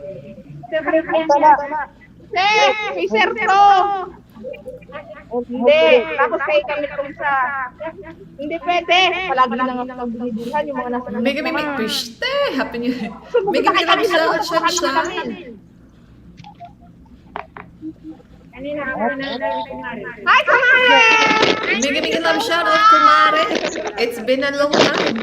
Siyempre, sir, may sir to. Hindi. Tapos kayo kami kung sa... Hindi pwede. Palagi na nga pagbibihan yung mga nasa... Mega piste. Happy New Year. Mega love shout out, sunshine. Hi, kumare! Mega love shout out, kumare. It's been a long time.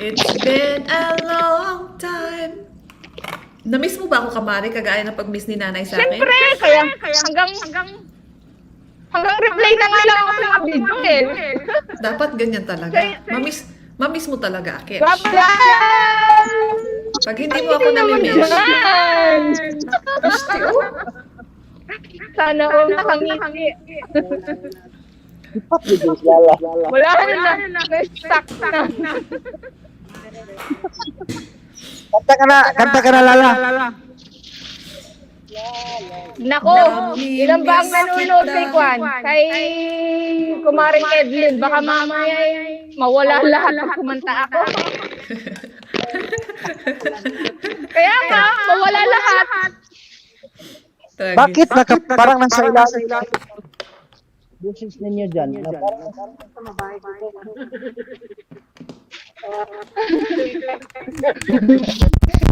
It's been a long time. Na-miss mo ba ako, kamari, kagaya ng pag-miss ni nanay sa akin? Siyempre, kaya hanggang reply na nga lang ako sa video eh. Dapat ganyan talaga. Mamiss mo talaga, Akit. Gwapo lang! Pag hindi mo ako namimiss. Yan! Gusto, oh. Sana all nakangiti. Ipat video Lala. Wala na. Na-stuck na. Kanta ka na Lala. Nako, ilan ba ang nanonood kay Kwan? Kay Kumaring Edlin. Baka mamaya mawala lahat pag kumanta ako. Kaya nga, mawala lahat. Bakit parang nasa ilalim? Business ninyo dyan. Na parang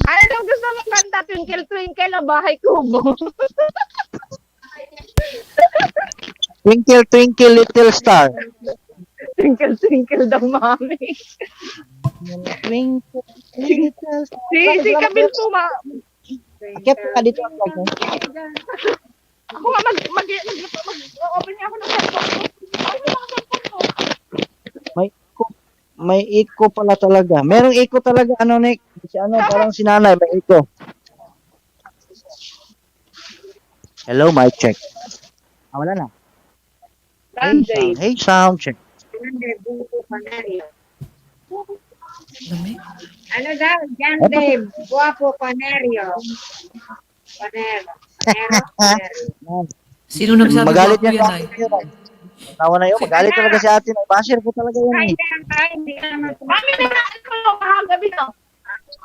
Ano daw gusto mong kanta? Twinkle, twinkle, o bahay kubo? Twinkle, twinkle, little star. Twinkle, twinkle daw, mami. Twinkle, little star. Si Kabil po, Akit ka dito. ako nga mag-open niya ako ng cellphone ko. Ano yung mga cellphone ko? May echo pala talaga. Merong echo talaga, ano, Nick? Si ano, parang si nanay, may echo. Hello, mic check. Wala na. Hey, sound check. Lamig. Ano daw? Jan Dave. Guwapo, Panerio. Panero. Sino nagsabi Magalit ko yan yan sa ay? akin. Tawa na yun. Magalit talaga si ate. Basher po talaga yun. Mami, nagkaan ko yung kahagabi, no?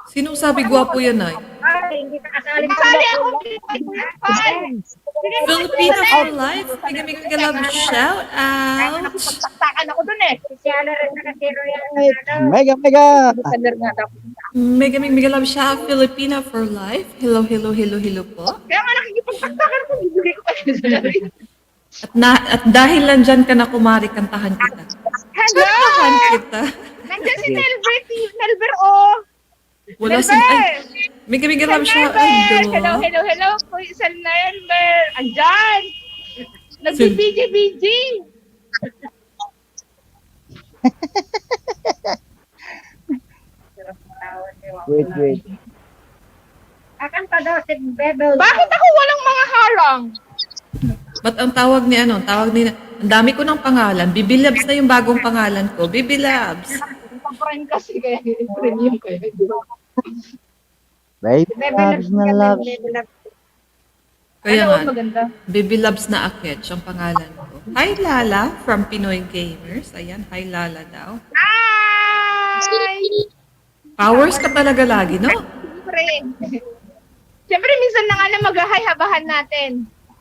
Sinong sabi gwapo yan ay? Hindi ka kasali. Kasali ako. Filipino for life. Mega love shout out. Saksakan ako dun eh. Siya na rin nakatiro yan. Mega. Kader nga daw. Mega love shout out. Filipino for life. Hello po. Kaya nga nakikipagtaktakan ko. Bibigay ko kayo sa larin. At dahil lang dyan ka na kumari, kantahan kita. Hello! Kantahan kita. Nandiyan si Nelber, oh. Wala sin... Ay, mega love shout out. Hello, po, Sir Nelber. Andyan. Nag-BJ. Wait. Akan pa daw si Bebel. Bakit ako walang mga harang? Ba't ang tawag ni ano? Tawag ni... Ang dami ko ng pangalan. Bibilabs na yung bagong pangalan ko. Bibilabs. Friend kasi kaya premium kayo. Baby loves na loves. Kaya Ano, nga, maganda. Bibilabs na Aketch ang pangalan ko. Hi Lala from Pinoy Gamers. Ayan, hi Lala daw. Hi! Powers ka talaga lagi, no? Siyempre, minsan na nga lang mag-hay-habahan natin.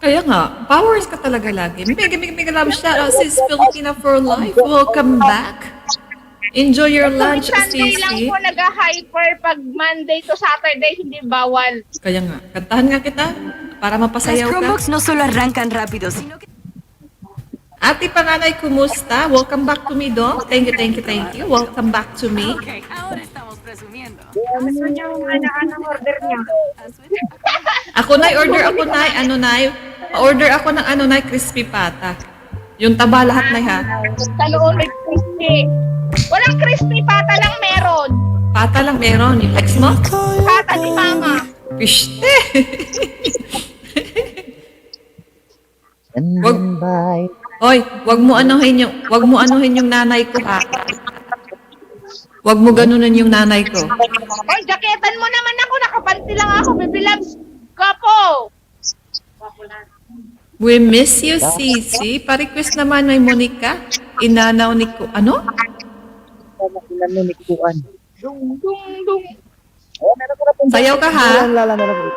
Kaya nga, powers ka talaga lagi. Mega love shout out sis Filipina for life. Welcome back. Enjoy your lunch, Sunday lang Sisi. po nag-hyper pag Monday to Saturday, hindi bawal. Kaya nga, kantahan nga kita para Las mapasayaw ka. Chromebooks no solo arrancan rápido, sino que... Ate Panganay, kumusta? Welcome back to me, Dong. Thank you. Welcome back to me. Ok, ahora estamos presumiendo. Ano yung anong order niya? Ako na, order ako ng crispy pata. Yung taba lahat na ha. Sa loob may crispy. Walang crispy, pata lang meron. Pata lang meron. Yung text mo? Pata ni Mama. Piste! And bye. Hoy, wag mo anuhin yung nanay ko ha. Wag mo ganunan yung nanay ko. Ay, jaketan mo naman ako. Nakapanti lang ako. Bibilabs ka po. We miss you, Sisi. Pa-request naman may Monica. Inanaw ni ko. Ano? Nanunikuan. Dung. Sayaw ka ha? Lala, meron.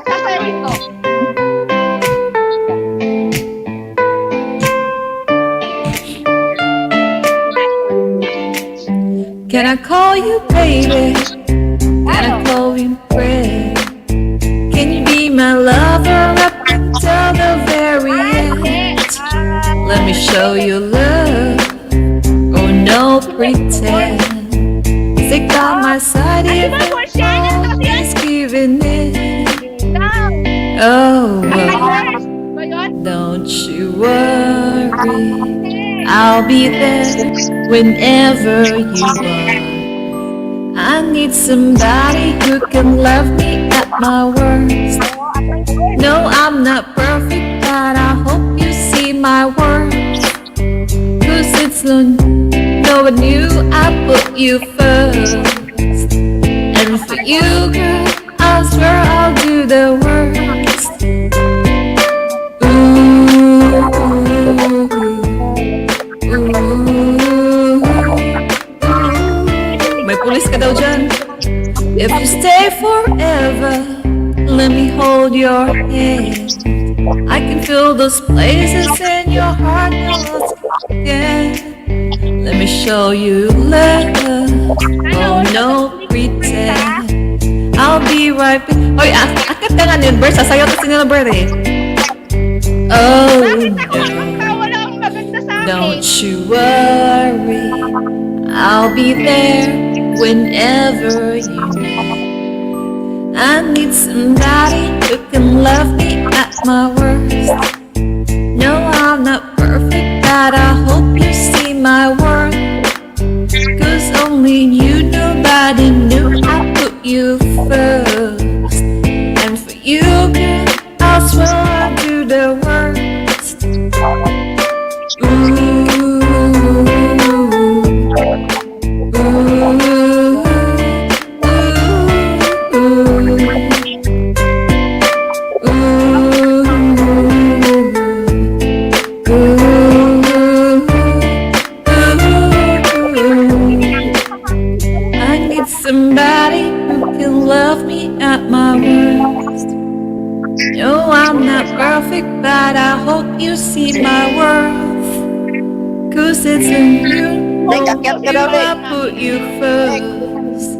Sasayahin ko. Can I call you baby? Can I call you friend? Can you be my lover up until the very end? Let me show you love. Oh, no pretend. Stick by my side if always giving in. Oh, don't you worry. I'll be there whenever you are. I need somebody who can love me at my worst. No, I'm not perfect, but I hope you see my worth. 'Cause it's no one knew I put you first. And for you, girl, I swear I'll do the worst. May pulis ka daw dyan. If you stay forever, let me hold your hand. I can feel those places in your heart knows again. Let me show you love. Oh, no pretend. I'll be right back. Hoy, akit ka nga Nilbert. Sasayaw to si Nilbert eh. Oh, no. Wala akong maganda sa akin. Don't you worry, I'll be there whenever you need. I need somebody who can love me at my worst. No, I'm not perfect, but I hope you see my worth. 'Cause only you, nobody knew I put you first. And for you, girl, I swear I'll do the worst. I need somebody who can love me at my worst. No, I'm not perfect, but I hope you see my worth. 'Cause it's in you, Nick, akyat ka daw, Nick. I put you first.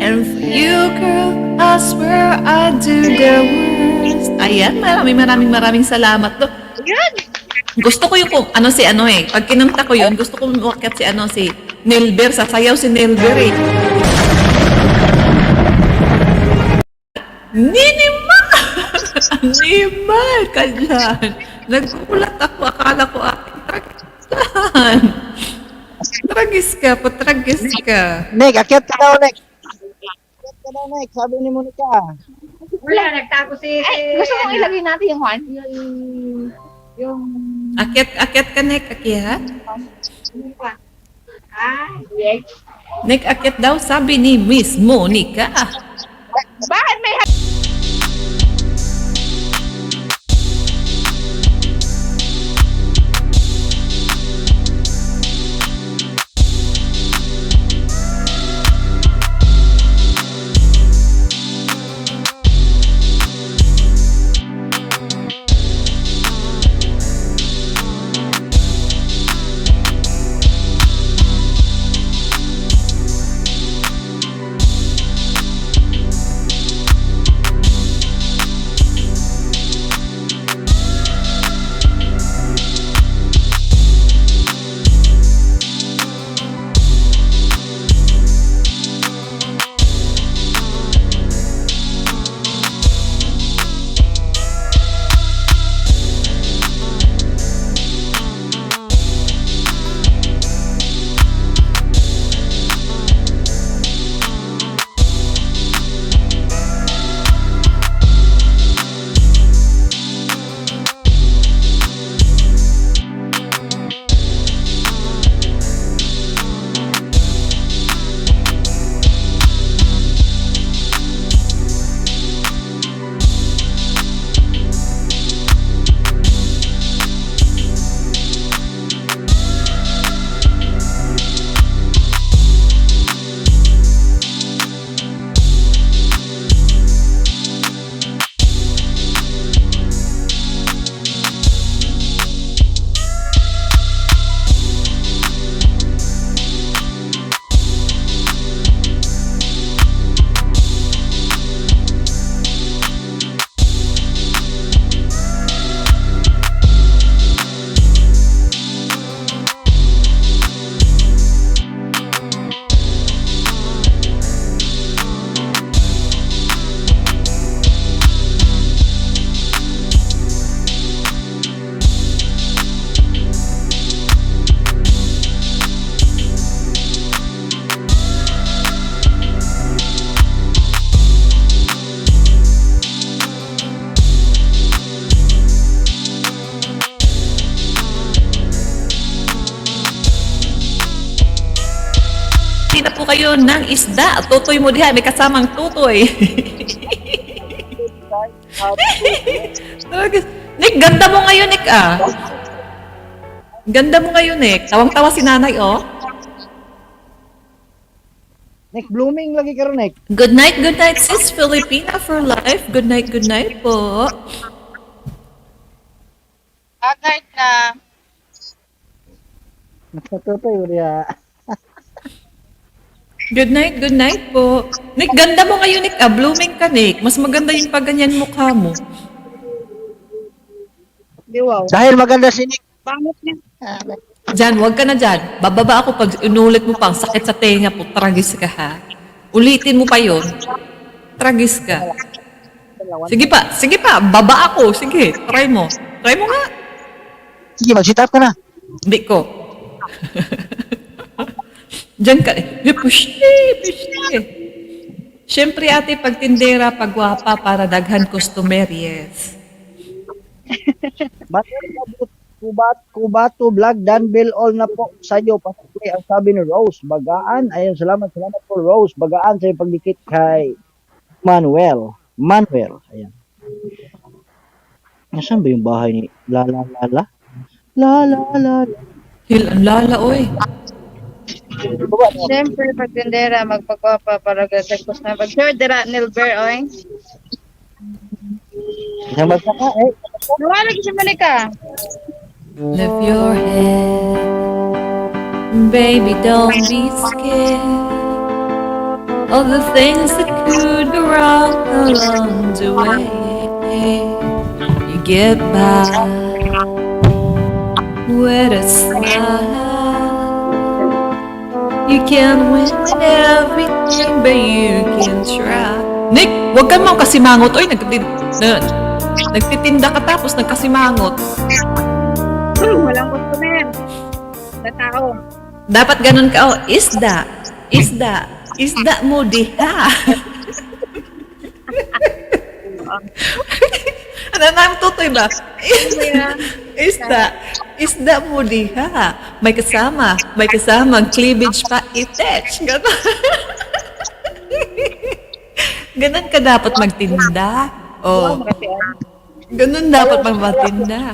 And for you, girl, I swear I do the worst. Ayan, maraming salamat to. Gusto ko yung pag kinanta ko yun, gusto ko umakyat si Nilber, sasayaw si Nilber eh. Ninima! Animal ka dyan. Nagulat ako, akala ko aking tragisan. Tragis ka. Nick, akyat ka daw, Nick. Akyat ka daw, Nick. Sabi ni Monica. Wala, nagtago si... Gusto mong ilagay natin yung one? Yung... Akyat ka, Nick, akyat. Yes. Nick, akyat daw, sabi ni Miss Monica. Bakit may ko kayo ng isda. Tutoy mo diha, may kasamang tutoy. Talaga. Nick, ganda mo ngayon, Nick, ah. Ganda mo ngayon, Nick. Tawang-tawa si nanay, oh. Nick, blooming lagi ka ron, Nick. Good night, sis Filipina for life. Good night po. Agad na. Natutoy mo diha. Good night po. Nick, ganda mo ngayon, Nick, ah. Blooming ka, Nick. Mas maganda yung pagganyan mukha mo. Di wow. Dahil maganda si Nick. Pangit niya. Jan, wag ka na dyan. Bababa ako pag inulit mo pang sakit sa tenga po. Tragis ka, ha? Ulitin mo pa yon. Tragis ka. Sige pa. Baba ako. Sige, try mo. Try mo nga. Sige, mag-sit up ka na. Hindi ko. Diyan ka. Push. Siyempre, ate, pag tindera, pag gwapa, para daghan customer, yes. Kubato, vlog, Danville, all na po sa'yo. Patuloy ang sabi ni Rose. Bagaan. Ayun, salamat po, Rose. Bagaan sa'yo pagdikit kay Manuel. Ayan. Nasaan ba yung bahay ni Lala? Ang lala, oy. Siyempre, pag tindera, magpagwapa para gasagpos na. Pag-sure, dira, Nilber, oy. Isang magsaka, Nawala siya malika. Lift your head. Baby, don't be scared of the things that could go wrong along the way. You get by with a smile. You can't win everything, but you can try. Nick, wag ka mang kasimangot. Oy, nagtitinda ka tapos nagkasimangot. Walang customer. Sa tao. Dapat ganun ka, oh, isda mo diha. Ano na tutoy ba? Isda mo diha. May kasamang cleavage pa itech. Ganun. Ganun ka dapat magtinda. Oh. Ganun dapat magtinda.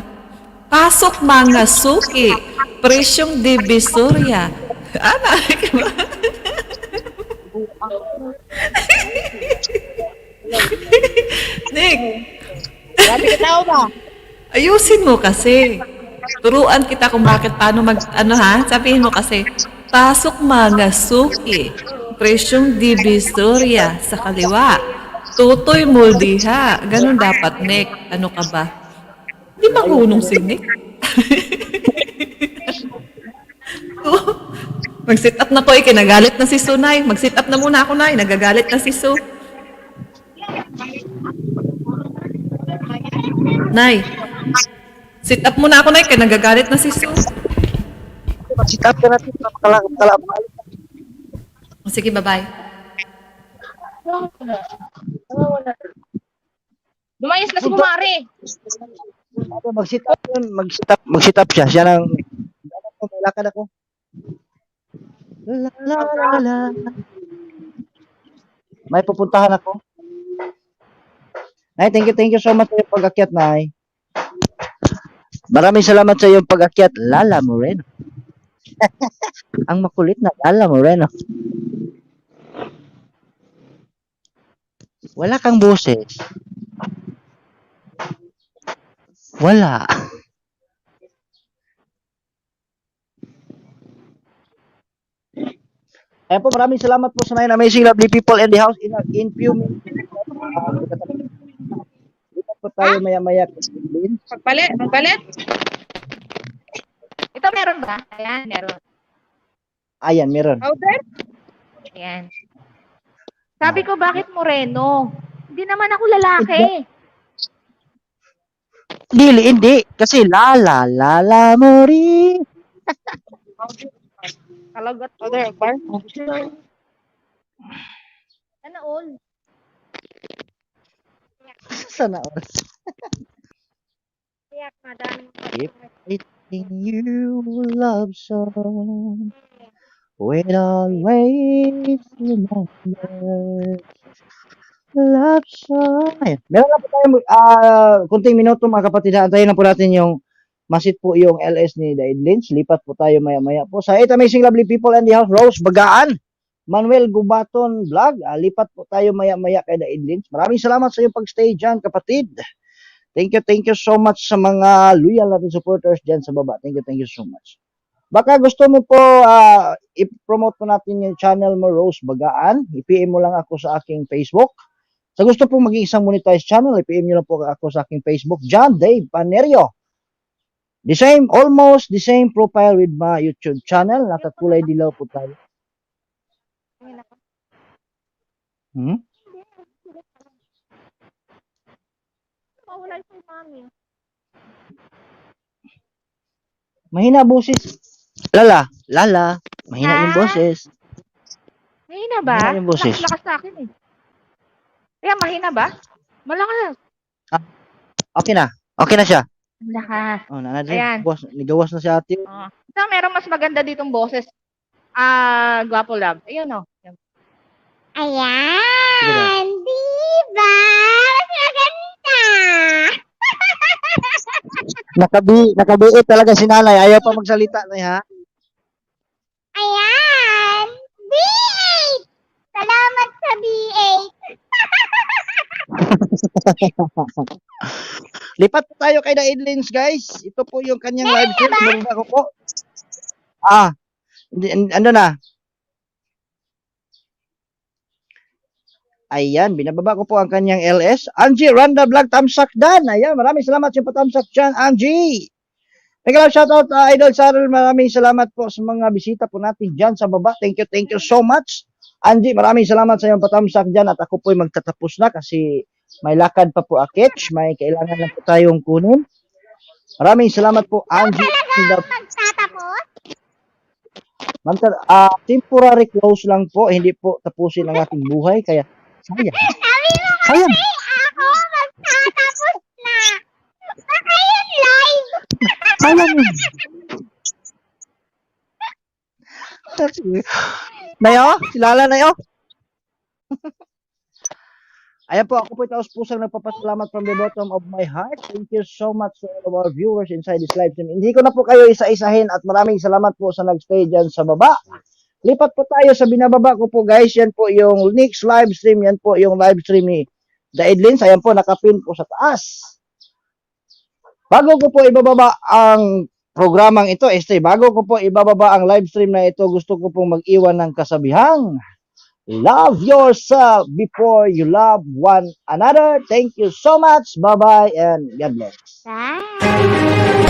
Pasok mga suki. Presyong divisoria. Ana, Nick, Sabi ka tao ba? ayusin mo kasi. Turuan kita kung paano sabihin mo kasi. Pasok mga suki. Presyong divisoria sa kaliwa. Tutoy mo diha. Ganun dapat, Nick. Ano ka ba? Di ba hunong si Nick? Mag-sit up na ko, kinagalit na si Sunay. Mag-sit up na muna ako, Nay. Nagagalit na si Su. Nay, sit up muna ako, Nay. Kinagagalit na si Su. Mag-sit up ka natin. Kalabay. Sige, bye-bye. Lumayas na si Kumari. Mag-sit up siya. Siya nang may lakad ako. La. May pupuntahan ako. Nay, thank you so much sa iyong pag-akyat, Nay. Maraming salamat sa iyong pag-akyat, Lala Moreno. Ang makulit na Lala Moreno. Wala kang boses. Wala. Ayan po, maraming salamat po sa mga amazing lovely people in the house in few minutes. Dito po tayo maya-maya. Magpalit. Ito meron ba? Ayan, meron. Ayan, meron. Powder? Ayan. Sabi ko, bakit moreno? Hindi naman ako lalaki. Hindi. Kasi Lala Mori. Kalagat powder. Bar? Sana all. Sana all. Kaya, madami. If it's in you love song, We'll always remember love song. Ayun. Meron na po tayong kunting minuto mga kapatid. Antayin na po natin yung masit po yung LS ni Daid Lynch. Lipat po tayo maya-maya po sa 8 amazing lovely people in the house. Rose Bagaan, Manuel Gubaton Vlog. Lipat po tayo maya-maya kay Daid Lynch. Maraming salamat sa iyong pag-stay dyan, kapatid. Thank you so much sa mga loyal natin supporters dyan sa baba. Thank you so much. Baka gusto mo po i-promote po natin yung channel mo, Rose Bagaan. I-PM mo lang ako sa aking Facebook. Sa gusto pong maging isang monetized channel, i-PM nyo lang po ako sa aking Facebook, John Dave Panerio. Almost the same profile with my YouTube channel. Nakakulay dilaw po tayo. Mawala si mami. Mahina boses. Lala. Mahina yung boses. Mahina ba? Mahina yung boses. Lakas sa akin eh. Kaya mahina ba? Malakas. Okay na siya. Malakas. Oh, Ayan. Nigawas na si ate. So, meron mas maganda ditong boses. Gwapo love. Ayun o. Ayan. Diba? Mas maganda. Nakabiit talaga si nanay. Ayaw pa magsalita na ha. Ayan. B8. Salamat sa B8. Lipat po tayo kay Daid Lynch, guys. Ito po yung kanyang live stream. Meron ako po. Ano na? Ayan, binababa ko po ang kanyang LS. Angie Randa Vlog Tamsak Dan. Ayan, maraming salamat sa patamsak dyan, Angie. Thank shoutout, Idol Sarel. Maraming salamat po sa mga bisita po natin dyan sa baba. Thank you so much. Angie, maraming salamat sa iyong patamsak dyan at ako po'y magtatapos na kasi may lakad pa po akit. May kailangan lang po tayong kunin. Maraming salamat po, Angie. Magtatapos? Temporary close lang po. Hindi po tapusin ang ating buhay. Kaya, sayang. Sabi mo kasi ako magtatapos na. Baka yun live. Sayang. Nayo? Silala nayo? Ayan po, ako po taos pusang nagpapasalamat from the bottom of my heart. Thank you so much to all of our viewers inside this live stream. Hindi ko na po kayo isa-isahin at maraming salamat po sa nagstay dyan sa baba. Lipat po tayo sa binababa ko po guys. Yan po yung next live stream. Yan po yung live stream ni Daid Lynch. Ayan po, nakapin po sa taas. Bago ko po ibababa ang programang ito, bago ko po ibababa ang live stream na ito, gusto ko pong mag-iwan ng kasabihang, love yourself before you love one another. Thank you so much. Bye-bye and God bless. Bye.